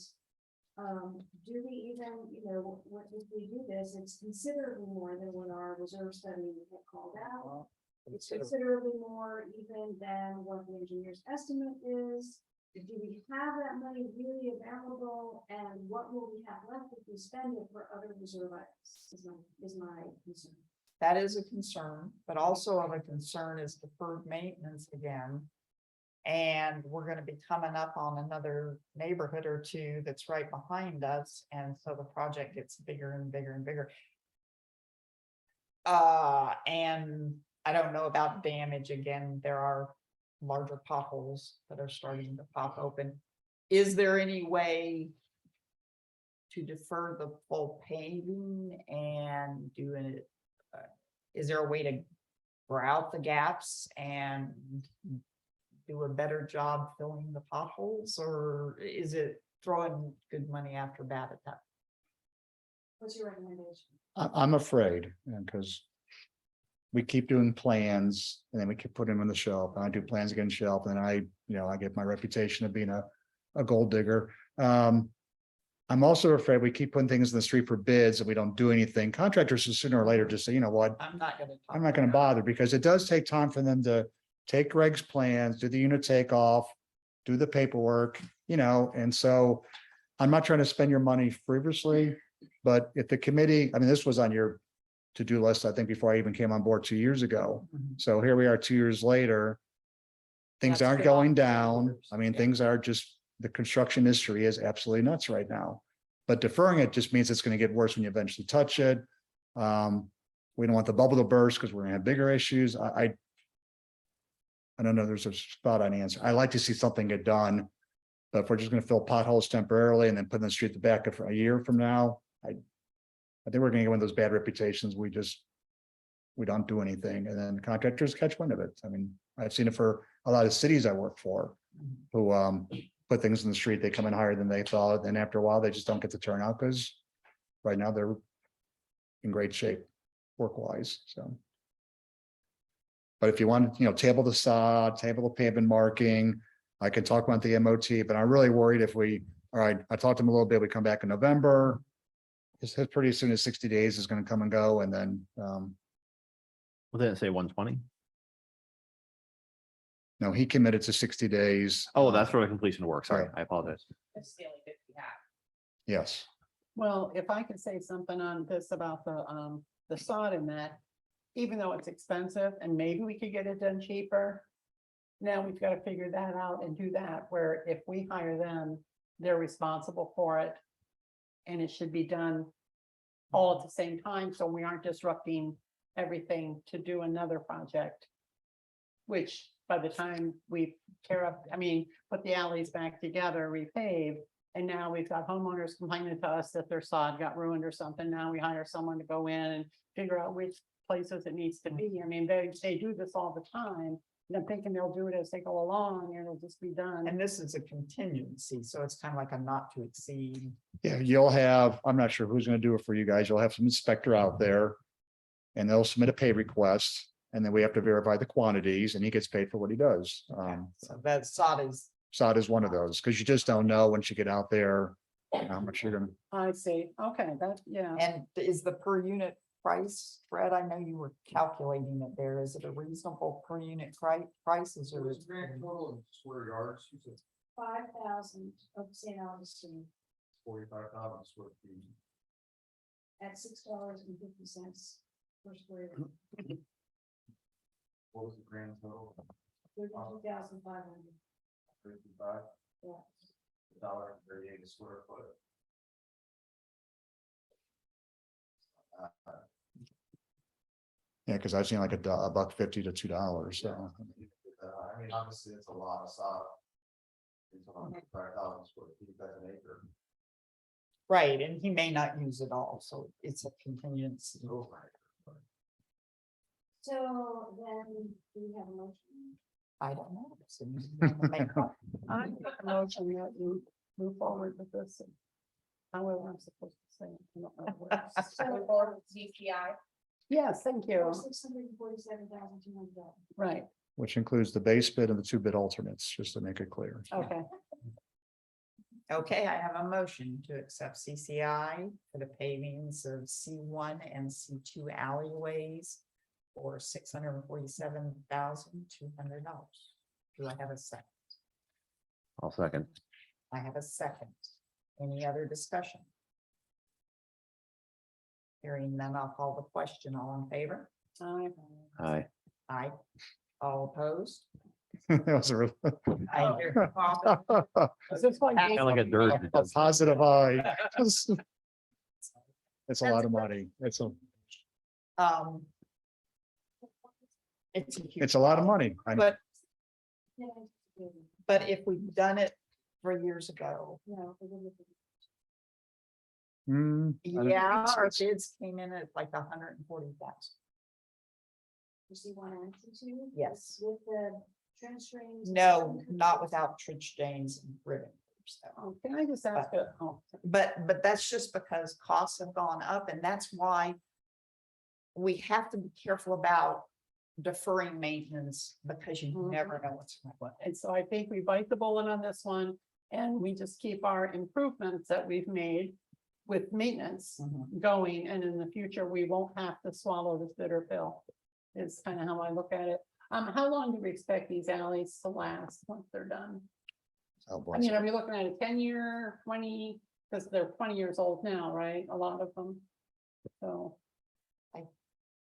do we even, you know, what if we do this, it's considerably more than what our reserve study had called out. It's considerably more even than what the engineer's estimate is. Do we have that money really available, and what will we have left if we spend it for other reserve items is my concern. That is a concern, but also of a concern is deferred maintenance again. And we're gonna be coming up on another neighborhood or 2 that's right behind us, and so the project gets bigger and bigger and bigger. And I don't know about damage again, there are larger potholes that are starting to pop open. Is there any way to defer the full paving and do it? Is there a way to grout the gaps and do a better job filling the potholes, or is it throwing good money after bad at that? What's your recommendation? I'm afraid, because we keep doing plans and then we keep putting them on the shelf, and I do plans against shelf, and I get my reputation of being a gold digger. I'm also afraid we keep putting things in the street for bids and we don't do anything. Contractors will sooner or later just say, you know what, I'm not I'm not gonna bother, because it does take time for them to take Greg's plans, do the unit takeoff, do the paperwork, and so I'm not trying to spend your money frivolously, but if the committee, I mean, this was on your to-do list, I think, before I even came on board 2 years ago. Mhm. So here we are 2 years later. Things That's aren't been on going for down. years, I mean, yeah. things are just, the construction industry is absolutely nuts right now. But deferring it just means it's going to get worse when you eventually touch it. We don't want the bubble to burst because we're gonna have bigger issues. I don't know, there's a spot on answer. I like to see something get done. But if we're just gonna fill potholes temporarily and then put in the street the back of a year from now, I think we're gonna get one of those bad reputations. We don't do anything, and then contractors catch wind of it. I mean, I've seen it for a lot of cities I work for, who put things in the street, they come in higher than they thought, and after a while, they just don't get the turnout, because right now they're in great shape work-wise, so. But if you want, table the sod, table the pavement marking, I can talk about the MOT, but I'm really worried if we, all right, I talked to them a little bit, we come back in November. He said pretty soon as 60 days is gonna come and go, and then, Well, didn't it say 120? no, he committed to 60 days. Oh, that's for the completion of work. Sorry, Right. I apologize. That's the only bit we have. Yes, Well, if I could say something on this about the sod in that, even though it's expensive and maybe we could get it done cheaper. Now we've got to figure that out and do that, where if we hire them, they're responsible for it. And it should be done all at the same time, so we aren't disrupting everything to do another project. Which by the time we tear up, put the alleys back together, repave. And now we've got homeowners complaining to us that their sod got ruined or something. Now we hire someone to go in and figure out which places it needs to be. They do this all the time. And I'm thinking they'll do it as they go along and it'll just be done. And this is a contingency, so it's kind of like a not to exceed. yeah, you'll have, I'm not sure who's gonna do it for you guys. You'll have some inspector out there. And they'll submit a pay request, and then we have to verify the quantities, and he gets paid for what he does. So that sod is, Sod is one of those, because you just don't know once you get out there how much you're gonna. I see. Okay, yeah. and is the per unit price, Fred, I know you were calculating it there. Is it a reasonable per unit prices or? $5,000 of St. Augustine 45,000 square feet. at $6.50 per square. What was the grand total? 32,500. 55, Yeah. $1.38 a square foot. Yeah, because I've seen like $1.50 to $2, so. Obviously, it's a lot of sod. It's 5,000 square feet, that's an acre. Right, and he may not use it all, so it's a contingency. So then we have a motion. I don't know. So you wanna make one? I make a motion that you move forward with this. However, I'm supposed to say it. I don't know what else. Or ZPI. Yes, thank you. $647,200. Right, Which includes the base bid and the 2 bid alternates, just to make it clear. okay. Okay, I have a motion to accept CCI for the pavings of C1 and C2 alleyways for $647,200. Do I have a second? I'll second. I have a second. Any other discussion? Hearing none, I'll call the question. All in favor? Aye. Aye. Aye. All opposed? That was a I hear cough. Is this like? Kind of like a dirt. a positive eye. It's a lot of money. Um. It's a huge, It's a lot of money. I know. but if we've done it 3 years ago, Hmm, I don't yeah, think our so. bids came in at like 140,000. You see one and two? Yes. With the trench drains? No, not without trench drains and ribbon. So. Oh, can I just ask a, oh, But that's just because costs have gone up, and that's why we have to be careful about deferring maintenance, because you Mhm. never know what's going to happen. and so I think we bite the bullet on this one. And we just keep our improvements that we've made with maintenance going, and in the future, we won't have to swallow this bitter pill. Is kind of how I look at it. How long do we expect these alleys to last once they're done? Oh, I bless mean, you. are we looking at a 10-year, 20, because they're 20 years old now, right? A lot of them. So, I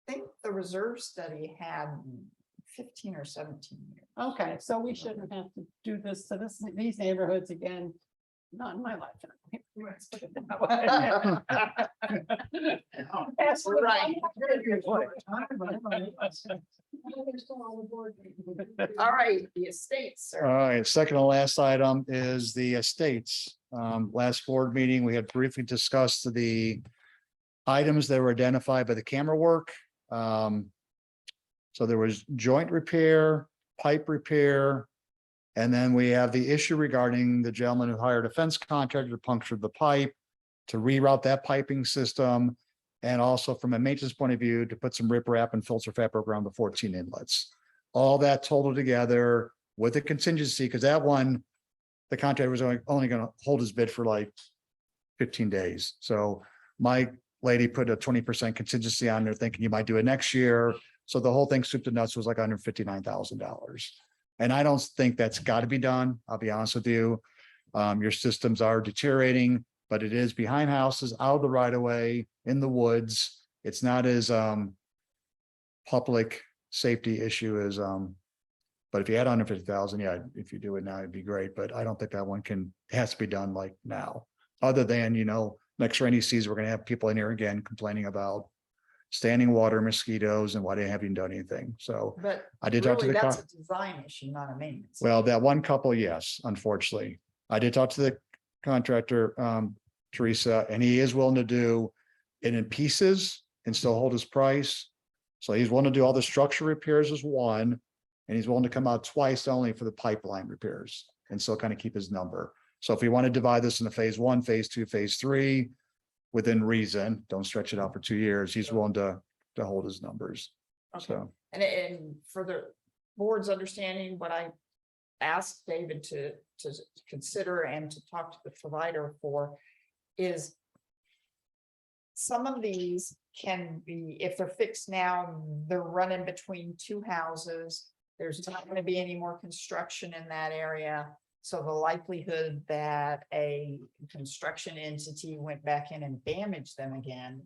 think the reserve study had 15 or 17 years. okay, so we shouldn't have to do this to these neighborhoods again. Not in my lifetime. Let's put it that way. That's Right. They're still on the board. All right, the estates, All sir. right, second to last item is the estates. Last board meeting, we had briefly discussed the items that were identified by the camera work. So there was joint repair, pipe repair, and then we have the issue regarding the gentleman who hired a fence contractor to puncture the pipe, to reroute that piping system, and also from a maintenance point of view, to put some riprap and filter fabric around the 14 inlets. All that totaled together with a contingency, because that one, the contractor was only going to hold his bid for like 15 days. So My lady put a 20% contingency on there thinking you might do it next year. So the whole thing soup to nuts was like $159,000. And I don't think that's got to be done. I'll be honest with you. Your systems are deteriorating, but it is behind houses, out of the right of way, in the woods. It's not as public safety issue as but if you had 150,000, yeah, if you do it now, it'd be great. But I don't think that one it has to be done like now. Other than, next rainy season, we're gonna have people in here again complaining about standing water, mosquitoes, and why they haven't done anything. So But I did talk to really, the that's a design issue, not a maintenance. well, that one couple, yes, unfortunately. I did talk to the contractor, Teresa, and he is willing to do it in pieces and still hold his price. So he's willing to do all the structure repairs as one, and he's willing to come out twice only for the pipeline repairs and still kind of keep his number. So if we want to divide this into phase 1, phase 2, phase 3, within reason, don't stretch it out for 2 years, he's willing to hold his numbers. Okay. So, And for the board's understanding, what I asked David to consider and to talk to the provider for is some of these can be, if they're fixed now, they're running between two houses. There's not going to be any more construction in that area. So the likelihood that a construction entity went back in and damaged them again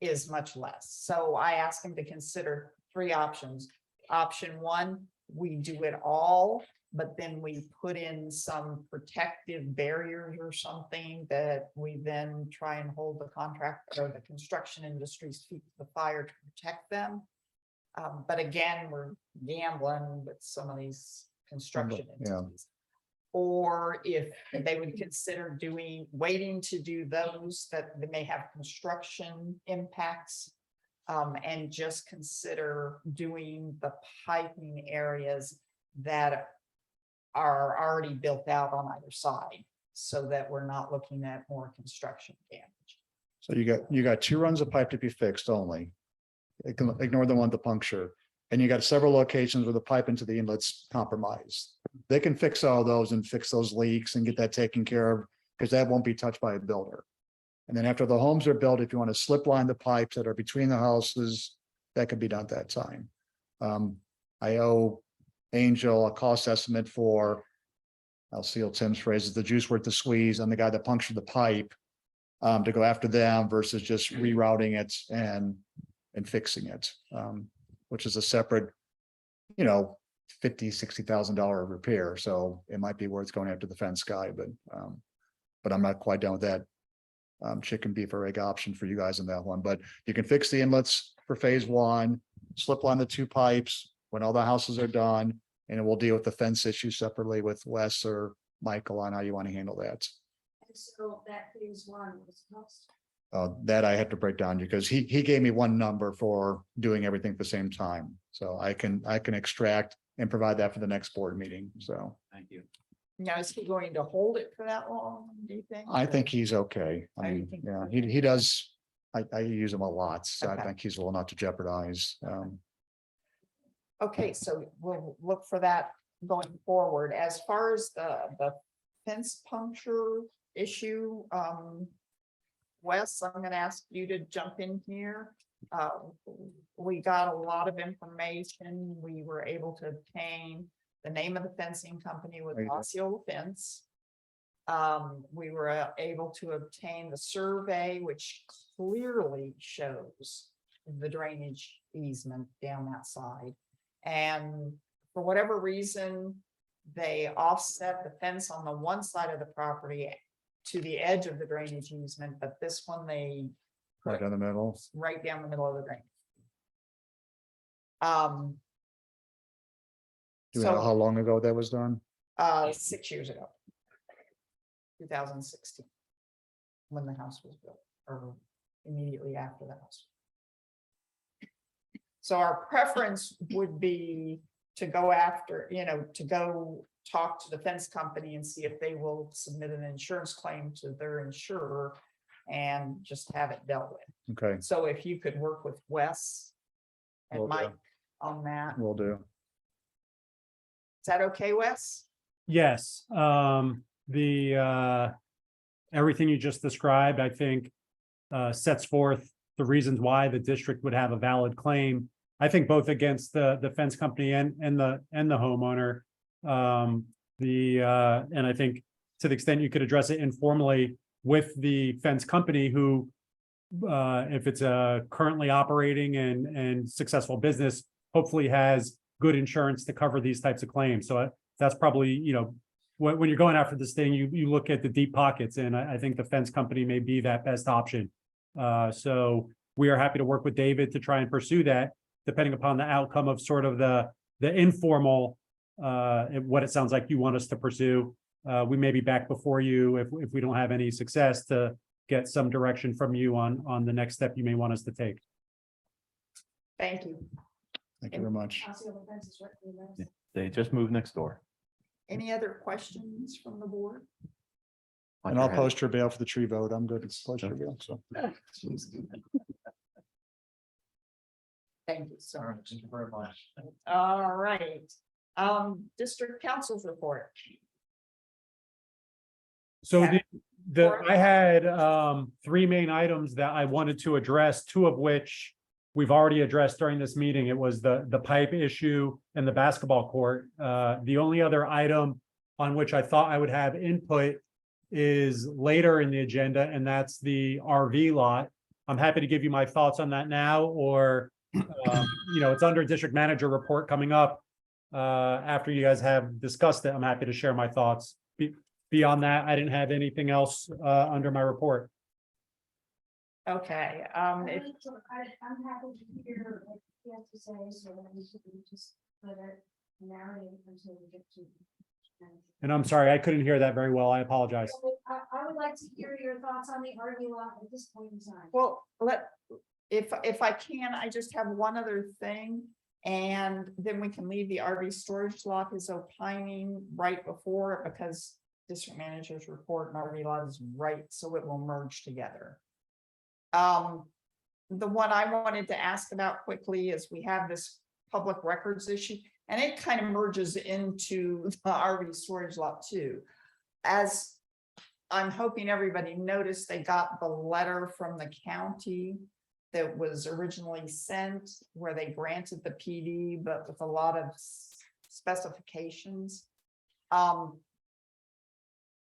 is much less. So I asked him to consider 3 options. Option 1, we do it all, but then we put in some protective barriers or something that we then try and hold the contract or the construction industry's feet to the fire to protect them. But again, we're gambling with some of these construction Yeah. entities. Or if they would consider waiting to do those that they may have construction impacts. And just consider doing the piping areas that are already built out on either side, so that we're not looking at more construction damage. So you got 2 runs of pipe to be fixed only. Ignore the one with the puncture. And you got several locations where the pipe into the inlet's compromised. They can fix all those and fix those leaks and get that taken care of, because that won't be touched by a builder. And then after the homes are built, if you want to slip line the pipes that are between the houses, that could be done at that time. I owe Angel a cost estimate for, I'll steal Tim's phrase, is the juice worth the squeeze on the guy that punctured the pipe, to go after them versus just rerouting it and fixing it, which is a separate, $50,000-$60,000 repair. So it might be worth going after the fence guy, but I'm not quite done with that. Chicken beef or egg option for you guys on that one, but you can fix the inlets for phase 1, slip line the 2 pipes when all the houses are done, and we'll deal with the fence issue separately with Wes or Michael on how you want to handle that. And so that phase 1 was cost. That I have to break down because he gave me one number for doing everything at the same time. So I can extract and provide that for the next board meeting. So Thank you. Now, is he going to hold it for that long, do you think? I think he's okay. I Oh, you mean, think- yeah, he does. I use him a lot. So I Okay. think he's willing not to jeopardize. Okay, so we'll look for that going forward. As far as the fence puncture issue, Wes, I'm gonna ask you to jump in here. We got a lot of information. We were able to obtain the name of the fencing company with Oh, you did? Osceola Fence. We were able to obtain the survey, which clearly shows the drainage easement down that side. And for whatever reason, they offset the fence on the one side of the property to the edge of the drainage easement, but this one they Right down the middle. right down the middle of the drain. Do you know how long ago that was done? 6 years ago. 2016. When the house was built, or immediately after the house. So our preference would be to go after, to go talk to the fence company and see if they will submit an insurance claim to their insurer and just have it dealt with. Okay, So if you could work with Wes and Will do. Mike on that, is will do. that okay, Wes? Yes, everything you just described, I think sets forth the reasons why the district would have a valid claim. I think both against the fence company and the homeowner. And I think to the extent you could address it informally with the fence company who, if it's a currently operating and successful business, hopefully has good insurance to cover these types of claims. So that's probably, you know, when you're going after this thing, you look at the deep pockets, and I think the fence company may be that best option. So we are happy to work with David to try and pursue that, depending upon the outcome of sort of the informal, what it sounds like you want us to pursue. We may be back before you if we don't have any success to get some direction from you on the next step you may want us to take. Thank you. Thank you very much. I'll see all the fences right through those. They just moved next door. Any other questions from the board? And I'll post your bail for the tree vote. I'm good. It's post your bail, so. Thank you, sir. Thank you very much. All right, district council's report. So Okay. I had three main items that I wanted to address, two of which we've already addressed during this meeting. It was the pipe issue and the basketball court. The only other item on which I thought I would have input is later in the agenda, and that's the RV lot. I'm happy to give you my thoughts on that now, or you know, it's under district manager report coming up. After you guys have discussed it, I'm happy to share my thoughts. Beyond that, I didn't have anything else under my report. Okay, I'm happy to hear what he has to say, so that we can just let it narrate until we get to. And I'm sorry, I couldn't hear that very well. I apologize. I would like to hear your thoughts on the RV lot at this point in time. well, if I can, I just have one other thing. And then we can leave the RV storage lot is opining right before it, because district manager's report and RV lot is right, so it will merge together. The one I wanted to ask about quickly is we have this public records issue, and it kind of merges into the RV storage lot too. As I'm hoping everybody noticed, they got the letter from the county that was originally sent, where they granted the PD, but with a lot of specifications.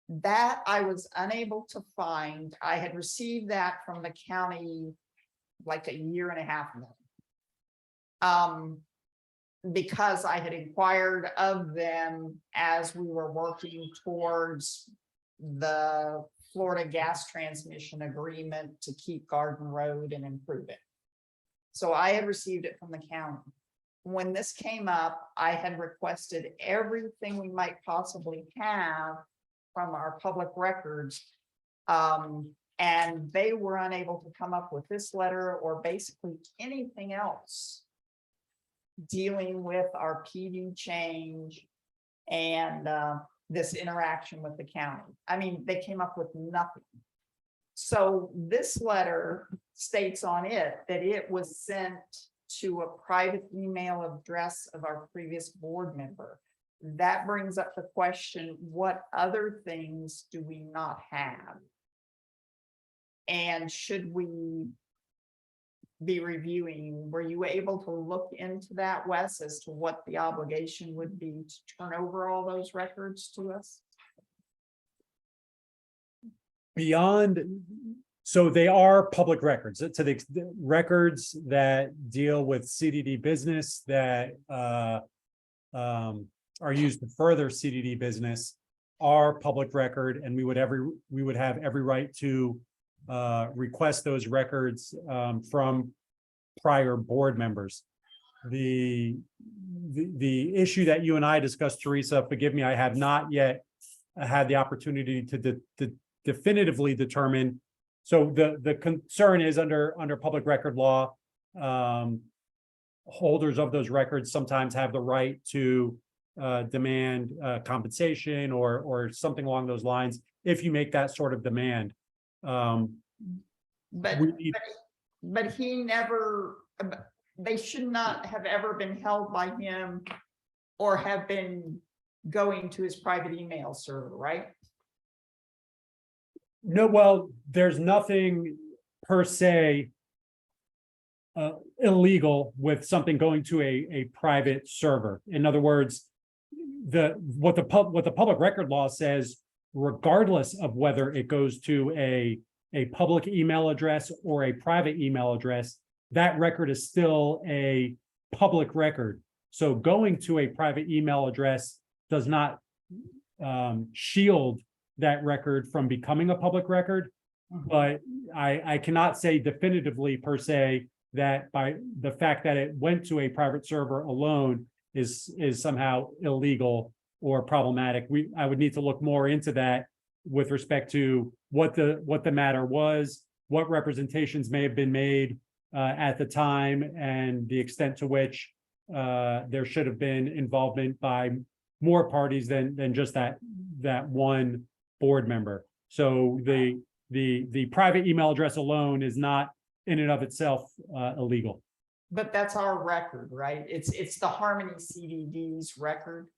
That I was unable to find. I had received that from the county like a year and a half ago. Because I had inquired of them as we were working towards the Florida gas transmission agreement to keep Garden Road and improve it. So I had received it from the county. When this came up, I had requested everything we might possibly have from our public records. And they were unable to come up with this letter or basically anything else dealing with our PD change and this interaction with the county. I mean, they came up with nothing. So this letter states on it that it was sent to a private email address of our previous board member. That brings up the question, what other things do we not have? And should we be reviewing? Were you able to look into that, Wes, as to what the obligation would be to turn over all those records to us? Beyond, so they are public records, to the records that deal with CDD business that are used to further CDD business are public record, and we would have every right to request those records from prior board members. The issue that you and I discussed, Teresa, forgive me, I have not yet had the opportunity to definitively determine. So the concern is under public record law, holders of those records sometimes have the right to demand compensation or something along those lines if you make that sort of demand. But he never, they should not have ever been held by him or have been going to his private email server, right? No, well, there's nothing per se illegal with something going to a private server. In other words, what the public record law says, regardless of whether it goes to a public email address or a private email address, that record is still a public record. So going to a private email address does not shield that record from becoming a public record. But I cannot say definitively per se that by the fact that it went to a private server alone is somehow illegal or problematic. I would need to look more into that with respect to what the matter was, what representations may have been made at the time, and the extent to which there should have been involvement by more parties than just that one board member. So the private email address alone is not in and of itself illegal. But that's our record, right? It's the Harmony CDD's record.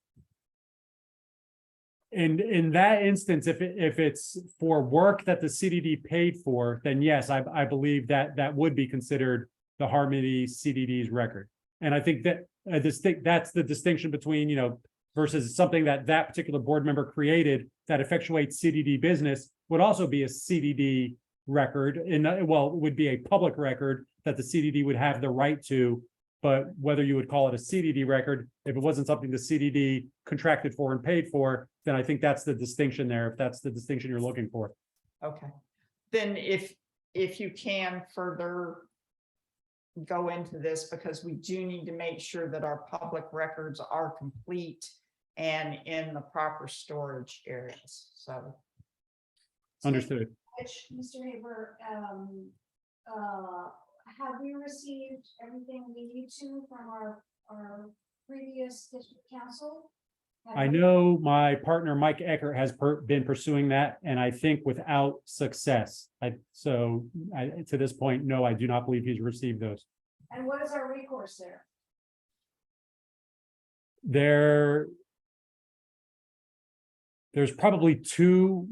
In that instance, if it's for work that the CDD paid for, then yes, I believe that would be considered the Harmony CDD's record. And I think that that's the distinction between, versus something that particular board member created that effectuates CDD business would also be a CDD record, it would be a public record that the CDD would have the right to, but whether you would call it a CDD record, if it wasn't something the CDD contracted for and paid for, then I think that's the distinction there, if that's the distinction you're looking for. Okay, then if you can further go into this, because we do need to make sure that our public records are complete and in the proper storage areas, so. Understood. Which, Mr. Haber, have we received everything we need to from our previous district council? I know my partner, Mike Eckert, has been pursuing that, and I think without success. To this point, no, I do not believe he's received those. And what is our recourse there? There's probably two.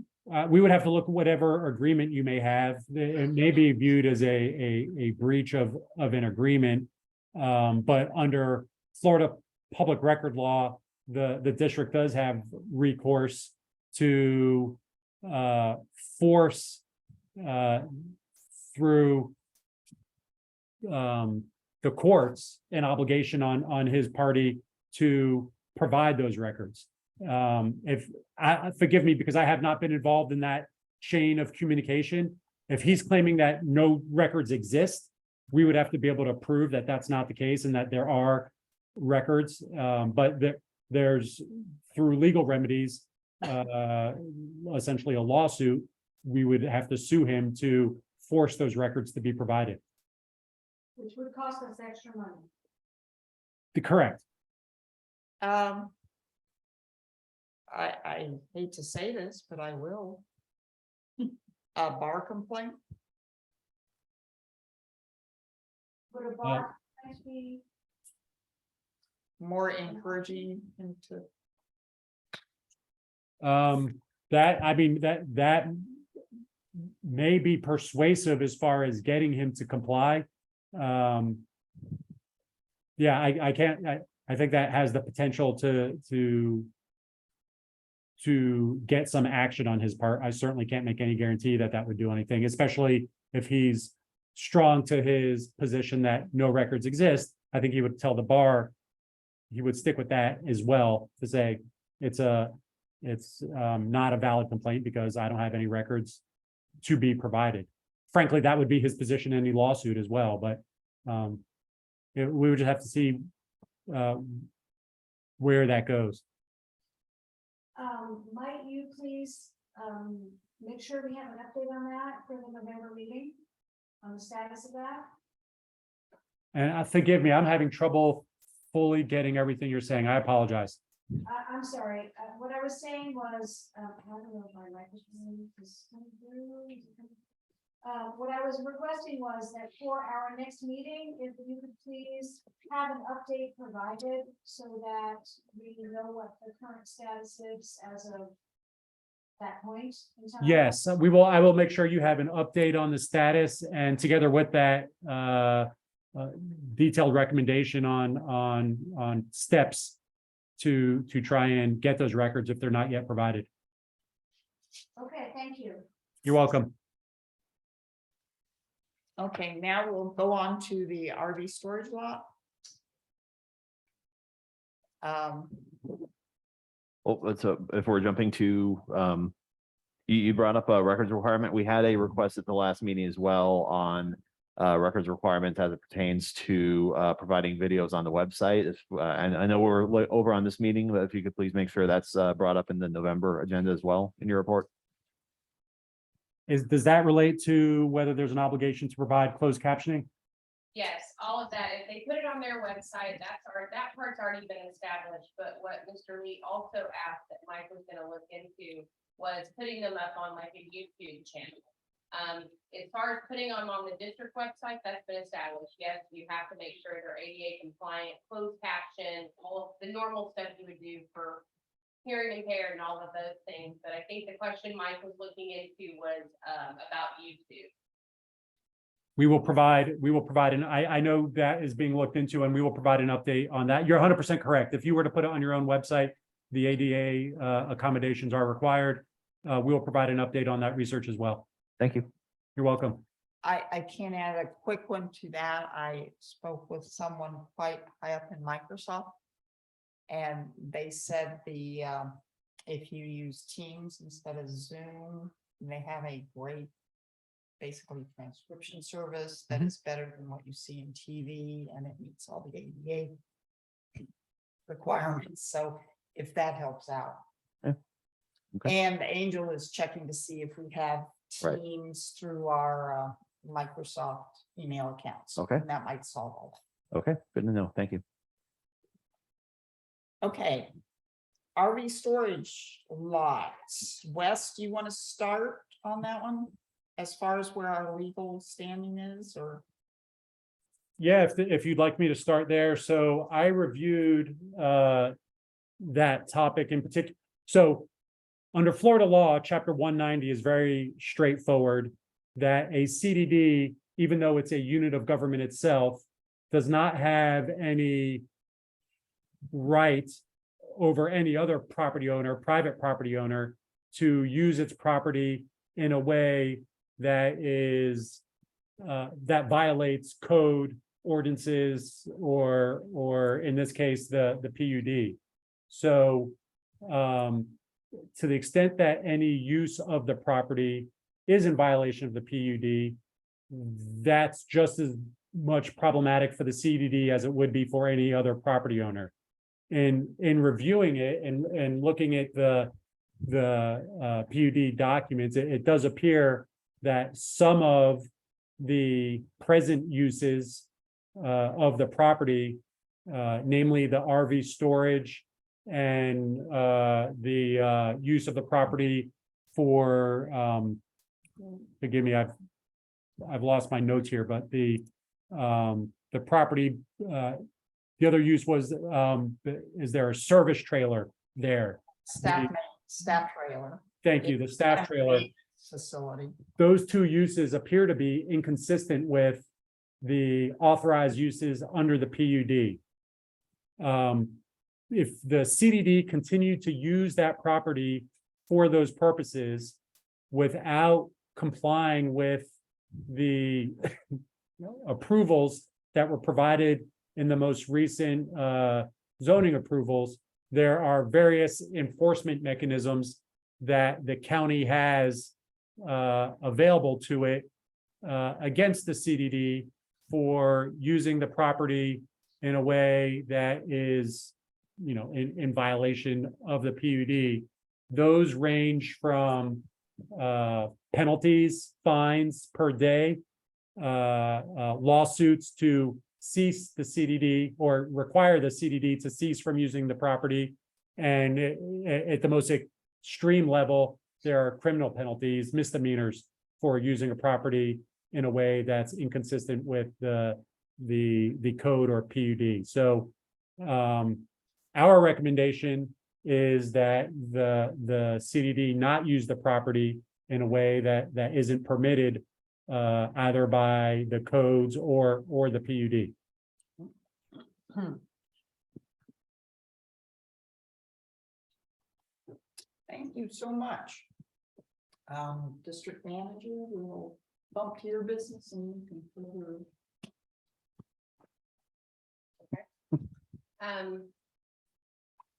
We would have to look at whatever agreement you may have. It may be viewed as a breach of an agreement. But under Florida public record law, the district does have recourse to force through the courts an obligation on his party to provide those records. Forgive me, because I have not been involved in that chain of communication. If he's claiming that no records exist, we would have to be able to prove that that's not the case and that there are records. But there's, through legal remedies, essentially a lawsuit, we would have to sue him to force those records to be provided. Which would cost us extra money. Correct. I hate to say this, but I will. A bar complaint? Would a bar be? More encouraging into. That may be persuasive as far as getting him to comply. Yeah, I think that has the potential to get some action on his part. I certainly can't make any guarantee that would do anything, especially if he's strong to his position that no records exist. I think he would tell the bar, he would stick with that as well, to say it's not a valid complaint because I don't have any records to be provided. Frankly, that would be his position in any lawsuit as well, but we would just have to see where that goes. Might you please make sure we have an update on that for the November meeting, on the status of that? And forgive me, I'm having trouble fully getting everything you're saying. I apologize. I'm sorry. What I was saying was, I don't know if my microphone is coming through. What I was requesting was that for our next meeting, if you could please have an update provided so that we know what the current status is as that point in time? Yes, I will make sure you have an update on the status and together with that, detailed recommendation on steps to try and get those records if they're not yet provided. Okay, thank you. You're welcome. Okay, now we'll go on to the RV storage lot. Well, so if we're jumping to, you brought up a records requirement. We had a request at the last meeting as well on records requirements as it pertains to providing videos on the website. And I know we're over on this meeting, but if you could please make sure that's brought up in the November agenda as well in your report. Does that relate to whether there's an obligation to provide closed captioning? Yes, all of that. If they put it on their website, that part's already been established, but what Mr. Lee also asked that Mike was gonna look into was putting them up on like a YouTube channel. As far as putting them on the district website, that's been established. Yes, you have to make sure they're ADA compliant, closed caption, all of the normal stuff you would do for hearing impaired and all of those things. But I think the question Mike was looking into was about YouTube. We will provide, and I know that is being looked into and we will provide an update on that. You're 100% correct. If you were to put it on your own website, the ADA accommodations are required. We will provide an update on that research as well. Thank you. You're welcome. I can add a quick one to that. I spoke with someone quite high up in Microsoft. And they said if you use Teams instead of Zoom, they have a great basically transcription service that is better than what you see in TV and it meets all the ADA requirements. So if that helps out. Yeah. Okay. And Angel is checking to see if we have Right. Teams through our Microsoft email accounts. Okay. And that might solve all that. Okay, good to know. Thank you. Okay. RV storage lots. Wes, do you want to start on that one? As far as where our legal standing is, or? Yeah, if you'd like me to start there. So I reviewed that topic in particular. So under Florida law, chapter 190 is very straightforward that a CDD, even though it's a unit of government itself, does not have any right over any other property owner, private property owner, to use its property in a way that is that violates code ordinances or in this case the PUD. So to the extent that any use of the property is in violation of the PUD, that's just as much problematic for the CDD as it would be for any other property owner. In reviewing it and looking at the PUD documents, it does appear that some of the present uses of the property, namely the RV storage and the use of the property for, forgive me, I've lost my notes here, but the property, the other use was, is there a service trailer there? Staff trailer. Thank you, the staff trailer. Facility. Those two uses appear to be inconsistent with the authorized uses under the PUD. If the CDD continued to use that property for those purposes without complying with the approvals that were provided in the most recent zoning approvals, there are various enforcement mechanisms that the county has available to it against the CDD for using the property in a way that is, in violation of the PUD. Those range from penalties, fines per day, lawsuits to cease the CDD or require the CDD to cease from using the property. And at the most extreme level, there are criminal penalties, misdemeanors for using a property in a way that's inconsistent with the code or PUD. So our recommendation is that the CDD not use the property in a way that isn't permitted either by the codes or the PUD. Thank you so much. District manager, we'll bump to your business and you can further.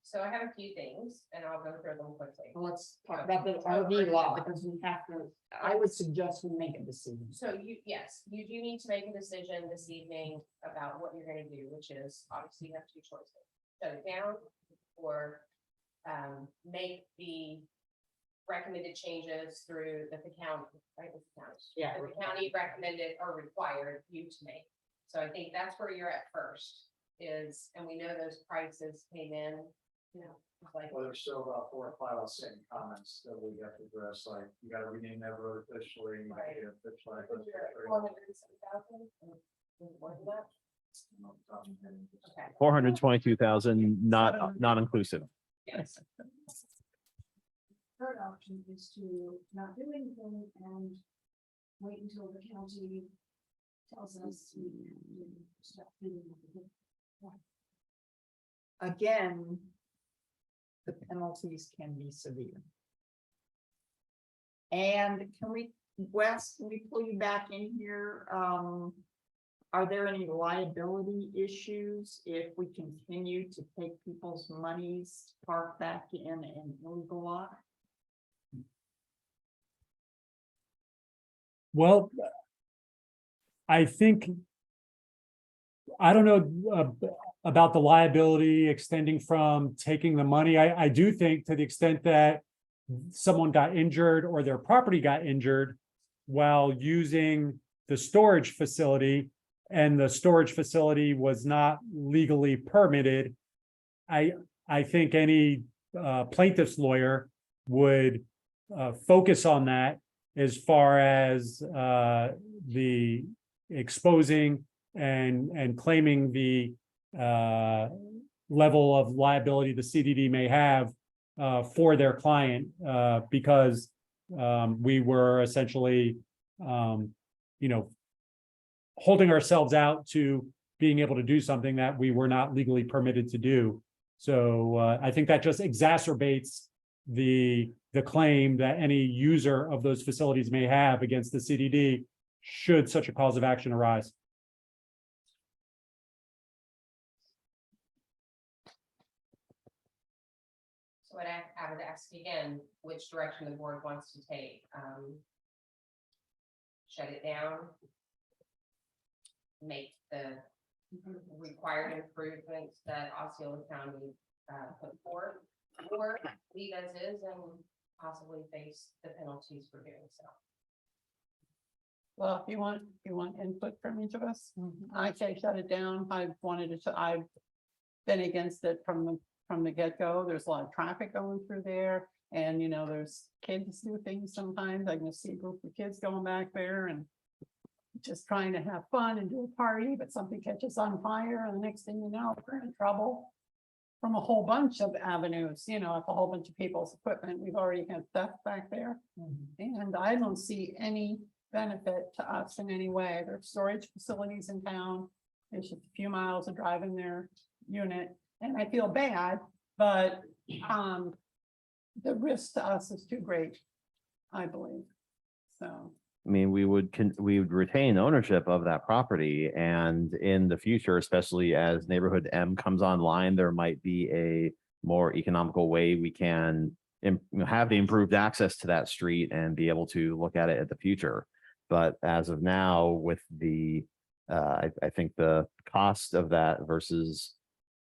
So I have a few things and I'll go through them quickly. Let's talk about the RV law because we have to, I would suggest we make a decision. So yes, you do need to make a decision this evening about what you're gonna do, which is obviously you have two choices. Shut it down or make the recommended changes through the county, right? It's the county. Yeah. The county recommended or required you to make. So I think that's where you're at first is, and we know those prices came in, you know, like. Well, there's still about 4 or 5 outstanding comments that we have to address, like you gotta rename that road officially. You Right. gotta fix like- 407,000? More than that? Okay. 422,000, not inclusive. Yes. Third option is to not do anything and wait until the county tells us to stop doing it. Again, the penalties can be severe. And can we, Wes, can we pull you back in here? Are there any liability issues if we continue to take people's monies, park back in an illegal lot? Well, I think, I don't know about the liability extending from taking the money. I do think to the extent that someone got injured or their property got injured while using the storage facility and the storage facility was not legally permitted, I think any plaintiff's lawyer would focus on that as far as the exposing and claiming the level of liability the CDD may have for their client because we were essentially, holding ourselves out to being able to do something that we were not legally permitted to do. So I think that just exacerbates the claim that any user of those facilities may have against the CDD should such a cause of action arise. So I would ask again, which direction the board wants to take. Shut it down. Make the required improvements that Osceola County put forth, or leave as is and possibly face the penalties for doing so. Well, if you want input from each of us, I say shut it down. I've been against it from the get-go. There's a lot of traffic going through there. And there's kids do things sometimes. I can see a group of kids going back there and just trying to have fun and do a party, but something catches on fire and the next thing you know, we're in trouble. From a whole bunch of avenues, if a whole bunch of people's equipment, we've already had theft back there. And I don't see any benefit to us in any way. There's storage facilities in town. There's just a few miles of driving their unit. And I feel bad, but the risk to us is too great, I believe. So. I mean, we would retain ownership of that property, and in the future, especially as neighborhood M comes online, there might be a more economical way we can have the improved access to that street and be able to look at it at the future. But as of now, with the I think the cost of that versus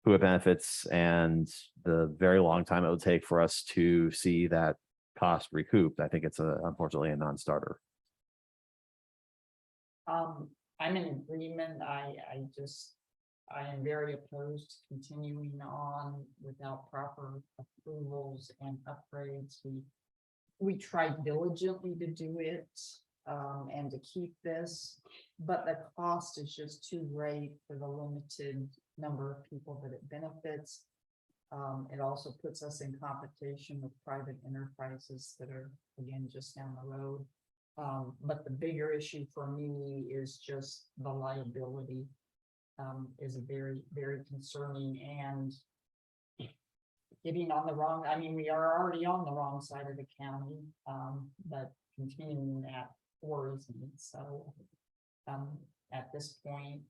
who it benefits and the very long time it will take for us to see that cost recouped, I think it's unfortunately a non-starter. I'm in agreement. I am very opposed to continuing on without proper approvals and upgrades. We tried diligently to do it and to keep this, but the cost is just too great for the limited number of people that it benefits. It also puts us in competition with private enterprises that are, again, just down the road. But the bigger issue for me is just the liability. Is a very, very concerning and getting on the wrong, I mean, we are already on the wrong side of the county, but continuing that worries me, so. At this point,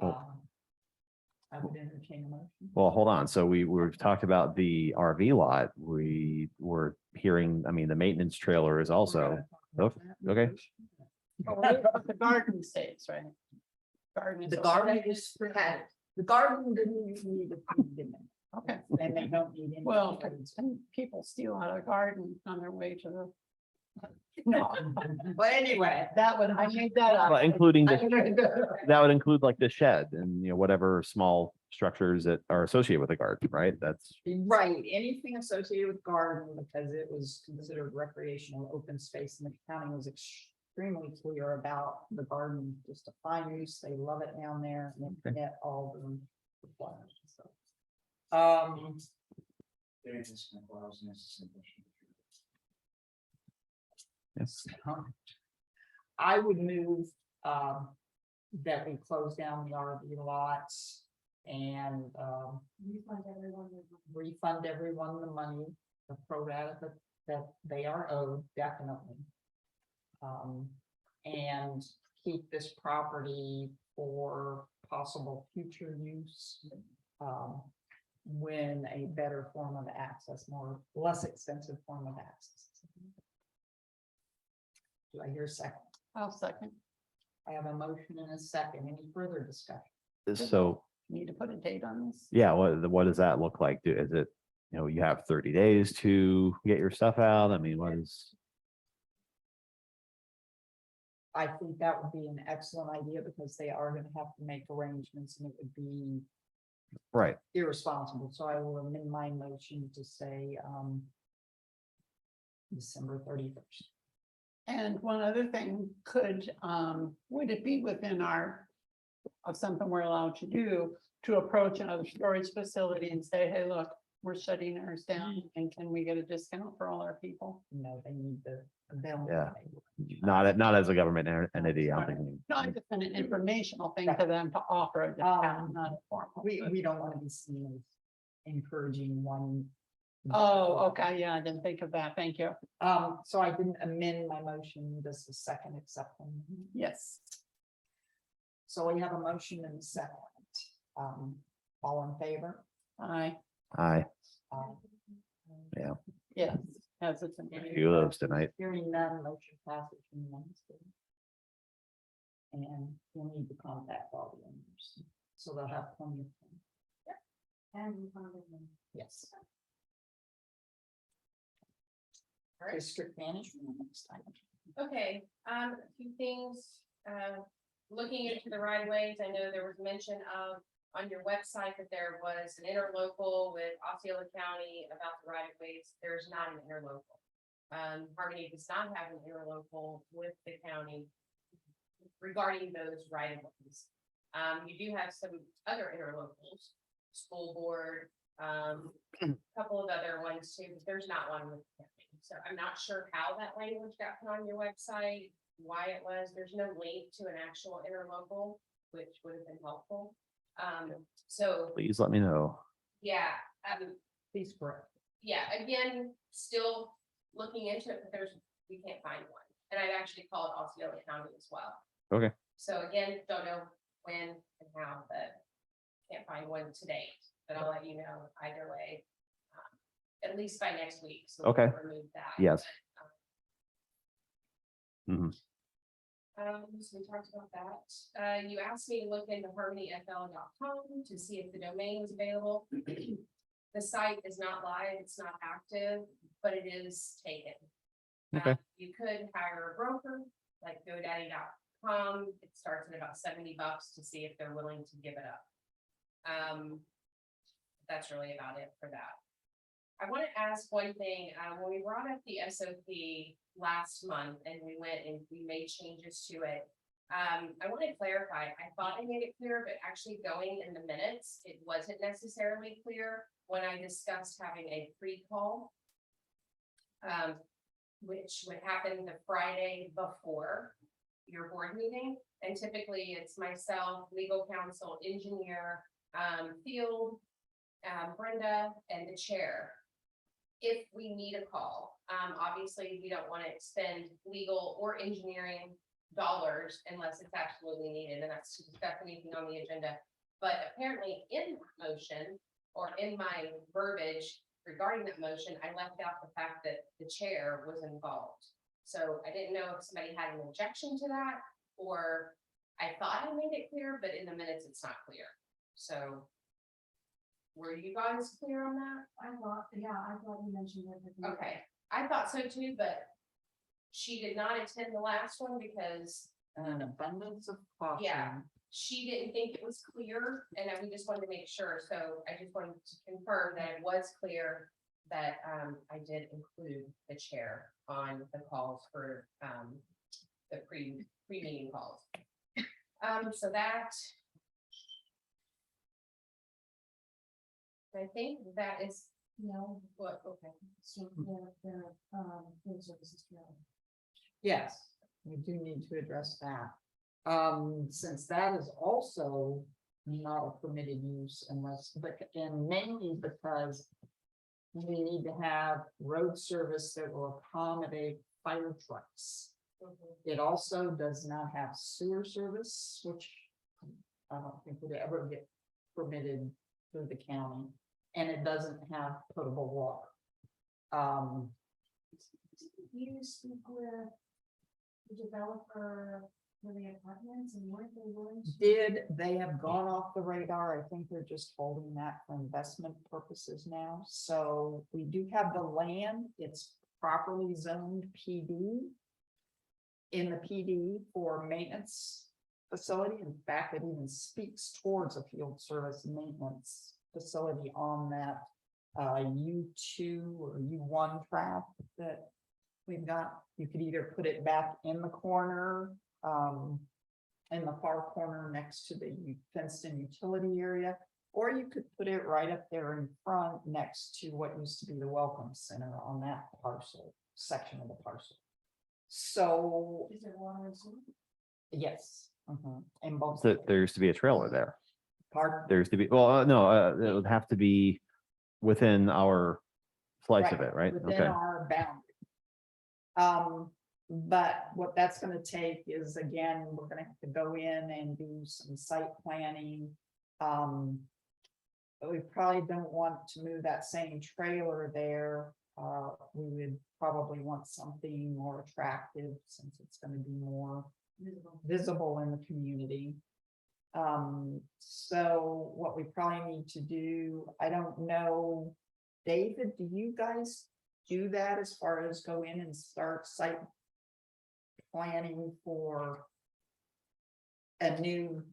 I would entertain a motion. Well, hold on. So we've talked about the RV lot. We were hearing, I mean, the maintenance trailer is also, okay. The garden stays, right? Garden. The garden is, the garden didn't even need a feed in it. Okay, And they don't need any. well, feeds. and people steal out of the garden on their way to the. No, but anyway. That one, I made that up. Well, including the, that would include like the shed and, whatever small structures that are associated with a garden, right? That's, Right, anything associated with garden, because it was considered recreational open space, and the county was extremely clear about the garden, just a fine use, they love it down there, and they met all the requirements, so. yes. I would move, that we close down the RV lots and, refund everyone the money, the pro rata that they are owed, definitely. And keep this property for possible future use. When a better form of access, less expensive form of access. Do I hear a second? I'll second. I have a motion and a second. Any further discussion? So, Need to put a date on this? yeah, what does that look like? Is it, you have 30 days to get your stuff out? I mean, what is? I think that would be an excellent idea because they are going to have to make arrangements and it would be Right. irresponsible. So I will amend my motion to say December 31st. And one other thing, would it be within of something we're allowed to do, to approach another storage facility and say, hey, look, we're shutting ours down and can we get a discount for all our people? No, they need the. they'll- Yeah. Not as a government entity, I'm thinking. No, I just an informational thing to them to offer a discount, not a formal. We don't want to be seen as encouraging one. Oh, okay, yeah, I didn't think of that, thank you. So I didn't amend my motion. Does the second accept them? Yes. So we have a motion and a second. All in favor? Aye, Aye, Um, yes, as it's. a few of those tonight. Hearing none, motion passes unanimously. And we'll need to contact all the owners, so they'll have plenty of time. And we found it. Yes. All right. District management next time. Okay, a few things, looking into the right of ways, I know there was mention of on your website that there was an interlocal with Osceola County about the right of ways. There's not an interlocal. Harmony does not have an interlocal with the county regarding those right of ways. You do have some other interlocals, school board, couple of other ones too, but there's not one with the county. So I'm not sure how that language got put on your website, why it was. There's no link to an actual interlocal, which would have been helpful. So, Please let me know. yeah, Please correct. yeah, again, still looking into it, but we can't find one. And I've actually called Osceola County as well. Okay. So again, don't know when and how, but can't find one today, but I'll let you know either way. At least by next week. So Okay. we'll remove that. Yes. But, so we talked about that. You asked me to look into harmonyfl.com to see if the domain is available. The site is not live, it's not active, but it is taken. Okay. You could hire a broker like GoDaddy.com. It starts at about $70 to see if they're willing to give it up. That's really about it for that. I want to ask one thing, when we brought up the SOP last month and we went and we made changes to it, I want to clarify, I thought I made it clear, but actually going in the minutes, it wasn't necessarily clear when I discussed having a pre-call. Which would happen the Friday before your board meeting, and typically it's myself, legal counsel, engineer, field, Brenda, and the chair. If we need a call, obviously, we don't want to expend legal or engineering dollars unless it's absolutely needed, and that's to discuss anything on the agenda. But apparently in that motion, or in my verbiage regarding that motion, I left out the fact that the chair was involved. So I didn't know if somebody had an objection to that, or I thought I made it clear, but in the minutes, it's not clear. So were you guys clear on that? I thought you mentioned it. Okay, I thought so too, but she did not attend the last one because An abundance of caution. Yeah. she didn't think it was clear, and we just wanted to make sure, so I just wanted to confirm that it was clear that I did include the chair on the calls for the pre-meeting calls. So that I think that is, No, what, okay. so the field services trail. Yes, we do need to address that. Since that is also not a permitted use unless, but, and mainly because we need to have road service that will accommodate fire trucks. It also does not have sewer service, which I don't think would ever get permitted through the county, and it doesn't have potable water. You speak with the developer for the apartments and weren't they willing to? They have gone off the radar? I think they're just holding that for investment purposes now. So we do have the land. It's properly zoned PD. In the PD for maintenance facility. In fact, it even speaks towards a field service maintenance facility on that U2 or U1 track that we've got. You could either put it back in the corner, in the far corner next to the fenced in utility area, or you could put it right up there in front next to what used to be the welcome center on that parcel, section of the parcel. So, Is there water and sewer? yes, and both. So there used to be a trailer there. Pardon? There used to be, well, no, it would have to be within our slice of it, right? Within Okay. our boundary. But what that's gonna take is, again, we're gonna have to go in and do some site planning. But we probably don't want to move that same trailer there. We would probably want something more attractive since it's gonna be more visible in the community. So what we probably need to do, I don't know, David, do you guys do that as far as go in and start site planning for a new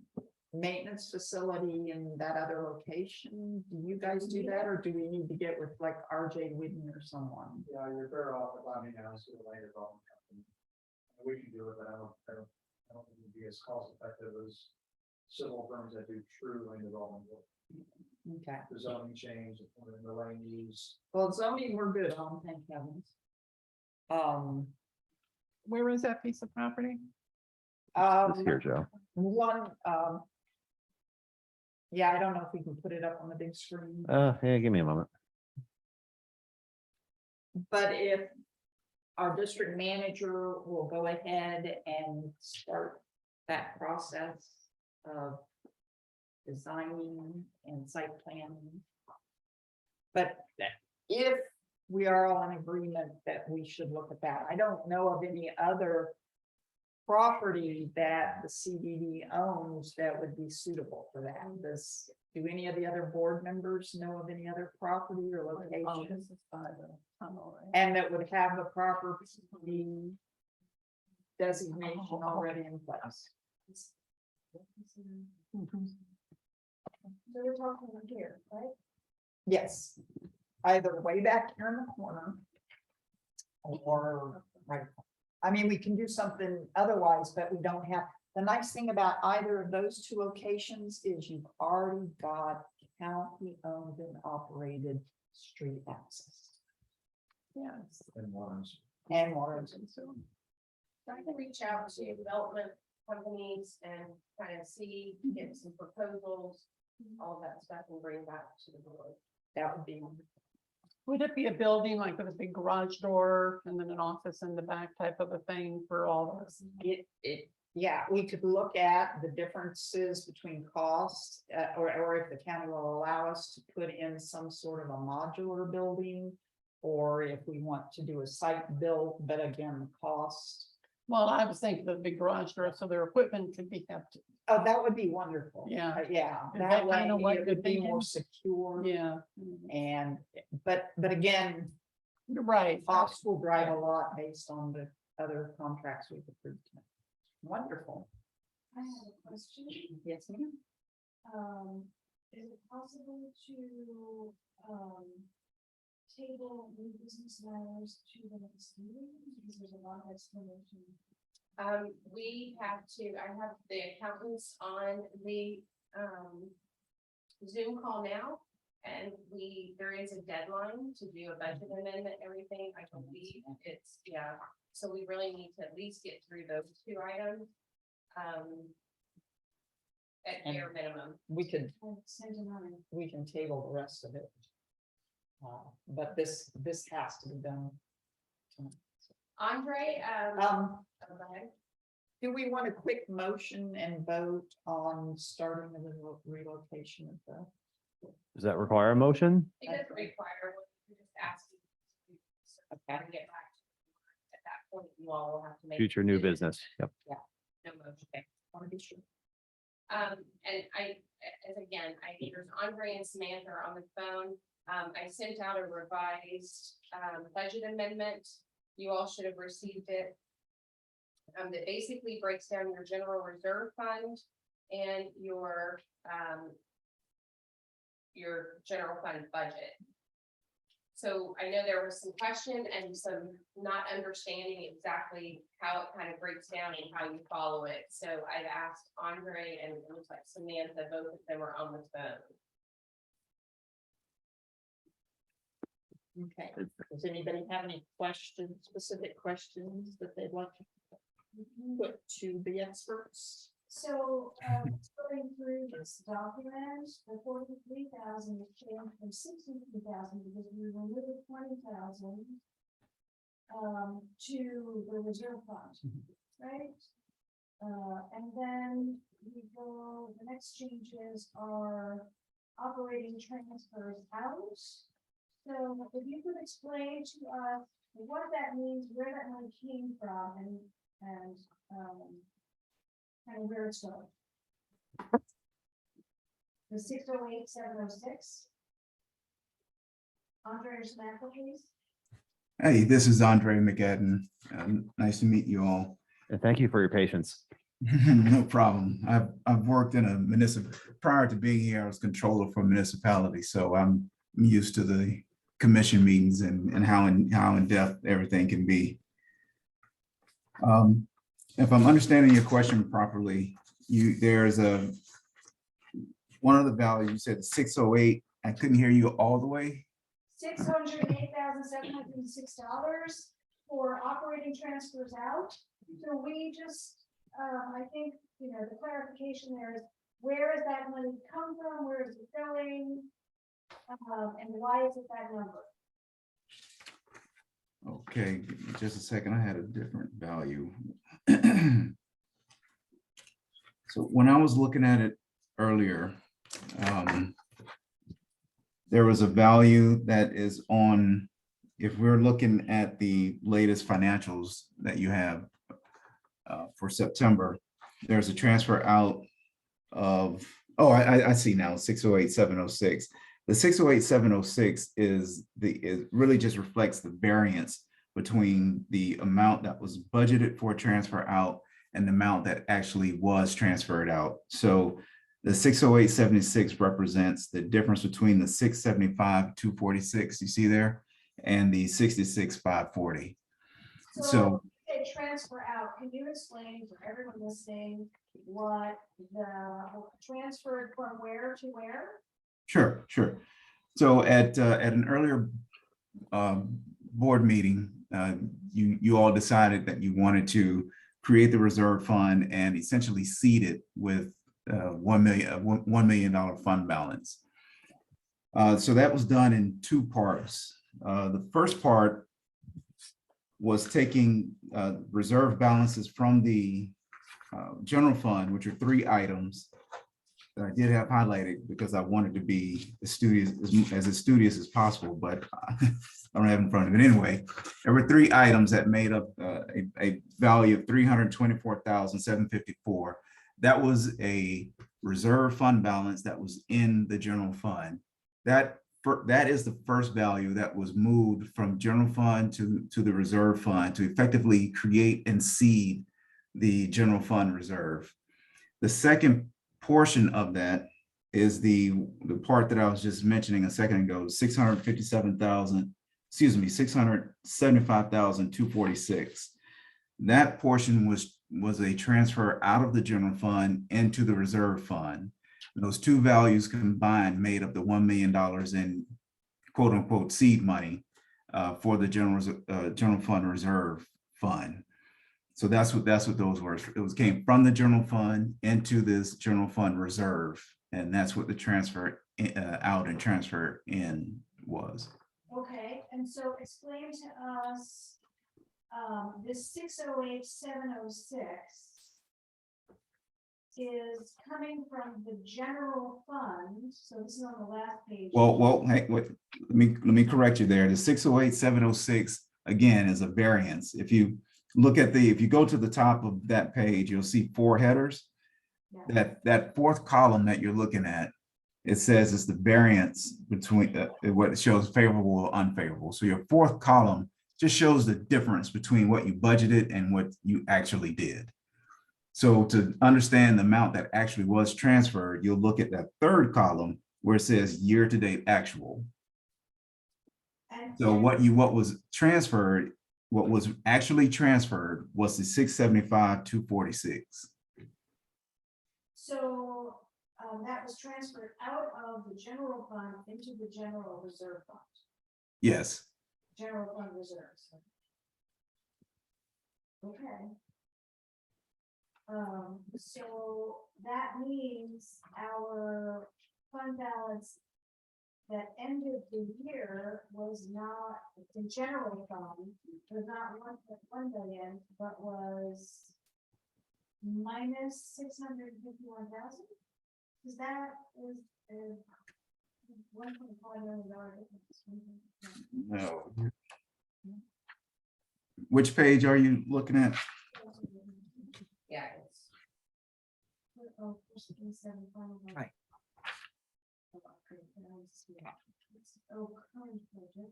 maintenance facility in that other location? Do you guys do that, or do we need to get with like RJ Whitney or someone? Yeah, you're better off allowing us to the land development company. We can do it, but I don't think it'd be as cost effective as civil firms that do true land development work. Okay, The zoning change, the land use. well, zoning, we're good on, thank heavens. Where is that piece of property? This here, Joe. One, yeah, I don't know if we can put it up on the big screen, Yeah, give me a moment. but if our district manager will go ahead and start that process of designing and site planning. But if we are all in agreement that we should look at that, I don't know of any other property that the CDD owns that would be suitable for that. Do any of the other board members know of any other property or location? This is by the tunnel, right? And that would have the proper PD designation already in place. So we're talking about here, right? Yes, either way back here in the corner. Or, right, I mean, we can do something otherwise, but we don't have, The nice thing about either of those two locations is you've already got county-owned and operated street access. Yes. And ones. And warrants and so on. Trying to reach out to development companies and kind of see, get some proposals, all of that stuff and bring back to the board. That would be wonderful. Would it be a building like with a big garage door and then an office in the back type of a thing for all of us? Yeah, we could look at the differences between costs, or if the county will allow us to put in some sort of a modular building. Or if we want to do a site build, but again, the cost. Well, I was thinking of the big garage door, so their equipment could be kept. Oh, that would be wonderful. Yeah. Yeah, Is that that way kinda what it you're would be more thinking? secure. Yeah. And, but again, You're right. costs will drive a lot based on the other contracts we've approved. Wonderful. I have a question. Yes, ma'am. Is it possible to, table new business matters to the next meeting? Because there's a lot of explanation. We have to, I have the accountants on the, Zoom call now. And there is a deadline to do a budget amendment, everything, I believe it's, yeah, so we really need to at least get through those two items. At bare minimum. We could, Send a line. we can table the rest of it. But this has to be done. Andre, Um, go ahead. do we want a quick motion and vote on starting the relocation of the? Does that require a motion? It doesn't require, we just ask you. To get back to at that point, you all will have to make. Future new business. Yep. No motion. Okay. Want to be sure. And there's Andre and Samantha are on the phone. I sent out a revised, budget amendment. You all should have received it. That basically breaks down your general reserve fund and your general fund budget. So I know there was some question and some not understanding exactly how it kind of breaks down and how you follow it. So I've asked Andre and it looks like Samantha, both of them are on the phone. Okay, does anybody have any questions, specific questions that they'd like to put to the experts? So, going through this document, the 43,000 changed from 63,000 because we removed 20,000 to the reserve fund, right? And then we go, the next changes are operating transfers out. So if you could explain to us what that means, where that money came from and where it's going. The 608-706. Andre or Samantha, please. Hey, this is Andre McGadden. Nice to meet you all. And thank you for your patience. No problem. I've worked in a municipal, prior to being here, I was controller for a municipality, so I'm used to the commission meetings and how in depth everything can be. If I'm understanding your question properly, there's one of the values, you said 608. I couldn't hear you all the way. $608,706 for operating transfers out. So we just, I think, the clarification there is, where is that money come from? Where is it going? And why is it that number? Okay, give me just a second. I had a different value. So when I was looking at it earlier, there was a value that is on, if we're looking at the latest financials that you have for September, there's a transfer out of, I see now, 608-706. The 608-706 is really just reflects the variance between the amount that was budgeted for transfer out and the amount that actually was transferred out. So the 608-76 represents the difference between the 675-246 you see there and the 66-540. So say transfer out, can you explain for everyone listening what the transferred from where to where? Sure, sure. So at an earlier board meeting, you all decided that you wanted to create the reserve fund and essentially seed it with $1 million fund balance. So that was done in two parts. The first part was taking reserve balances from the general fund, which are 3 items that I did have highlighted because I wanted to be as studious as possible, but I don't have it in front of it anyway. There were 3 items that made up a value of $324,754. That was a reserve fund balance that was in the general fund. That is the first value that was moved from general fund to the reserve fund to effectively create and seed the general fund reserve. The second portion of that is the part that I was just mentioning a second ago, 675,246. That portion was a transfer out of the general fund into the reserve fund. Those two values combined made up the $1 million in quote unquote seed money for the general fund reserve fund. So that's what those were. It came from the general fund into this general fund reserve, and that's what the transfer out and transfer in was. Okay, and so explain to us, this 608,706 is coming from the general fund, so this is on the last page. Well, hey, wait, let me correct you there. The 608,706 again is a variance. If you look at if you go to the top of that page, you'll see 4 headers. Yeah. That 4th column that you're looking at, it says it's the variance between what it shows favorable or unfavorable. So your 4th column just shows the difference between what you budgeted and what you actually did. So to understand the amount that actually was transferred, you'll look at that 3rd column where it says year-to-date actual. So what was transferred, what was actually transferred was the 675,246. So that was transferred out of the general fund into the general reserve fund, Yes. general fund reserves. Okay. So that means our fund balance that ended the year was not, the general fund was not 1.1 billion, but was minus 651,000. Is that is $1.5 million difference? No. Which page are you looking at? Yeah, Oh, 27, Right. Oh, current budget.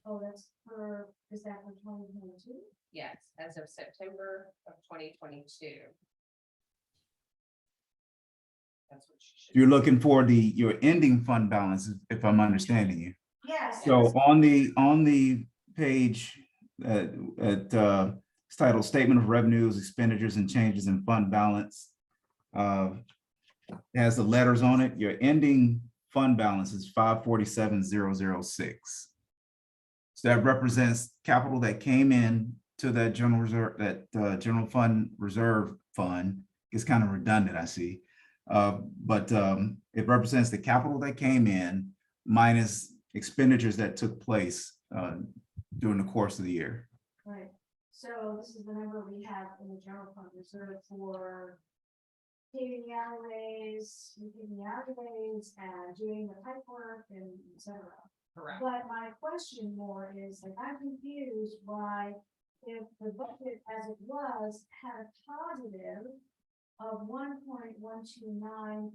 Oh, that's for, is that for 2022? yes, as of September of 2022. That's what you should. You're looking for your ending fund balance, if I'm understanding you. Yes. So on the page it's titled Statement of Revenues, Expenditures, and Changes in Fund Balance. Has the letters on it. Your ending fund balance is 547,006. So that represents capital that came in to that general reserve, that general fund reserve fund. It's kind of redundant, I see. But it represents the capital that came in minus expenditures that took place during the course of the year. Right. So this is the number we have in the general fund reserve for paving the alleyways, repaving the alleyways, and doing the pipe work and et cetera. Correct. But my question more is, like, I'm confused why, if the budget as it was had a positive of 1.129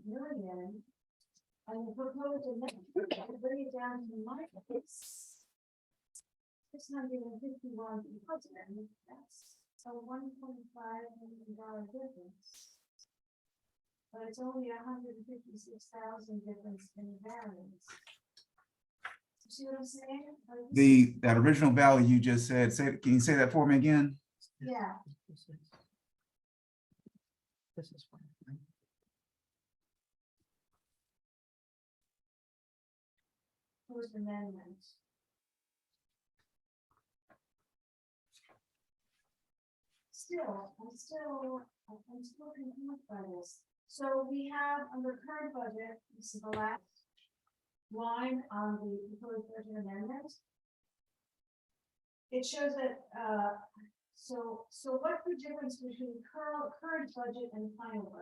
million, and the proposed amendment to bring it down to minus 651,000, that's a $1.5 million difference. But it's only 156,000 difference in variance. You see what I'm saying? That original value you just said, can you say that for me again? Yeah, This is one. proposed amendments. I'm still confused by this. So we have under current budget, this is the last line on the proposed budget amendment. It shows that, so what's the difference between current budget and final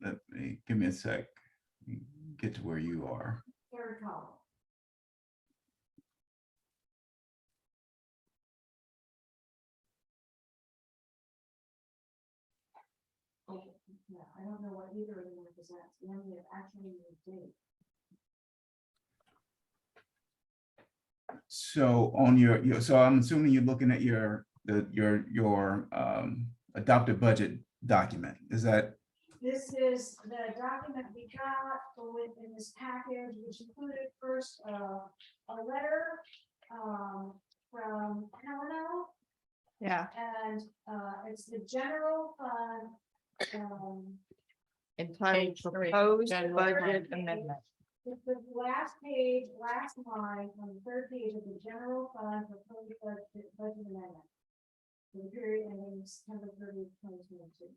budget? Give me a sec. Get to where you are. Third column. Okay, yeah, I don't know what either of them represents. We only have actually the date. So on so I'm assuming you're looking at your adopted budget document. Is that, This is the document we got within this package, which included first, a letter, from Helena, Yeah, and, it's the general fund. entitled Page three, proposed general budget fund. amendment. It's the last page, last line on the third page of the general fund proposed budget amendment. For the period ending September 30th, 2022.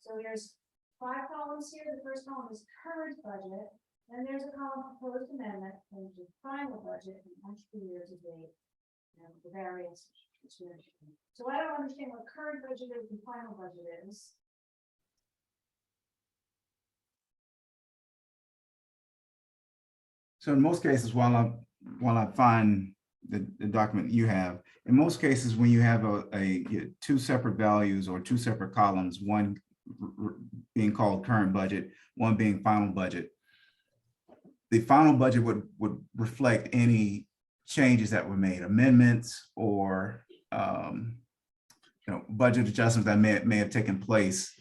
So there's 5 columns here. The first column is current budget. Then there's a column proposed amendment, which is final budget and actual year to date. And the variance. So I don't understand what current budget is and final budget is. so in most cases, while I find the document you have, in most cases, when you have two separate values or two separate columns, one being called current budget, one being final budget, the final budget would reflect any changes that were made, amendments or budget adjustments that may have taken place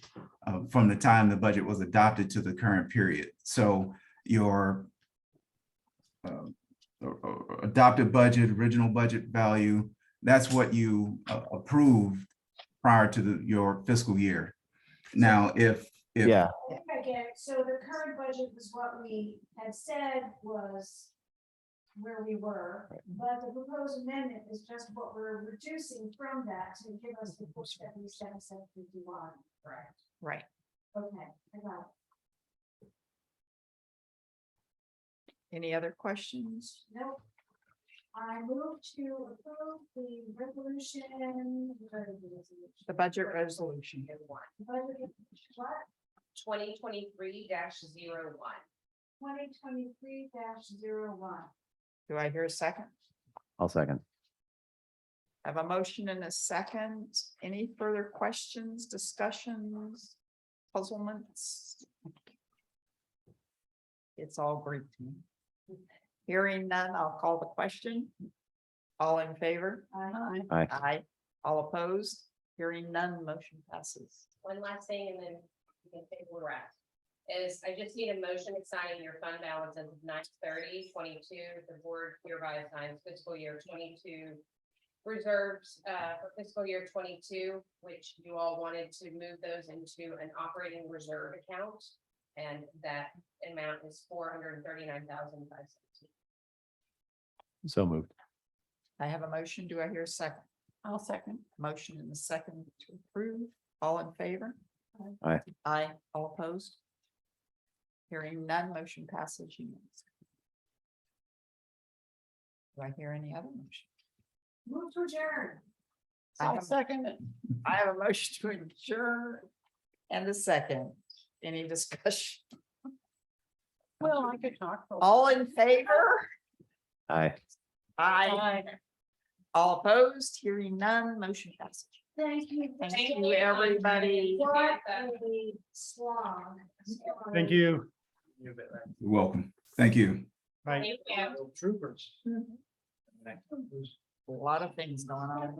from the time the budget was adopted to the current period. So your adopted budget, original budget value, that's what you approved prior to your fiscal year. Now, if Yeah, I think I get it. So the current budget was what we had said was where we were, but the proposed amendment is just what we're reducing from that to give us the 477,751. Correct. Right. Okay, I got it. Any other questions? Nope. I move to approve the resolution. Where is the resolution? The budget resolution. Budget, what? 2023-01. 2023-01. Do I hear a second? I'll second. I have a motion and a second. Any further questions, discussions, puzzlements? It's all Greek to me. Hearing none, I'll call the question. All in favor? Aye. Aye. Aye. All opposed? Hearing none, motion passes. One last thing, and then you can take where we're at. Is I just need a motion assigning your fund balance as of 9/30/22. The board hereby assigns fiscal year 22 reserves for fiscal year 22, which you all wanted to move those into an operating reserve account. And that amount is $439,517. So moved. I have a motion. Do I hear a second? I'll second. Motion and a second to approve. All in favor? Aye. Aye. All opposed? Hearing none, motion passes unanimously. Do I hear any other motion? Move to adjourn. I I'll have- second it. I have a motion to adjourn and a second. Any discussion? Well, I could talk. for a All in favor? Aye. Aye. Aye. All opposed? Hearing none, motion passes. Thank you. Thank you, everybody. What a slog. Thank you. you're welcome. Thank you. Bye. A lot of things going on.